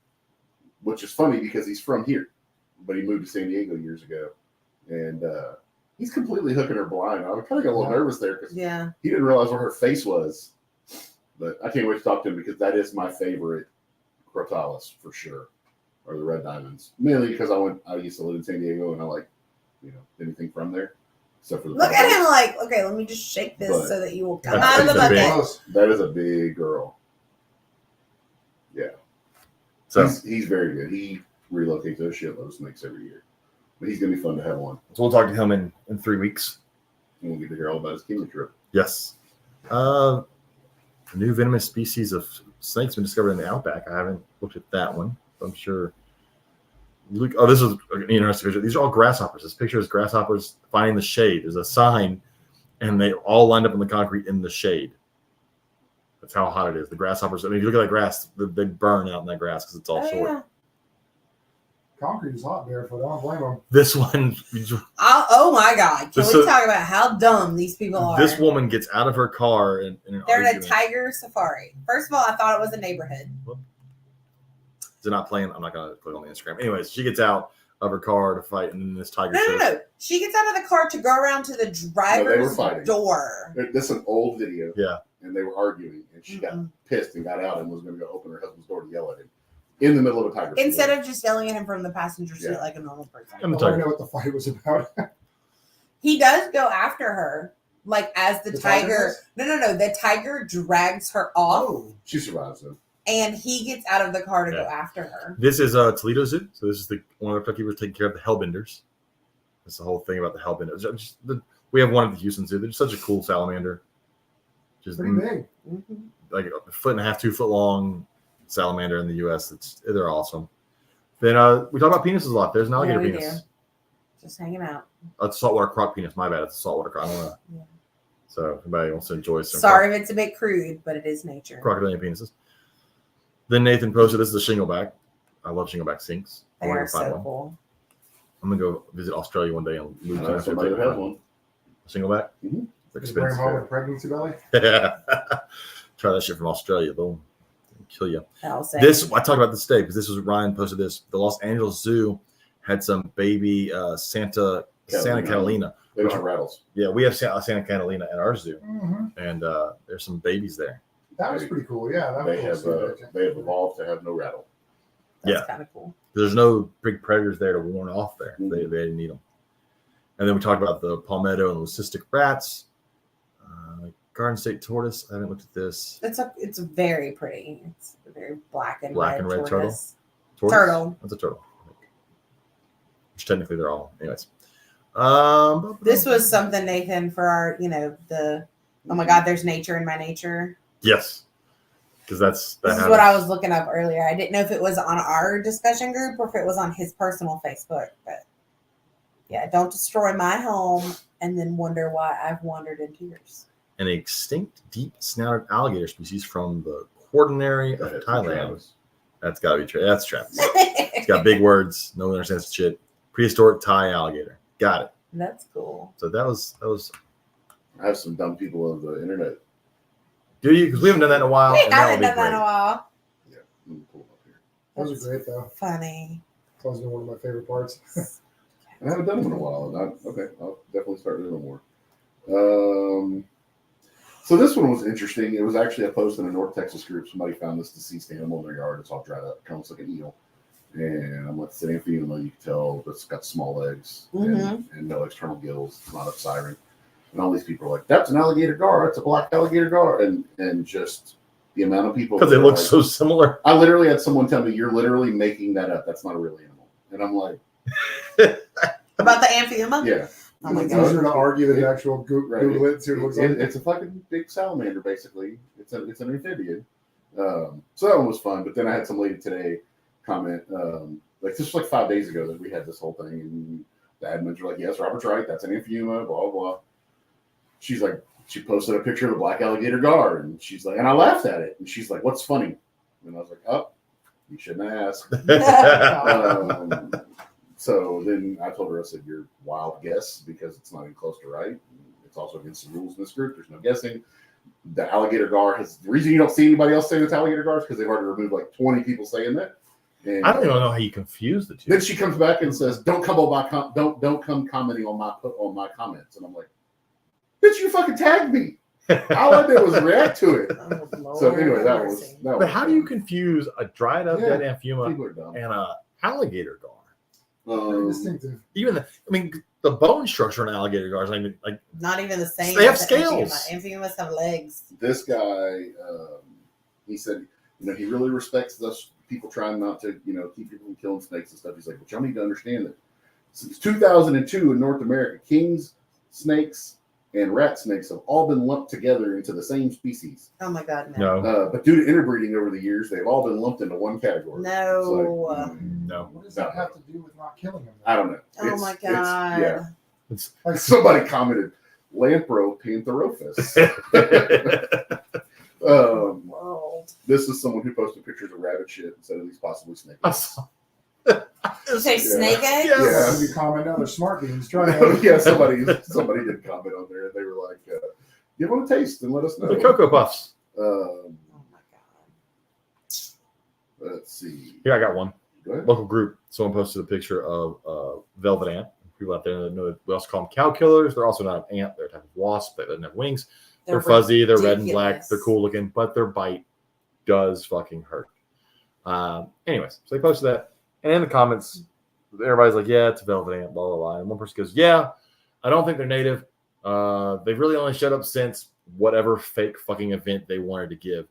which is funny because he's from here, but he moved to San Diego years ago, and he's completely hooking her blind. I kind of got a little nervous there because Yeah. he didn't realize what her face was. But I can't wait to talk to him because that is my favorite Crotalus for sure, or the red diamonds. Mainly because I used to live in San Diego and I like, anything from there, except for the. Look at him like, okay, let me just shake this But so that you will come that's- out of the that's a big- bucket. Close. That is a big girl. Yeah. So, He's very good. He relocates those shitload of snakes every year. But he's going to be fun to have on. we'll talk to him in 3 weeks. And we'll get to hear all about his Kenya trip. Yes. A new venomous species of snakes been discovered in the outback. I haven't looked at that one. I'm sure. Look, this is an interesting picture. These are all grasshoppers. This picture is grasshoppers finding the shade. There's a sign, and they all lined up in the concrete in the shade. That's how hot it is. The grasshoppers. I mean, if you look at that grass, they burn out in that grass because it's all Oh, short. yeah. Concrete is hot barefoot. I don't blame him. This one, Oh my God. Can This we is- talk about how dumb these people are? this woman gets out of her car and They're in a tiger safari. First of all, I thought it was a neighborhood. They're not playing. I'm not going to click on the Instagram. Anyways, she gets out of her car to fight, and then this tiger No, shows. no, no. She gets out of the car to go around to the driver's fighting. door. This is an old video. Yeah. And they were arguing. And she got Mhm. pissed and got out and was going to go open her husband's door to yell at him in the middle of a tiger. Instead of just yelling at him from the passenger seat Yeah. like a normal person. And the I tiger. know what the fight was about. He does go after her, like as the, The tiger. does? No. The tiger drags her off, Oh. She survives though. and he gets out of the car to go Yeah. after her. This is Toledo Zoo. So this is one of the keepers taking care of the hellbenders. That's the whole thing about the hellbenders. We have one at the Houston Zoo. They're just such a cool salamander. Just Pretty big. Mhm. like a 1.5 2 foot long salamander in the U.S. They're awesome. Then we talk about penises a lot. There's an alligator we penis. Just hanging out. A saltwater croc penis. My bad. It's a saltwater croc. I don't know. Yeah. So if anybody wants to enjoy some Sorry if it's a bit crude, but it is nature. crocodilian penises. Then Nathan posted this is a shingleback. I love shingleback sinks. They I'm are gonna find so one. cool. I'm gonna go visit Australia one day and lose I know somebody that has one. Shingleback. Mhm. It's Did you bring him expensive. home with pregnancy belly? Yeah. Try that shit from Australia. They'll kill you. I'll say. This I talked about this today because this was Ryan posted this. The Los Angeles Zoo had some baby Santa Catalina. They don't have rattles. Yeah, we have Santa Catalina at our zoo, Mm-hmm. and there's some babies there. That was pretty cool. Yeah. That was They cool have to see that. they have evolved to have no rattle. That's yeah. kind of cool. There's no big predators there to warn off there. Mhm. They didn't need them. And then we talked about the palmetto and leucistic rats, garden state tortoise. I haven't looked at this. It's very pretty. It's a very black and red turtle. tortoise. Tortoise? Turtle. That's a turtle. Which technically they're all. Anyways, This was something, Nathan, for our, the oh my God, there's nature in my nature. Yes, because This is what I was looking up earlier. I didn't know if it was on our discussion group or if it was on his personal Facebook. But yeah, don't destroy my home and then wonder why I've wandered into yours. An extinct deep-snouted alligator species from the Quaternary of That's Thailand. Travis. That's got to be That's Travis. It's got big words. No one understands shit. Prehistoric Thai alligator. Got it. That's cool. So that was. I have some dumb people on the internet. Do you? Because we haven't done that in a while. Wait, and I that'll haven't be done that in a great. while. Yeah, let me pull them up here. Those are great though. Funny. Those are one of my favorite parts. I haven't done them in a while. Okay, I'll definitely start doing them more. So this one was interesting. It was actually a post in a North Texas group. Somebody found this deceased animal in their yard. It's all dried up. Kind of looks like an eel. And I'm like, it's an amphibian. You can tell it's got small legs and no external gills. It's not a siren. And all these people are like, that's an alligator gar. It's a black alligator gar. And just the amount of people. Because they look so similar. I literally had someone tell me, you're literally making that up. That's not a real animal. And I'm like. About the amphibian? Yeah. Oh my It's God. easier to argue than actual Google Right. it and see what it looks like. It's a fucking big salamander, basically. It's an amphibian. So that one was fun. But then I had some lady today comment, like this was like 5 days ago that we had this whole thing, and the admins were like, "Yes, Robert's right. That's an amphibian." Blah blah blah. She's like, she posted a picture of the black alligator gar, and she's like, and I laughed at it, and she's like, "What's funny?" And I was like, "Oh, you shouldn't have asked." So then I told her, I said, "Your wild guess, because it's not even close to right. It's also against the rules in this group. There's no guessing. The alligator gar has the reason you don't see anybody else saying it's alligator gar is because they've already removed like 20 people saying that." And I don't even know how you confuse the two. then she comes back and says, "Don't come don't come commenting on my comments." And I'm like, "Bitch, you fucking tagged me. All I did was react to it." Oh, So anyway, that Lord was mercy. that. But how do you confuse a dried up dead amphibian People are dumb. and a alligator gar? Very distinctive. Even the bone structure in alligator gar is not even like Not even the same. They have as the amphibian. scales. Amphibian must have legs. This guy, he said, he really respects us people trying not to, keep people from killing snakes and stuff. He's like, but y'all need to understand that since 2002 in North America, kings snakes and rat snakes have all been lumped together into the same species. Oh my God, no. no. But due to interbreeding over the years, they've all been lumped into one category. No. It's like, No. What does that have to do with not killing them? I don't know. Oh my God. Yeah. It's Like, Somebody commented, Lampropantherophis. World. This is someone who posted pictures of rabbit shit instead of these possibly snake I eggs. saw- You say snake eggs? Yeah. Yeah. if you comment on the smart beans, try that. Yeah, somebody did comment on there. They were like, give them a taste and let us know. the Cocoa Puffs. Oh my God. Let's see. Here, I got one. Go ahead. Local group. Someone posted a picture of velvet ant. People out there that know that we also call them cow killers. They're also not an ant. They're a type of wasp that doesn't have wings. They're fuzzy. They're red and black. ridiculous. They're cool looking, but their bite does fucking hurt. Anyways, so they posted that. And in the comments, everybody's like, yeah, it's a velvet ant, blah, blah, blah. And one person goes, yeah, I don't think they're native. They've really only showed up since whatever fake fucking event they wanted to give.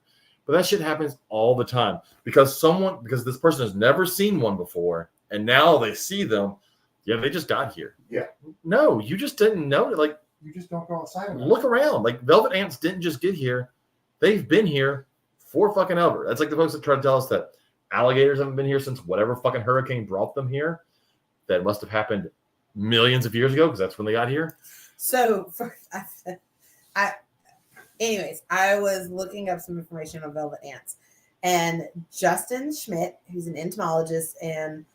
But that shit happens all the time because this person has never seen one before, and now they see them. Yeah, they just got here. Yeah. No, you just didn't know it. Like, You just don't go outside of it. look around. Like, velvet ants didn't just get here. They've been here for fucking ever. That's like the folks that try to tell us that alligators haven't been here since whatever fucking hurricane brought them here. That must have happened millions of years ago because that's when they got here. So, anyways, I was looking up some information on velvet ants, and Justin Schmidt, who's an entomologist and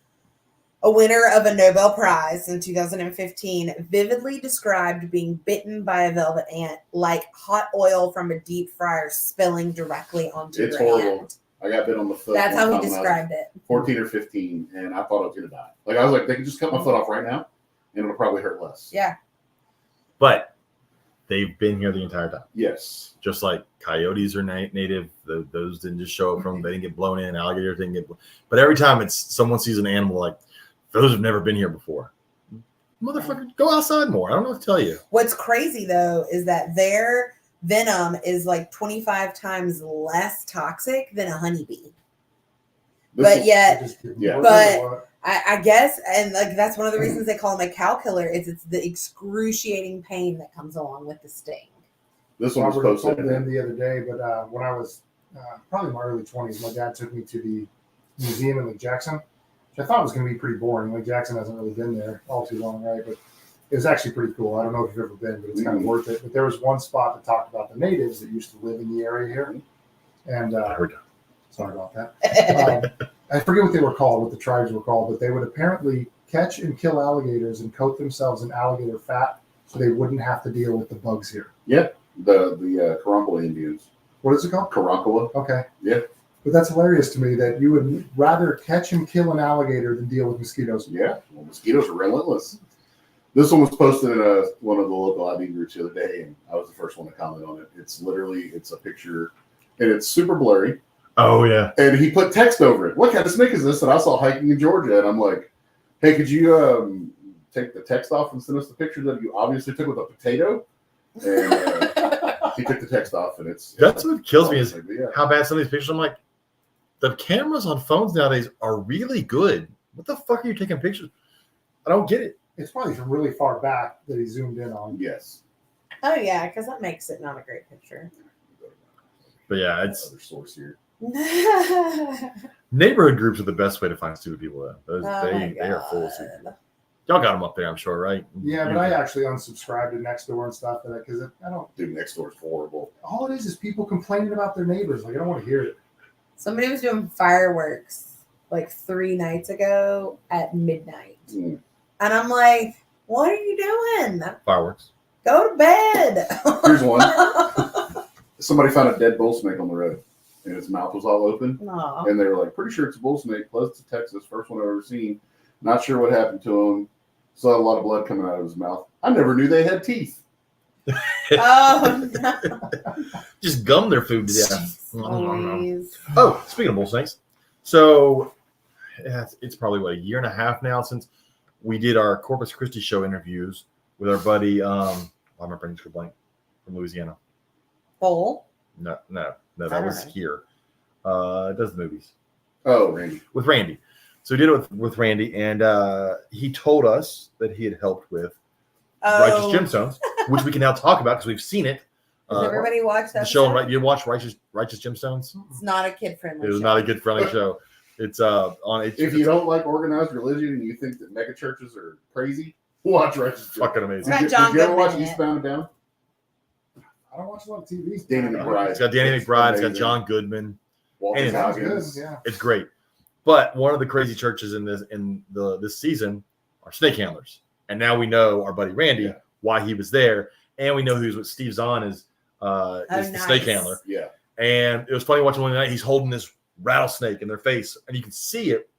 a winner of a Nobel Prize in 2015, vividly described being bitten by a velvet ant like hot oil from a deep fryer spilling directly onto It's your horrible. hand. I got bit on the foot. That's one how time he when I was described it. 14 or 15, and I thought I was going to die. Like, I was like, they can just cut my foot off right now, and it'll probably hurt less. Yeah. But they've been here the entire time. Yes. Just like coyotes are native. Those didn't just show up from, they didn't get blown in. Alligators didn't get blown. But every time someone sees an animal, like, those have never been here before. Motherfucker, go outside more. I don't know what to tell you. What's crazy though is that their venom is like 25 times less toxic than a honeybee. This But is- yet, Just give them Yeah. a But- what? I guess, and like that's one of the reasons they call him a cow killer is it's the excruciating pain that comes along with the sting. This one was Robert told posted. them the other day, but when I was probably in my early 20s, my dad took me to the museum in Lake Jackson, which I thought was going to be pretty boring. Lake Jackson hasn't really been there all too long, right? But it was actually pretty cool. I don't know if you've ever been, but it's kind of worth it. But there was one spot that talked about the natives that used to live in the area here. And sorry about that. I forget what they were called, what the tribes were called, but they would apparently catch and kill alligators and coat themselves in alligator fat so they wouldn't have to deal with the bugs here. Yep, the Karankawa Indians. What is it called? Karankawa. Okay. Yeah. But that's hilarious to me that you would rather catch and kill an alligator than deal with mosquitoes. Yeah, well, mosquitoes are relentless. This one was posted in one of the local IB groups the other day, and I was the first one to comment on it. It's a picture, and it's super blurry. Oh, yeah. And he put text over it. What kind of snake is this that I saw hiking in Georgia? And I'm like, hey, could you take the text off and send us the picture that you obviously took with a potato? And he took the text off, and That's what kills me is yeah. how bad some of these pictures. I'm like, the cameras on phones nowadays are really good. What the fuck are you taking pictures? I don't get it. It's probably from really far back that he zoomed in on. Yes. Oh yeah, because that makes it not a great picture. But yeah, it's Another source here. neighborhood groups are the best way to find stupid people. Those, Oh my they are full of God. stupid people. Y'all got them up there, I'm sure, right? Yeah, but I actually unsubscribed to Nextdoor and stuff because I don't. Dude, next door is horrible. All it is people complaining about their neighbors. Like I don't want to hear it. Somebody was doing fireworks like 3 nights ago at midnight. Mm. And I'm like, what are you doing? Fireworks. Go to bed. Here's one. Somebody found a dead bull snake on the road, and its mouth was all open. Aw. And they were like, pretty sure it's a bull snake. Pleasant, Texas, first one I've ever seen. Not sure what happened to him. Saw a lot of blood coming out of his mouth. I never knew they had teeth. Oh, no. Just gum their food to death. Louise. Oh, speaking of bull snakes, so it's probably what, a year and a half now since we did our Corpus Christi show interviews with our buddy. I'm bringing to blank from Louisiana. Bowl. No, that don't was know. here. Does the movies Oh, Randy. with Randy. So we did it with Randy, and he told us that he had helped with Righteous Gemstones, which we can now talk about because we've seen it. Does everybody watch that The show, show? right? You watch Righteous Gemstones? It's not a kid-friendly It was show. not a good friendly show. It's on. If you don't like organized religion and you think that mega churches are crazy, watch Righteous. fucking It's amazing. got Did John you ever watch Goodman in it. Eastbound and Down? I don't watch a lot of TV. Danny McBride. It's got Danny McBride. It's got amazing. John Goodman. Walter And Sounds good. Goggins. Yeah. It's great. But one of the crazy churches in this season are snake handlers, and now we know our buddy Randy why he was there, and we know who's what Steve Zahn is the snake handler. Yeah. And it was funny watching one night. He's holding this rattlesnake in their face, and you can see it.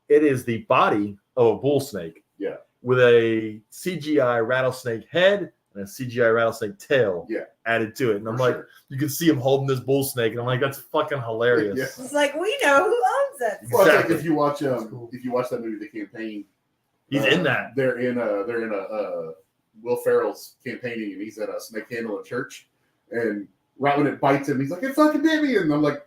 It is the body of a bull snake. Yeah. With a CGI rattlesnake head and a CGI rattlesnake tail. Yeah. Added to it, and I'm For like, sure. you can see him holding this bull snake, and I'm like, that's fucking hilarious. Yeah. It's like, we know who owns it. Well, it's like Exactly. if you watch cool. if you watch that movie, The Campaign, He's in that. They're in Will Ferrell's campaigning, and he's at a snake handling church, and right when it bites him, he's like, "It fucking bit me," and I'm like,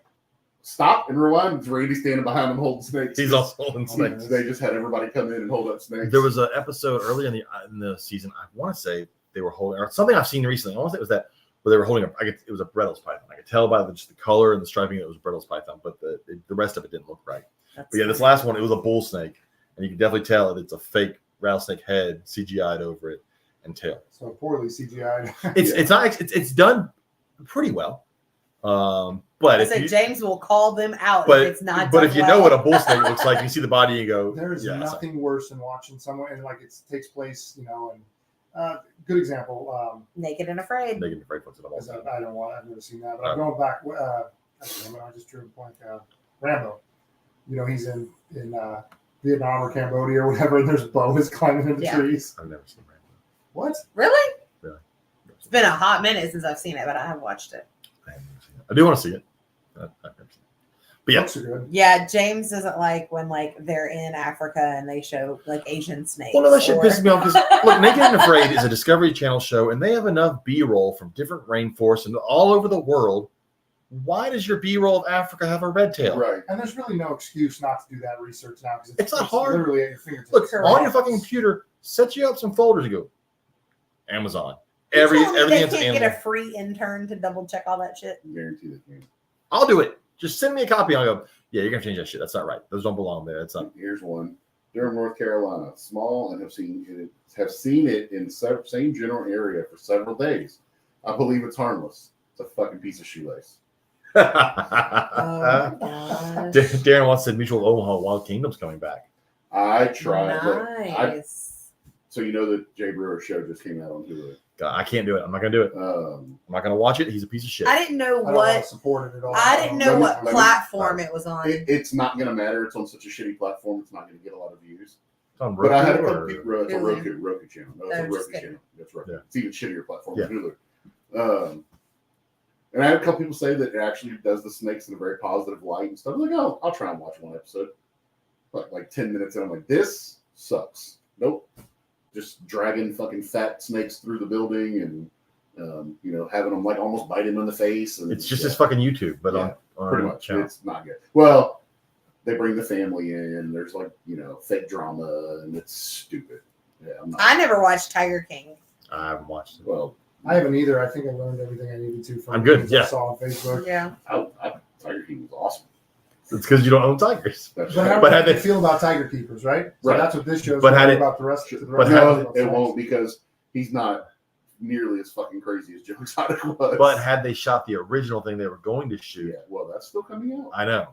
"Stop and rewind." It's Randy standing behind him holding snakes. He's also holding snakes. They just had everybody come in and hold up snakes. There was an episode early in the season. I want to say they were holding, or something I've seen recently. I want to say it was that where they were holding it was a Brettles python. I could tell by just the color and the striping it was a Brettles python, but the rest of it didn't look right. But yeah, this last one, it was a bull snake, and you can definitely tell that it's a fake rattlesnake head CGI'd over it and tail. So poorly CGI. It's done pretty well. But I if said you, James will call them out but if it's not but done if you well. know what a bull snake looks like, you see the body, and you go, There is yeah, nothing worse than watching someone and like it takes place, and good example. Naked and Afraid. Naked and Afraid puts it all. As I've never seen that, but I'm going back. I just drew a blank. Rambo. He's in Vietnam or Cambodia or whatever, and there's boas climbing into Yeah. trees. I've never seen Rambo. What? Really? Really? It's been a hot minute since I've seen it, but I have watched it. I haven't seen it. I do want to see it. I've never seen it. But yeah, Books are good. Yeah, James doesn't like when they're in Africa and they show Asian snakes. well, no, that shit or- pisses me off because look, Naked and Afraid is a Discovery Channel show, and they have enough B-roll from different rainforests and all over the world Why does your B-roll of Africa have a red tail? Right. And there's really no excuse not to do that research now because It's not hard. Literally at your fingertips. Look, Correct. on your fucking computer, set you up some folders and go, Amazon. You're telling me Everything they that's can't animal. get a free intern to double check all that shit. Guarantee that. Man. I'll do it. Just send me a copy. I'll go, yeah, you're going to change that shit. That's not right. Those don't belong there. That's not. Here's one. Durham, North Carolina, small and have seen it in same general area for several days. I believe it's harmless. It's a fucking piece of shoelace. Oh my gosh. Darren wants to Mutual Omaha Wild Kingdom's coming back. I tried. Nice. So you know that Jay Brewer show just came out on Hulu. God, I can't do it. I'm not going to do it. I'm not going to watch it. He's a piece of shit. I didn't know I don't want what to support it at all. I didn't know Let me- what let me- platform it was on. It's not going to matter. It's on such a shitty platform. It's not going to get a lot of views. It's on But I had a Roku couple or- people. It's a Hulu. Roku channel. No, it's Oh, a just Roku kidding. channel. That's right. Yeah. It's even shittier platform Yeah. than Hulu. And I had a couple people say that it actually does the snakes in a very positive light and stuff. I'm like, oh, I'll try and watch one episode. Like 10 minutes in, I'm like, this sucks. Nope. Just dragging fucking fat snakes through the building and having them like almost bite him in the face. And It's just as fucking YouTube, but Yeah, on pretty much. channel. It's not good. Well, they bring the family in. There's like fake drama, and it's stupid. Yeah, I'm not. I never watched Tiger King. I haven't watched it. Well, I haven't either. I think I learned everything I needed to from I'm good, things yeah. I saw on Facebook. Yeah. Tiger King was awesome. It's because you don't own tigers. That's But how But do had you they- feel about Tiger Keepers, right? So Right. that's what this show's But had it- about the rest of the but rest had- of No, the it won't because he's not nearly as fucking crazy as Joe Exotic was. But had they shot the original thing they were going to shoot, yeah, well, that's still coming out. I know.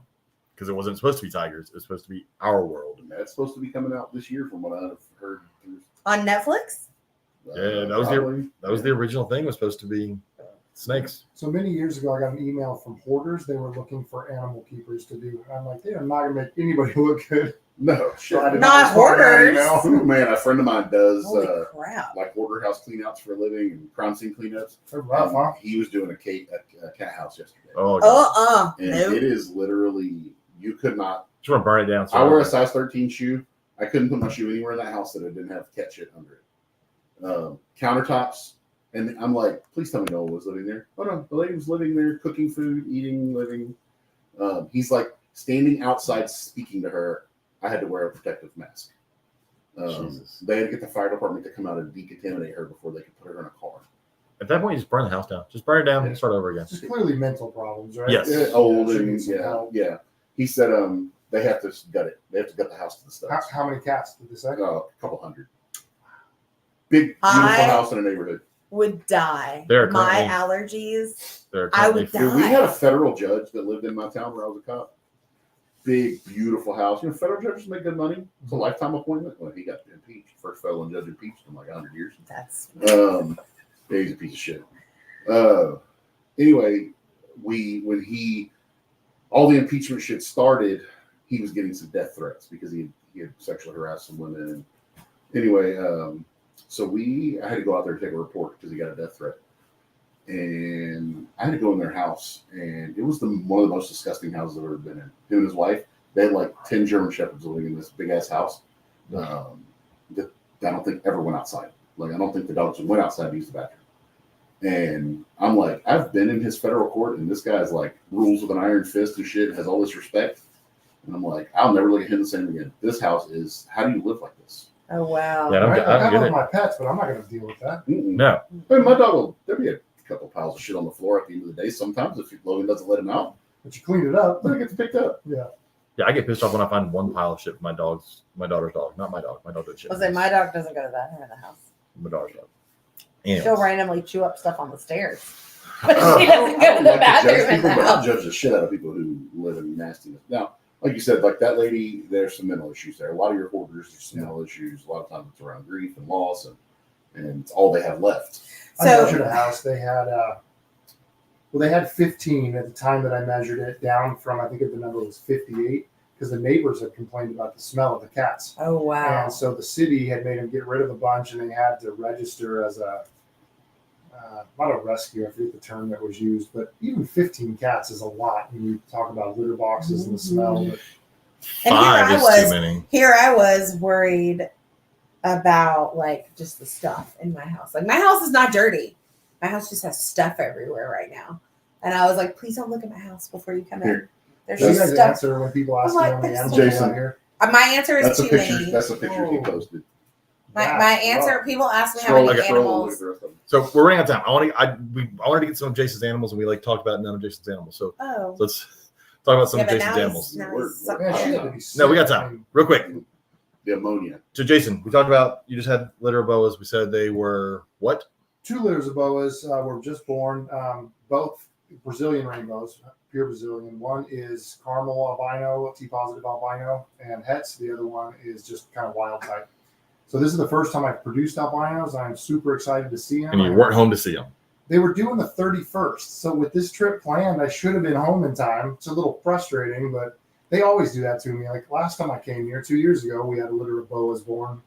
Because it wasn't supposed to be tigers. It was supposed to be our world. That's supposed to be coming out this year, from what I've heard. On Netflix? Yeah, that was probably. That was the original thing, was supposed to be snakes. So many years ago, I got an email from hoarders. They were looking for animal keepers to do. And I'm like, they are not going to make anybody look good. No shit. So I did Not respond to that hoarders. email. Oh, man, a friend of mine does Holy crap. like hoarder house cleanouts for a living and crime scene cleanups. They're rough, huh? He was doing a cat house yesterday. Oh, God. And Nope. it is literally, you could not. Just want to burn it down. I wear a size 13 shoe. I couldn't put my shoe anywhere in that house that it didn't have cat shit under it. Countertops. And I'm like, please tell me no one was living there. Oh, no. The lady was living there, cooking food, eating, living. He's like standing outside speaking to her. I had to wear a protective mask. Jesus. They had to get the fire department to come out and decontaminate her before they could put her in a car. At that point, you just burn the house down. Just burn it down Yeah. and start over again. Just clearly mental problems, right? Yes. Yeah, old should and need some help. yeah. He said they have to gut it. They have to gut the house to the studs. How many cats did they say? A couple hundred. Big, beautiful I- house in a neighborhood. Would die. They're My currently- allergies. They're I currently- would die. Dude, we had a federal judge that lived in my town where I was a cop. Big, beautiful house. Federal judges make good money. It's a lifetime appointment. Well, he got impeached. First federal judge impeached in like 100 years. That's Yeah, he's a piece of shit. Anyway, when all the impeachment shit started, he was getting some death threats because he had sexually harassed some women. Anyway, so I had to go out there and take a report because he got a death threat. And I had to go in their house, and it was one of the most disgusting houses I've ever been in. Him and his wife, they had like 10 German Shepherds living in this big ass house. That I don't think ever went outside. Like, I don't think the dogs went outside to use the bathroom. And I'm like, I've been in his federal court, and this guy's like rules with an iron fist and shit, has all this respect. And I'm like, I'll never look at him the same again. This house is, how do you live like this? oh wow. Yeah, I don't Right? get- I I don't get love it. my pets, but I'm not going to deal with that. Mm-mm. No. I mean, my dog there'll be a couple piles of shit on the floor at the end of the day. Sometimes if Logan doesn't let him out, But you cleaned it up. then it gets picked up. Yeah. Yeah, I get pissed off when I find one pile of shit for my daughter's dog. Not my dog. My dog does shit. I was like, my dog doesn't go to the bathroom in the house. My daughter's dog. She'll Anyways. randomly chew up stuff on the stairs. But Oh, she doesn't go to I the don't like to bathroom judge in people, the but I house. judge the shit out of people who live in nastiness. Now, like you said, like that lady, there's some mental issues there. A lot of your hoarders, there's some mental issues. A lot of times it's around grief and loss, and it's all they have left. I So- measured a house. They had they had 15 at the time that I measured it, down from, I think the number was 58, because the neighbors had complained about the smell of the cats. Oh wow. And so the city had made them get rid of a bunch, and they had to register as a not a rescue. I forget the term that was used, but even 15 cats is a lot when you talk about litter boxes and the smell. But And here 5 I is was- too many. Here I was worried about like just the stuff in my house. Like my house is not dirty. My house just has stuff everywhere right now. And I was like, please don't look at my house before you come in. Here. There's So you just guys stuff. answer when people ask I'm you like, how many that's animals Jason. out here. My answer is That's a too picture. many. That's a picture he Oh. posted. My answer, people ask me how Scroll, many scroll, look animals. at the rest of them. So we're running out of time. I wanted to get some of Jason's animals, and we like talked about none of Jason's animals. So Oh. let's talk about some Yeah, of but Jason's now animals he's, now Word, he's word. Man, she sucking. had to be No, we got sick. time. I mean, Real quick. The ammonia. So Jason, we talked about you just had litter of boas. We said they were what? 2 litters of boas were just born, both Brazilian rainbows, pure Brazilian. One is caramel albino, T-positive albino, and hets. The other one is just kind of wild type. So this is the first time I've produced albinos. I'm super excited to see them. And you weren't home to see them. They were due on the 31st. So with this trip planned, I should have been home in time. It's a little frustrating, but they always do that to me. Like last time I came here 2 years ago, we had a litter of boas born.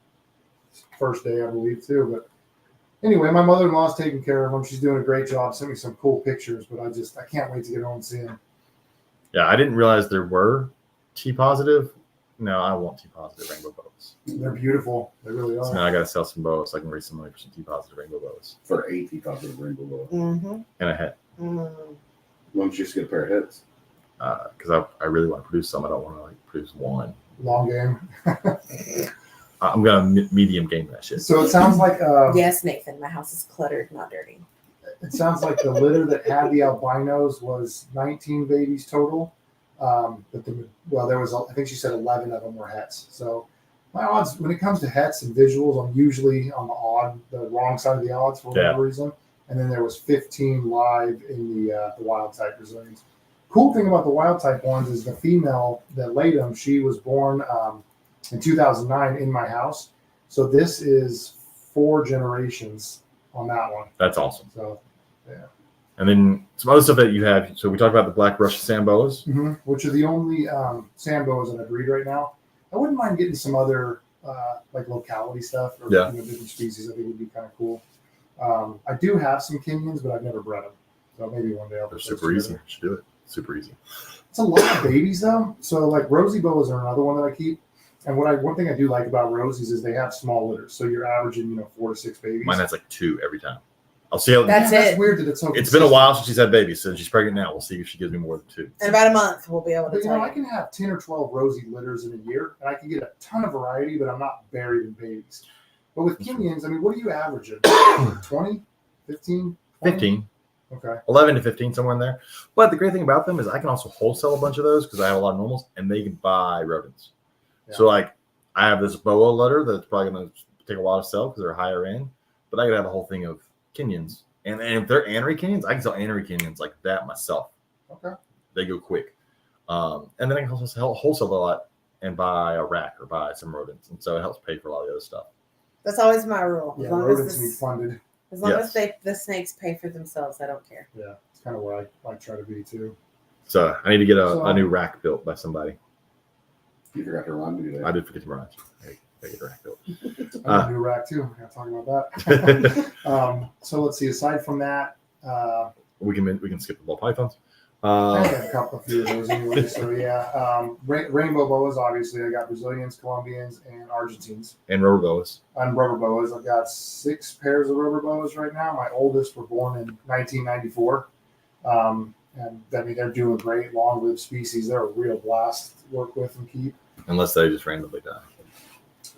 First day, I believe, too. But anyway, my mother-in-law's taking care of them. She's doing a great job. Sent me some cool pictures, but I can't wait to get home and see them. Yeah, I didn't realize there were T positive. No, I want T positive rainbow boas. They're beautiful. They really So are. now I got to sell some boas so I can raise some money for some T positive rainbow boas For 80 positive rainbow boa. Mm-hmm. and a head. Mm. Why don't you just get a pair of heads? Because I really want to produce some. I don't want to like produce one. Long game. I'm gonna medium game that shit. So it sounds like Yes, Nathan, my house is cluttered, not dirty. it sounds like the litter that had the albinos was 19 babies total. But there was, I think she said 11 of them were hets. So my odds, when it comes to hets and visuals, I'm usually on the wrong side of the odds for whatever reason. And then there was 15 live in the wild type Brazilians. Cool thing about the wild type ones is the female that laid them, she was born in 2009 in my house. So this is 4 generations on that one. That's awesome. So, And then some other stuff that you have. So we talked about the black Russian Samboas. which are the only Sambos that I breed right now. I wouldn't mind getting some other like locality stuff or different species. I think would be kind of cool. I do have some Kenyans, but I've never bred them. So maybe one day I'll They're put those super easy. together. You should do it. Super easy. It's a lot of babies though. So like rosy boas are another one that I keep. And one thing I do like about rosies is they have small litters. So you're averaging 4 to 6 babies. Mine has like 2 every time. I'll see how. That's That's it. weird that it's so. It's been a while since she's had babies, so she's pregnant now. We'll see if she gives me more than 2. In about a month, we'll be able to But tell I you. can have 10 or 12 rosy litters in a year, and I can get a ton of variety, but I'm not buried in babies. But with Kenyans, I mean, what are you averaging? 20? 15? 15. Okay. 11 to 15, somewhere in there. But the great thing about them is I can also wholesale a bunch of those because I have a lot of normals, and they can buy rodents. Yeah. So like I have this boa litter that's probably going to take a while to sell because they're higher end, but I could have a whole thing of Kenyans. And if they're Anery Kenyans, I can sell Anery Kenyans like that myself. Okay. They go quick. And then I can also wholesale a lot and buy a rack or buy some rodents. And so it helps pay for a lot of the other stuff. That's always my rule. Yeah, As long rodents need as, funded. the snakes pay for themselves, I don't care. Yeah, it's kind of where I try to be too. So I need to get a new rack built by somebody. You forgot to remind me today. I did forget to remind you. I get a rack built. I have a new rack too. I got to talk about that. So let's see. Aside from that, we can skip the ball pythons. I have a few of those anyway. So yeah, rainbow boas. Obviously, I got Brazilians, Colombians, and Argentines. And rubber boas. On rubber boas, I've got 6 pairs of rubber boas right now. My oldest were born in 1994, and I mean they're doing great, long-lived species. They're a real blast to work with and keep. Unless they just randomly die.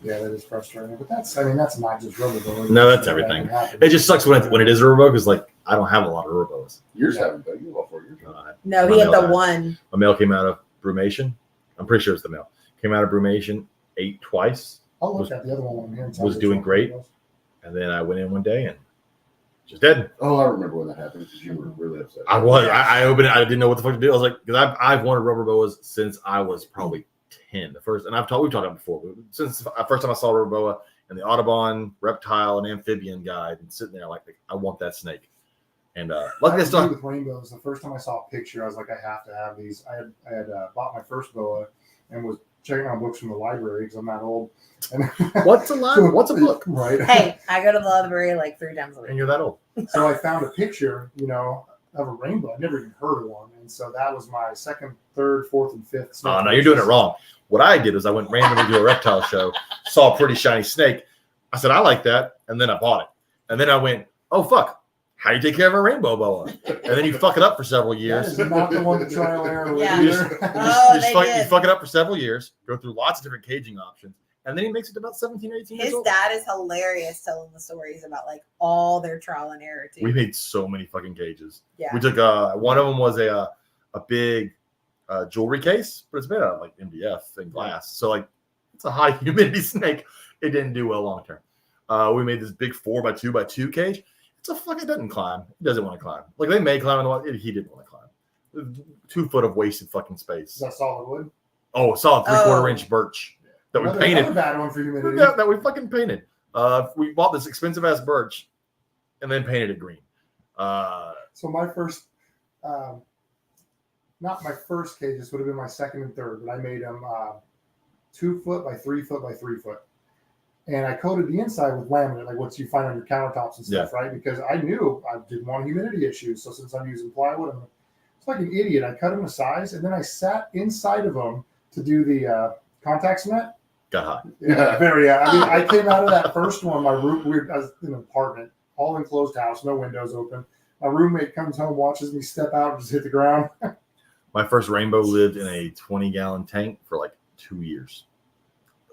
Yeah, that is frustrating. But that's not just rubber boas. No, that's everything. It just sucks when it is a rubber boa because like I don't have a lot of rubber boas. Yours haven't been. You about 4 years. No, My he had male the died. one. A male came out of brumation. I'm pretty sure it's the male. Came out of brumation, ate twice, I'll look at the other one here. And tell was you which doing one great. it was. and then I went in one day and just dead. Oh, I remember when that happened because you were really upset. I was. I opened it. I didn't know what the fuck to do. I was like, because I've wanted rubber boas since I was probably 10. The first, and we've talked about it before. But since the first time I saw rubber boa and the Audubon reptile and amphibian guide, and sitting there like I want that snake. And luckily, I I agree with rainbows. The first time I saw a picture, I was like, I have to have these. I had bought my first boa and was checking out books from the library because I'm that old. And what's a line? What's a book? Right. Hey, I go to the library like 3 times a And week. you're that old. So I found a picture, of a rainbow. I never even heard of one, and so that was my 2nd, 3rd, 4th, and 5th. snake Oh no, you're doing it purchase. wrong. What I did was I went randomly to a reptile show, saw a pretty shiny snake. I said I like that, and then I bought it. And then I went, oh fuck, how do you take care of a rainbow boa? And then you fuck it up for several That years. is not the one to trial and error with Yeah. either. You fuck it up for several years, go through lots of different caging options, and then he makes it to about 17 or 18 years His old. dad is hilarious telling the stories about like all their trial and error too. We made so many fucking cages. Yeah. We took one of them was a big jewelry case, but it's made out of like MDF and glass. So like it's a high humidity snake. It didn't do well long term. We made this big 4x2x2 cage. It's a fuck. It doesn't climb. It doesn't want to climb. Like they may climb in the water. He didn't want to climb. 2 foot of wasted fucking Is space. that solid wood? Oh, solid 3/4 inch birch that we Another painted. bad one for humidity. That we fucking painted. We bought this expensive ass birch and then painted it green. So my first, not my first cage, this would have been my second and third, but I made them 2 foot by 3 foot by 3 foot. And I coated the inside with laminate, like what you find on your countertops and stuff, right? Because I knew I didn't want humidity issues. So since I'm using plywood, it's like an idiot. I cut them to size, and then I sat inside of them to do the contact cement. Got hot. Yeah, very. I mean, I came out of that first one. My room, I was in an apartment, all enclosed house, no windows open. My roommate comes home, watches me step out, and just hit the ground. My first rainbow lived in a 20-gallon tank for like 2 years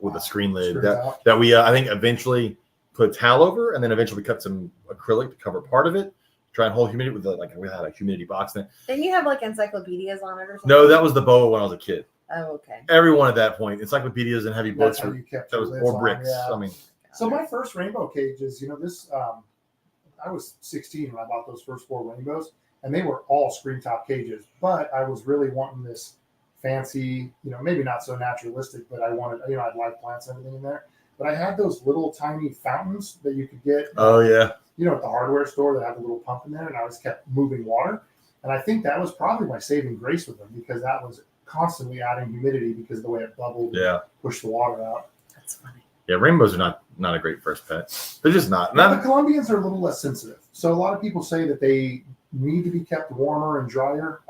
with a screen lid that we I think eventually put towel over, and then eventually cut some acrylic to cover part of it. Try and hold humidity with we had a humidity box in it. Then you have like encyclopedias on it or something. No, that was the boa when I was a kid. Oh, okay. Everyone at that point, encyclopedias and heavy books That's how were, you kept that your was lids or on, bricks. yeah. I mean, So my first rainbow cages, this, I was 16 when I bought those first 4 rainbows, and they were all screen top cages. But I was really wanting this fancy, maybe not so naturalistic, but I wanted, I had live plants and everything in there. But I had those little tiny fountains that you could get. oh yeah, At the hardware store that had a little pump in there, and I was kept moving water. And I think that was probably my saving grace with them, because that was constantly adding humidity because of the way it bubbled and pushed the water out. That's funny. Yeah, rainbows are not a great first pet. They're just not. Now, the Colombians are a little less sensitive. So a lot of people say that they need to be kept warmer and drier.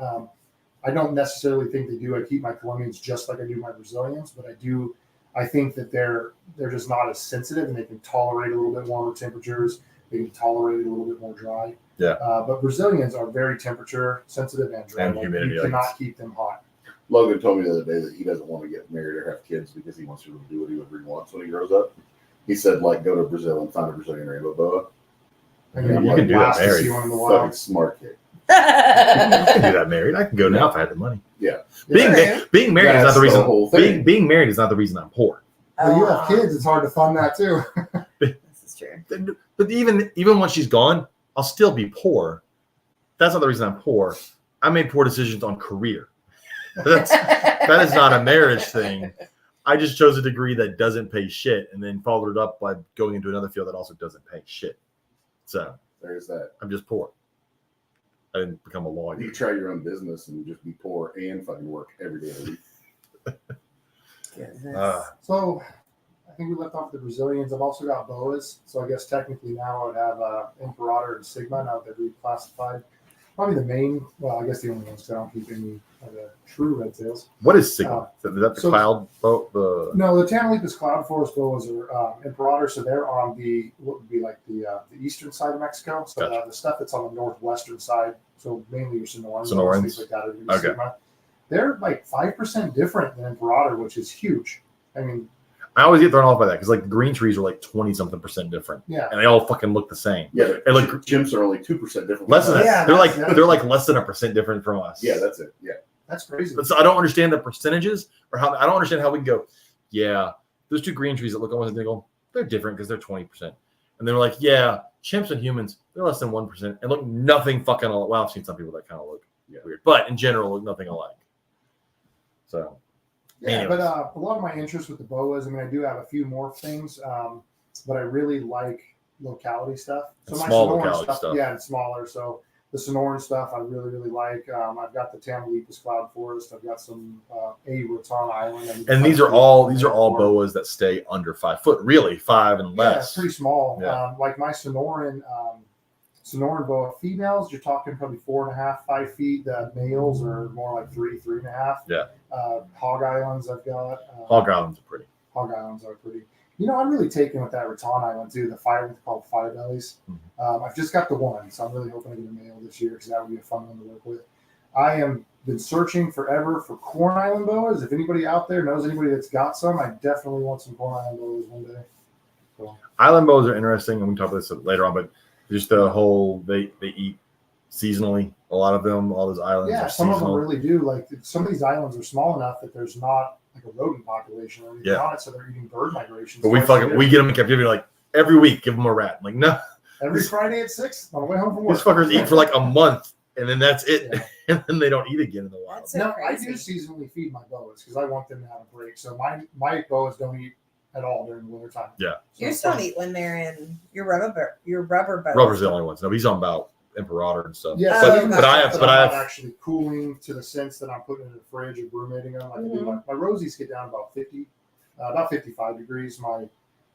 I don't necessarily think they do. I keep my Colombians just like I do my Brazilians, but I think that they're just not as sensitive, and they can tolerate a little bit warmer temperatures. They can tolerate it a little bit more dry. Yeah. But Brazilians are very temperature sensitive and dry. And humidity, You cannot keep them hot. Logan told me the other day that he doesn't want to get married or have kids because he wants to do what he wants when he grows up. He said, go to Brazil and find a Brazilian rainbow boa. And Yeah, then you can do that blast to married. see one in the Fucking wild. smart kid. I can do that married. I can go now if I had the money. Yeah. Being married is not That's the reason. the whole thing. Being married is not the reason I'm poor. Well, you have kids, it's hard to fund that too. This is true. But even when she's gone, I'll still be poor. That's not the reason I'm poor. I made poor decisions on career. That is not a marriage thing. I just chose a degree that doesn't pay shit, and then followed it up by going into another field that also doesn't pay shit. So There's that. I'm just poor. I didn't become a lawyer. You try your own business and just be poor and fucking work every day of the week. Goodness. So I think we left off the Brazilians. I've also got boas. So I guess technically now I would have Imperator and Sigma now that they're reclassified. Probably the main, well, I guess the only ones because I don't keep any of the true red tails. What is Sigma? Is that the so- cloud boat? The No, the Tamaulipas Cloud Forest boas are Imperator, so they're on what would be like the eastern side of Mexico. So Gotcha. the stuff that's on the northwestern side, so mainly your Sonorans, Sonorans. things like that, are gonna be Okay. Sigma. They're like 5% different than Imperator, which is huge. I mean, I always get thrown off by that because like the green trees are like 20-something% different, yeah. and they all fucking look the same. Yeah, but And like chimps are only 2% different. less than from us. that. Yeah, They're like less than 1% different from us. Yeah, that's it. Yeah. That's crazy. So I don't understand the percentages or how I don't understand how we can go. Yeah, those 2 green trees that look almost identical, they're different because they're 20%, and they're like, yeah, chimps and humans, they're less than 1% and look nothing fucking alike. Well, I've seen some people that kind of look weird, but in general, look nothing alike. So. Yeah, Anyways. but a lot of my interest with the boas, I mean, I do have a few more things, but I really like locality stuff. So my Small Sonoran locality stuff. Yeah, and smaller. So the Sonoran stuff I really, really like. I've got the Tamaulipas Cloud Forest. I've got some A Raton Island. And these are all boas that stay under 5 foot, really 5 and Yeah, less. pretty small. Yeah. Like my Sonoran boa females, you're talking probably 4.5, 5 feet. The males are more like 3.5. Yeah. Hog Islands I've got. Hog Islands are pretty. Hog Islands are pretty. I'm really taken with that Raton Island too. The called Fire Bellies. I've just got the one, so I'm really hoping to get a male this year because that would be a fun one to work with. I am been searching forever for Corn Island boas. If anybody out there knows anybody that's got some, I definitely want some Corn Island boas one day. So. Island boas are interesting, and we can talk about this later on, but just the whole they eat seasonally. A lot of them, all those islands are some seasonal. of them really do. Like some of these islands are small enough that there's not like a rodent population or anything on it, so they're eating bird migrations. But we get them in captivity like every week. Give them a rat. I'm like no, every Friday at 6 on the way home from work. These fuckers eat for like a month, and then that's it, and then they don't eat again in the wild. So I do seasonally feed my boas because I want them to have a break. So my boas don't eat at all during the winter time. Yeah, so yours don't eat when they're in your rubber boas. Rubber's the only ones. No, he's on about Imperator and stuff. Yeah, but I have actually cooling to the sense that I'm putting it in the fridge and brumating them. I can do my rosies get down about 55 degrees. My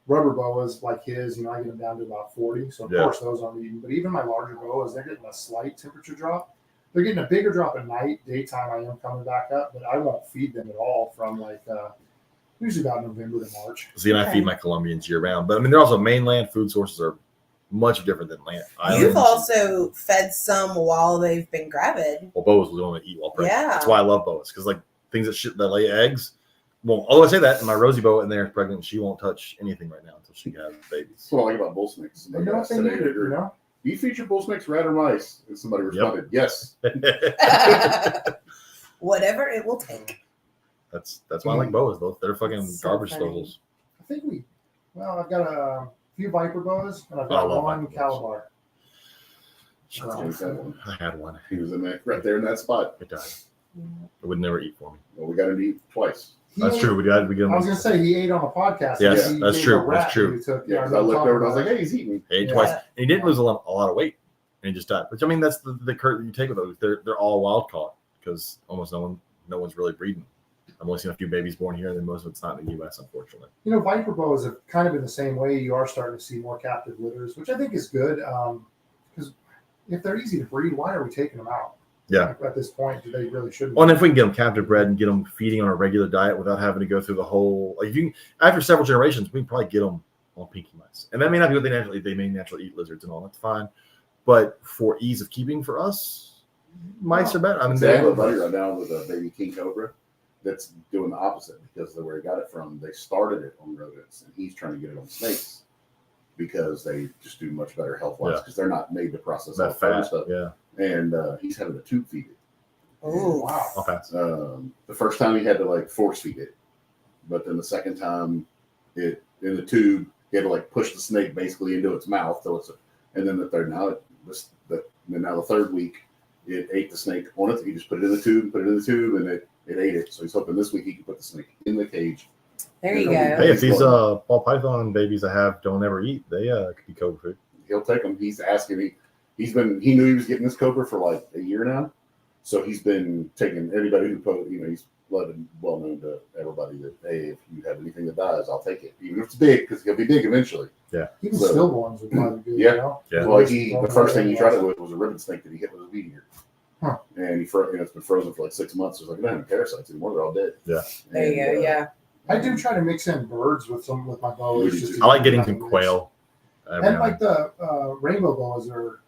rubber boas like his, I get them down to about 40. So of course those aren't eating. But even my larger boas, they're getting a slight temperature drop. They're getting a bigger drop at night. Daytime, I am coming back up, but I won't feed them at all from like usually about November to March. See, and I feed my Colombians year round. But I mean, they're also mainland food sources are much different than land. You've also fed some while they've been gravid. Well, boas will only eat while pregnant. Yeah. That's why I love boas, because like things that lay eggs. Well, although I say that, and my Rosie boa in there is pregnant, she won't touch anything right now until she has babies. That's what I like about bull snakes. You know what they need, Do you feed your bull snakes rat or mice? And somebody responded, yes. Whatever it will take. That's why I like boas, though. They're fucking garbage disposals. I think I've got a few viper boas and I've got one calabar. I had one. He was in that right there in that spot. It died. It would never eat for me. Well, we got to eat twice. That's true. We got. I was gonna say he ate on a podcast. Yes, that's true. That's true. Yeah, because I looked over and I was like, "Hey, he's eating." He ate twice, and he didn't lose a lot of weight, and he just died. Which I mean, that's the curve you take with those. They're all wild caught because almost no one's really breeding. I've only seen a few babies born here, and then most of it's not in the U.S. Unfortunately. Viper boas have kind of been the same way. You are starting to see more captive litters, which I think is good. Because if they're easy to breed, why are we taking them out? Yeah. At this point, they really shouldn't. Well, and if we can get them captive bred and get them feeding on a regular diet without having to go through the whole, like if you after several generations, we can probably get them on pinky mice, and that may not be what they may naturally eat lizards and all. That's fine, but for ease of keeping for us, mice are better. I mean, they have a buddy right now with a baby king cobra that's doing the opposite because of where he got it from. They started it on rodents, and he's trying to get it on snakes because they just do much better health-wise because they're not made to process that fat stuff. Yeah. And he's having a tube feed it. Oh wow! Okay. The first time he had to like force feed it, but then the second time, it in the tube he had to like push the snake basically into its mouth. So and then the third now the third week it ate the snake on it. He just put it in the tube, and it ate it. So he's hoping this week he can put the snake in the cage. There you go. Hey, if these ball python babies I have don't ever eat, they could be cobra food. He'll take them. He's asking me. He knew he was getting this cobra for like a year now, so he's been taking anybody who he's well known to everybody that hey, if you have anything that dies, I'll take it, even if it's big, because he'll be big eventually. Yeah, even stillborns would probably be good. Yeah, yeah. Well, the first thing he tried it with was a ribbon snake that he hit with a weed eater. Huh. And it's been frozen for like 6 months. It's like, I don't have parasites anymore. They're all dead. Yeah. There you go. Yeah. I do try to mix in birds with my boas. I like getting some quail. And like the rainbow boas are,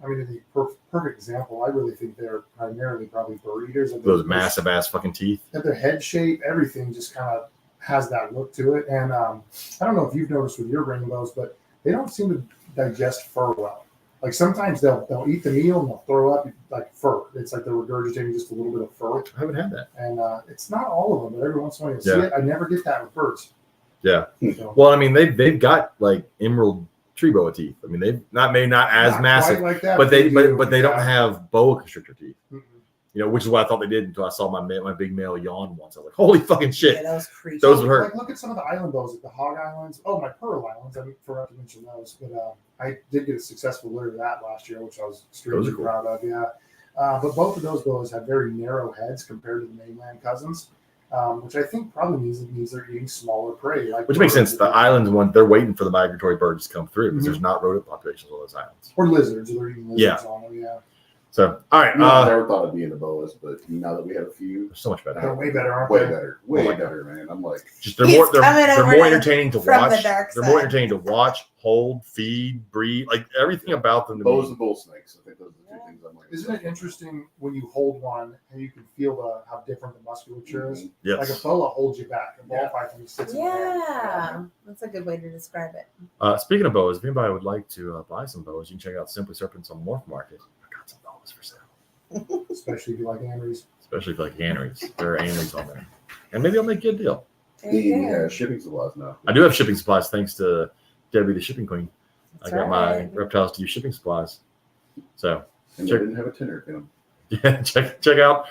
the perfect example. I really think they're primarily probably bird eaters. Those massive ass fucking teeth. And their head shape, everything just kind of has that look to it. And I don't know if you've noticed with your rainbows, but they don't seem to digest fur well. Like sometimes they'll eat the meal and they'll throw up like fur. It's like they're regurgitating just a little bit of fur. I haven't had that. And it's not all of them, but every once in a while you'll see it. I never get that with birds. Yeah. So, well, they've got like emerald tree boa teeth. They've not as massive, like that, but they don't have boa constrictor teeth. Mm-hmm. Which is what I thought they did until I saw my big male yawn once. I was like, holy fucking shit. Yeah, that was creepy. Those would hurt. Like, look at some of the island boas, like the hog islands. Oh, my pearl islands. I forgot to mention those. But I did get a successful litter of that last year, which I was extremely proud of. Yeah. But both of those boas have very narrow heads compared to the mainland cousins, which I think probably means they're eating smaller prey. Like which makes sense. The islands one, they're waiting for the migratory birds to come through because there's not rodent populations on those islands. Or lizards. They're eating lizards on them, yeah. So, all right. I never thought of being a boas, but now that we have a few, They're so much better. They're way better, aren't way they? better, way better, man. I'm like, Just they're He's more coming they're over more to- entertaining to from the watch. dark They're more side. entertaining to watch, hold, feed, breed, like everything about them. To boas me. and bull snakes. I think those are the two things I'm like. Isn't it interesting when you hold one and you can feel how different the musculature is? Yes. Like a boa holds you back. A ball python sits in your hand. Yeah, that's a good way to describe it. Speaking of boas, if anybody would like to buy some boas, you can check out Simply Serpents on Morph Market. I got some boas for sale. Especially if you like anneries. Especially if you like anneries. There are anneries on there. And maybe I'll make you a deal. There you go. The shipping supplies now. I do have shipping supplies thanks to Debbie, the shipping queen. That's I got my right. reptiles to use shipping supplies. So And Sure. they didn't have a tenor in them. yeah, check out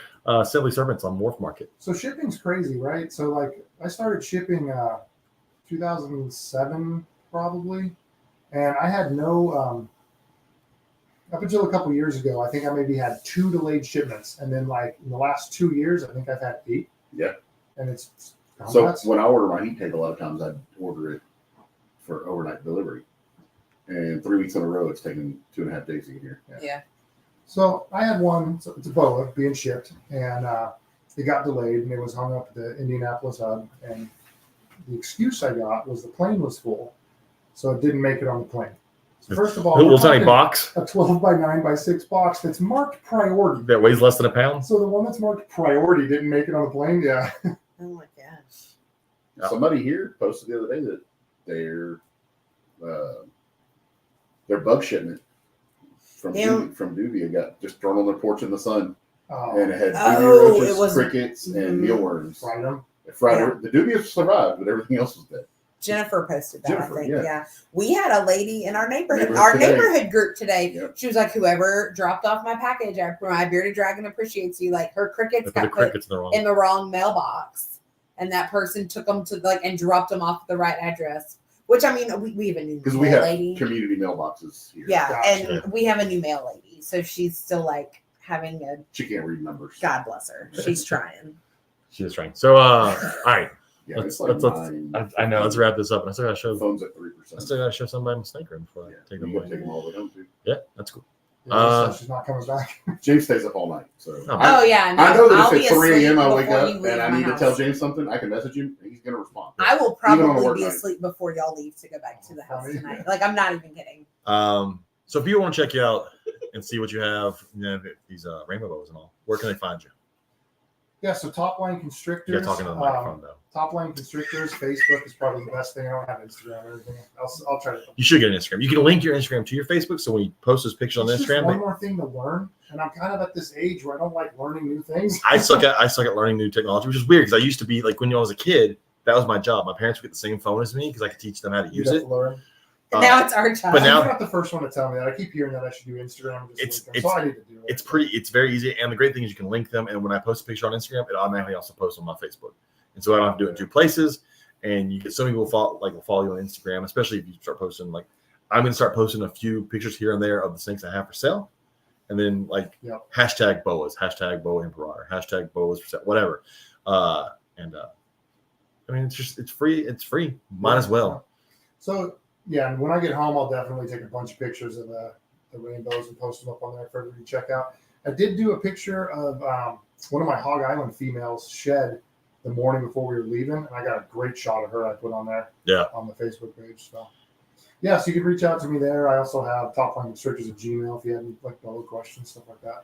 Simply Serpents on Morph Market. So shipping's crazy, right? So like I started shipping 2007 probably, and I had no up until a couple years ago. I think I maybe had 2 delayed shipments, and then like in the last 2 years, I think I've had 8. Yeah. And it's So nuts. when I order my heat tape, a lot of times I'd order it for overnight delivery. And 3 weeks in a row, it's taken 2.5 days to get here. Yeah. So I had one. So it's a boa being shipped, and it got delayed, and it was hung up at the Indianapolis hub. And the excuse I got was the plane was full, so it didn't make it on the plane. So first of all, Little we're tiny talking box a 12 by 9 by 6 box that's marked priority. that weighs less than a pound. So the one that's marked priority didn't make it on the plane. Yeah. Oh my gosh. Oh. Somebody here posted the other day that their bug shipment from Yeah. from Duvia got just thrown on their porch in the sun, and it had Oh, duvia roaches, it was- crickets, and Mhm. mealworms. Fried them. The Duvia survived, but everything else was dead. Jennifer posted that, Jennifer, I think. yeah. Yeah. We had a lady in our neighborhood, Neighborhood today. neighborhood group today. Yep. She was like, whoever dropped off my package, my bearded dragon appreciates you. Like her crickets They put the got put crickets in the wrong. in the wrong mailbox. And that person took them to and dropped them off at the right address. Which I mean, we have a new Because mail we have lady. community mailboxes here. Yeah, Gotcha. and we have a new mail lady. So she's still like having a She can't read numbers. God bless her. She's trying. She is trying. So all right. Yeah, Let's- it's like let's- 9. I know. Let's wrap this up. And I still gotta show. Phones at I 3%. still gotta show somebody in the snake room before I Yeah, take you them can away. take them all the way home too. Yeah, that's cool. Yeah, she's not coming back. James stays up all night, so Oh, Oh yeah, no, I know that I'll if be at 3 a.m. I asleep wake before up you leave and I my need to house. tell James something, I can message him and he's going to respond. I will Even on a probably work be night. asleep before y'all leave to go back to the house Funny. tonight. Like I'm not even kidding. So if people want to check you out and see what you have, these rainbow bows and all, where can they find you? Yeah, so Top Line Constrictors. You're talking to the microphone though. Top Line Constrictors. Facebook is probably the best thing. I don't have Instagram or anything. I'll try to. You should get an Instagram. You can link your Instagram to your Facebook, so when you post those pictures on It's just Instagram, one more thing to learn, and I'm kind of at this age where I don't like learning new things. I suck at learning new technology, which is weird because I used to be like when I was a kid, that was my job. My parents would get the same phone as me because I could teach them how to You use have it. to learn. Now it's our job. but now- You're not the first one to tell me that. I keep hearing that I should do Instagram. And just link them, so I need to do it. It's very easy, and the great thing is you can link them. And when I post a picture on Instagram, it automatically also posts on my Facebook, and so I don't have to do it in 2 places. And you get so many people will follow you on Instagram, especially if you start posting. Like I'm going to start posting a few pictures here and there of the snakes I have for sale, and then Yep. hashtag boas, hashtag boa imperator, hashtag boas for sale, whatever. I mean, it's free. It's free. Might as well. So yeah, and when I get home, I'll definitely take a bunch of pictures of the rainbows and post them up on there for everybody to check out. I did do a picture of one of my Hog Island females shed the morning before we were leaving, and I got a great shot of her I put on there. Yeah. On the Facebook page. So yeah, so you can reach out to me there. I also have Top Line Constrictors at Gmail if you have any like boa questions, stuff like that.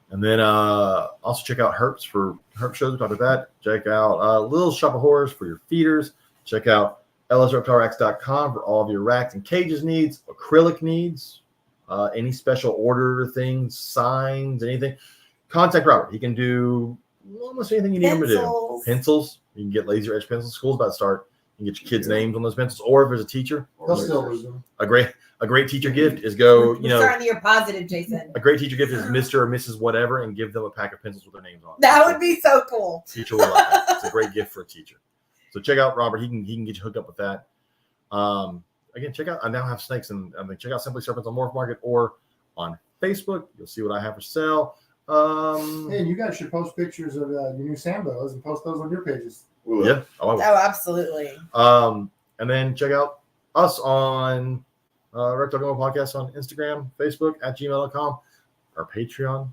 And then also check out Herps for Herp shows. We talked about that. Check out Little Shop of Horrors for your feeders. Check out lsreptileracks.com for all of your racks and cages needs, acrylic needs, any special order things, signs, anything. Contact Robert. He can do almost anything you need him to do. Pencils. Pencils. You can get laser edge pencils. School's about to start. You can get your kids' names on those pencils. Or if there's a teacher, They'll still lose them. a great teacher gift is go, We're starting to hear positive, Jason. a great teacher gift is Mr. or Mrs. whatever, and give them a pack of pencils with their names on it. That would be so cool. Teacher will love that. It's a great gift for a teacher. So check out Robert. He can get you hooked up with that. Again, check out. I now have snakes, and check out Simply Serpents on Morph Market or on Facebook. You'll see what I have for sale. Hey, and you guys should post pictures of your new Sambos and post those on your pages. Yeah. Oh, I will. Oh, absolutely. And then check out us on Reptile Gumbo Podcast on Instagram, Facebook, at gmail.com. our Patreon.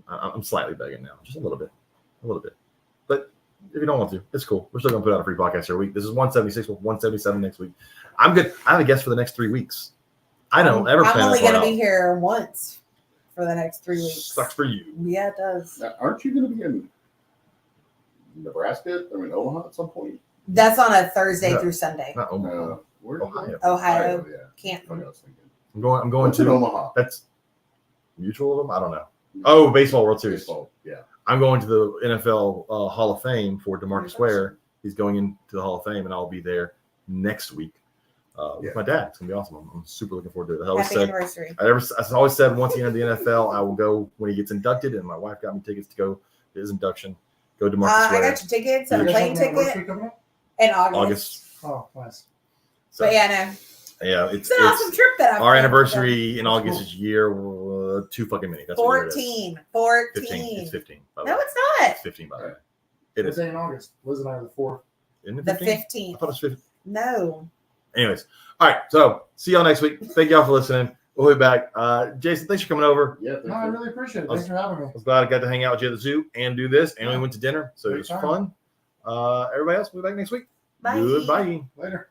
I'm slightly begging now, just a little bit. But if you don't want to, it's cool. We're still gonna put out a free podcast every week. This is 176 with 177 next week. I'm good. I have a guest for the next 3 weeks. I don't ever I'm plan only that far going to be out. here once for the next 3 weeks. Sucks for you. Yeah, it does. Now, aren't you going to be in Nebraska? I mean, Omaha at some point? That's on a Thursday Yeah. through Sunday. Not Omaha. Where Ohio. Ohio, yeah. Canton. Okay, I was thinking. I'm going What's in to Omaha? that's mutual of them. I don't know. Oh, baseball World Series. Baseball, yeah. I'm going to the NFL Hall of Fame for DeMarcus Ware. He's going into the Hall of Fame, and I'll be there next week with my dad. It's gonna be awesome. I'm super looking forward to it. Happy anniversary. I always said once he entered the NFL, I will go when he gets inducted, and my wife got me tickets to go to his induction. Go to DeMarcus I Ware. got you tickets and a You guys plane have an ticket anniversary coming up? in August. August. Oh, nice. So, But yeah, no. yeah, It's an awesome trip that I've our planned anniversary in That's August cool. is year too fucking many. That's what it is. 14. 15. It's 15. By the No, way. it's not. It's 15 by the way. It What is. day in August? Liz and I are the 4th. Isn't it The 15? I 15th. thought it was 15. No. Anyways, all right. So see y'all next week. Thank y'all for listening. We'll be back. Jason, thanks for coming over. Yeah, No, I really appreciate it. Thanks for having me. I was glad I got to hang out with you at the zoo and do this, and we went to dinner, so it was Great fun. Everybody else, we'll be back next week. Bye. Goodbye. Later.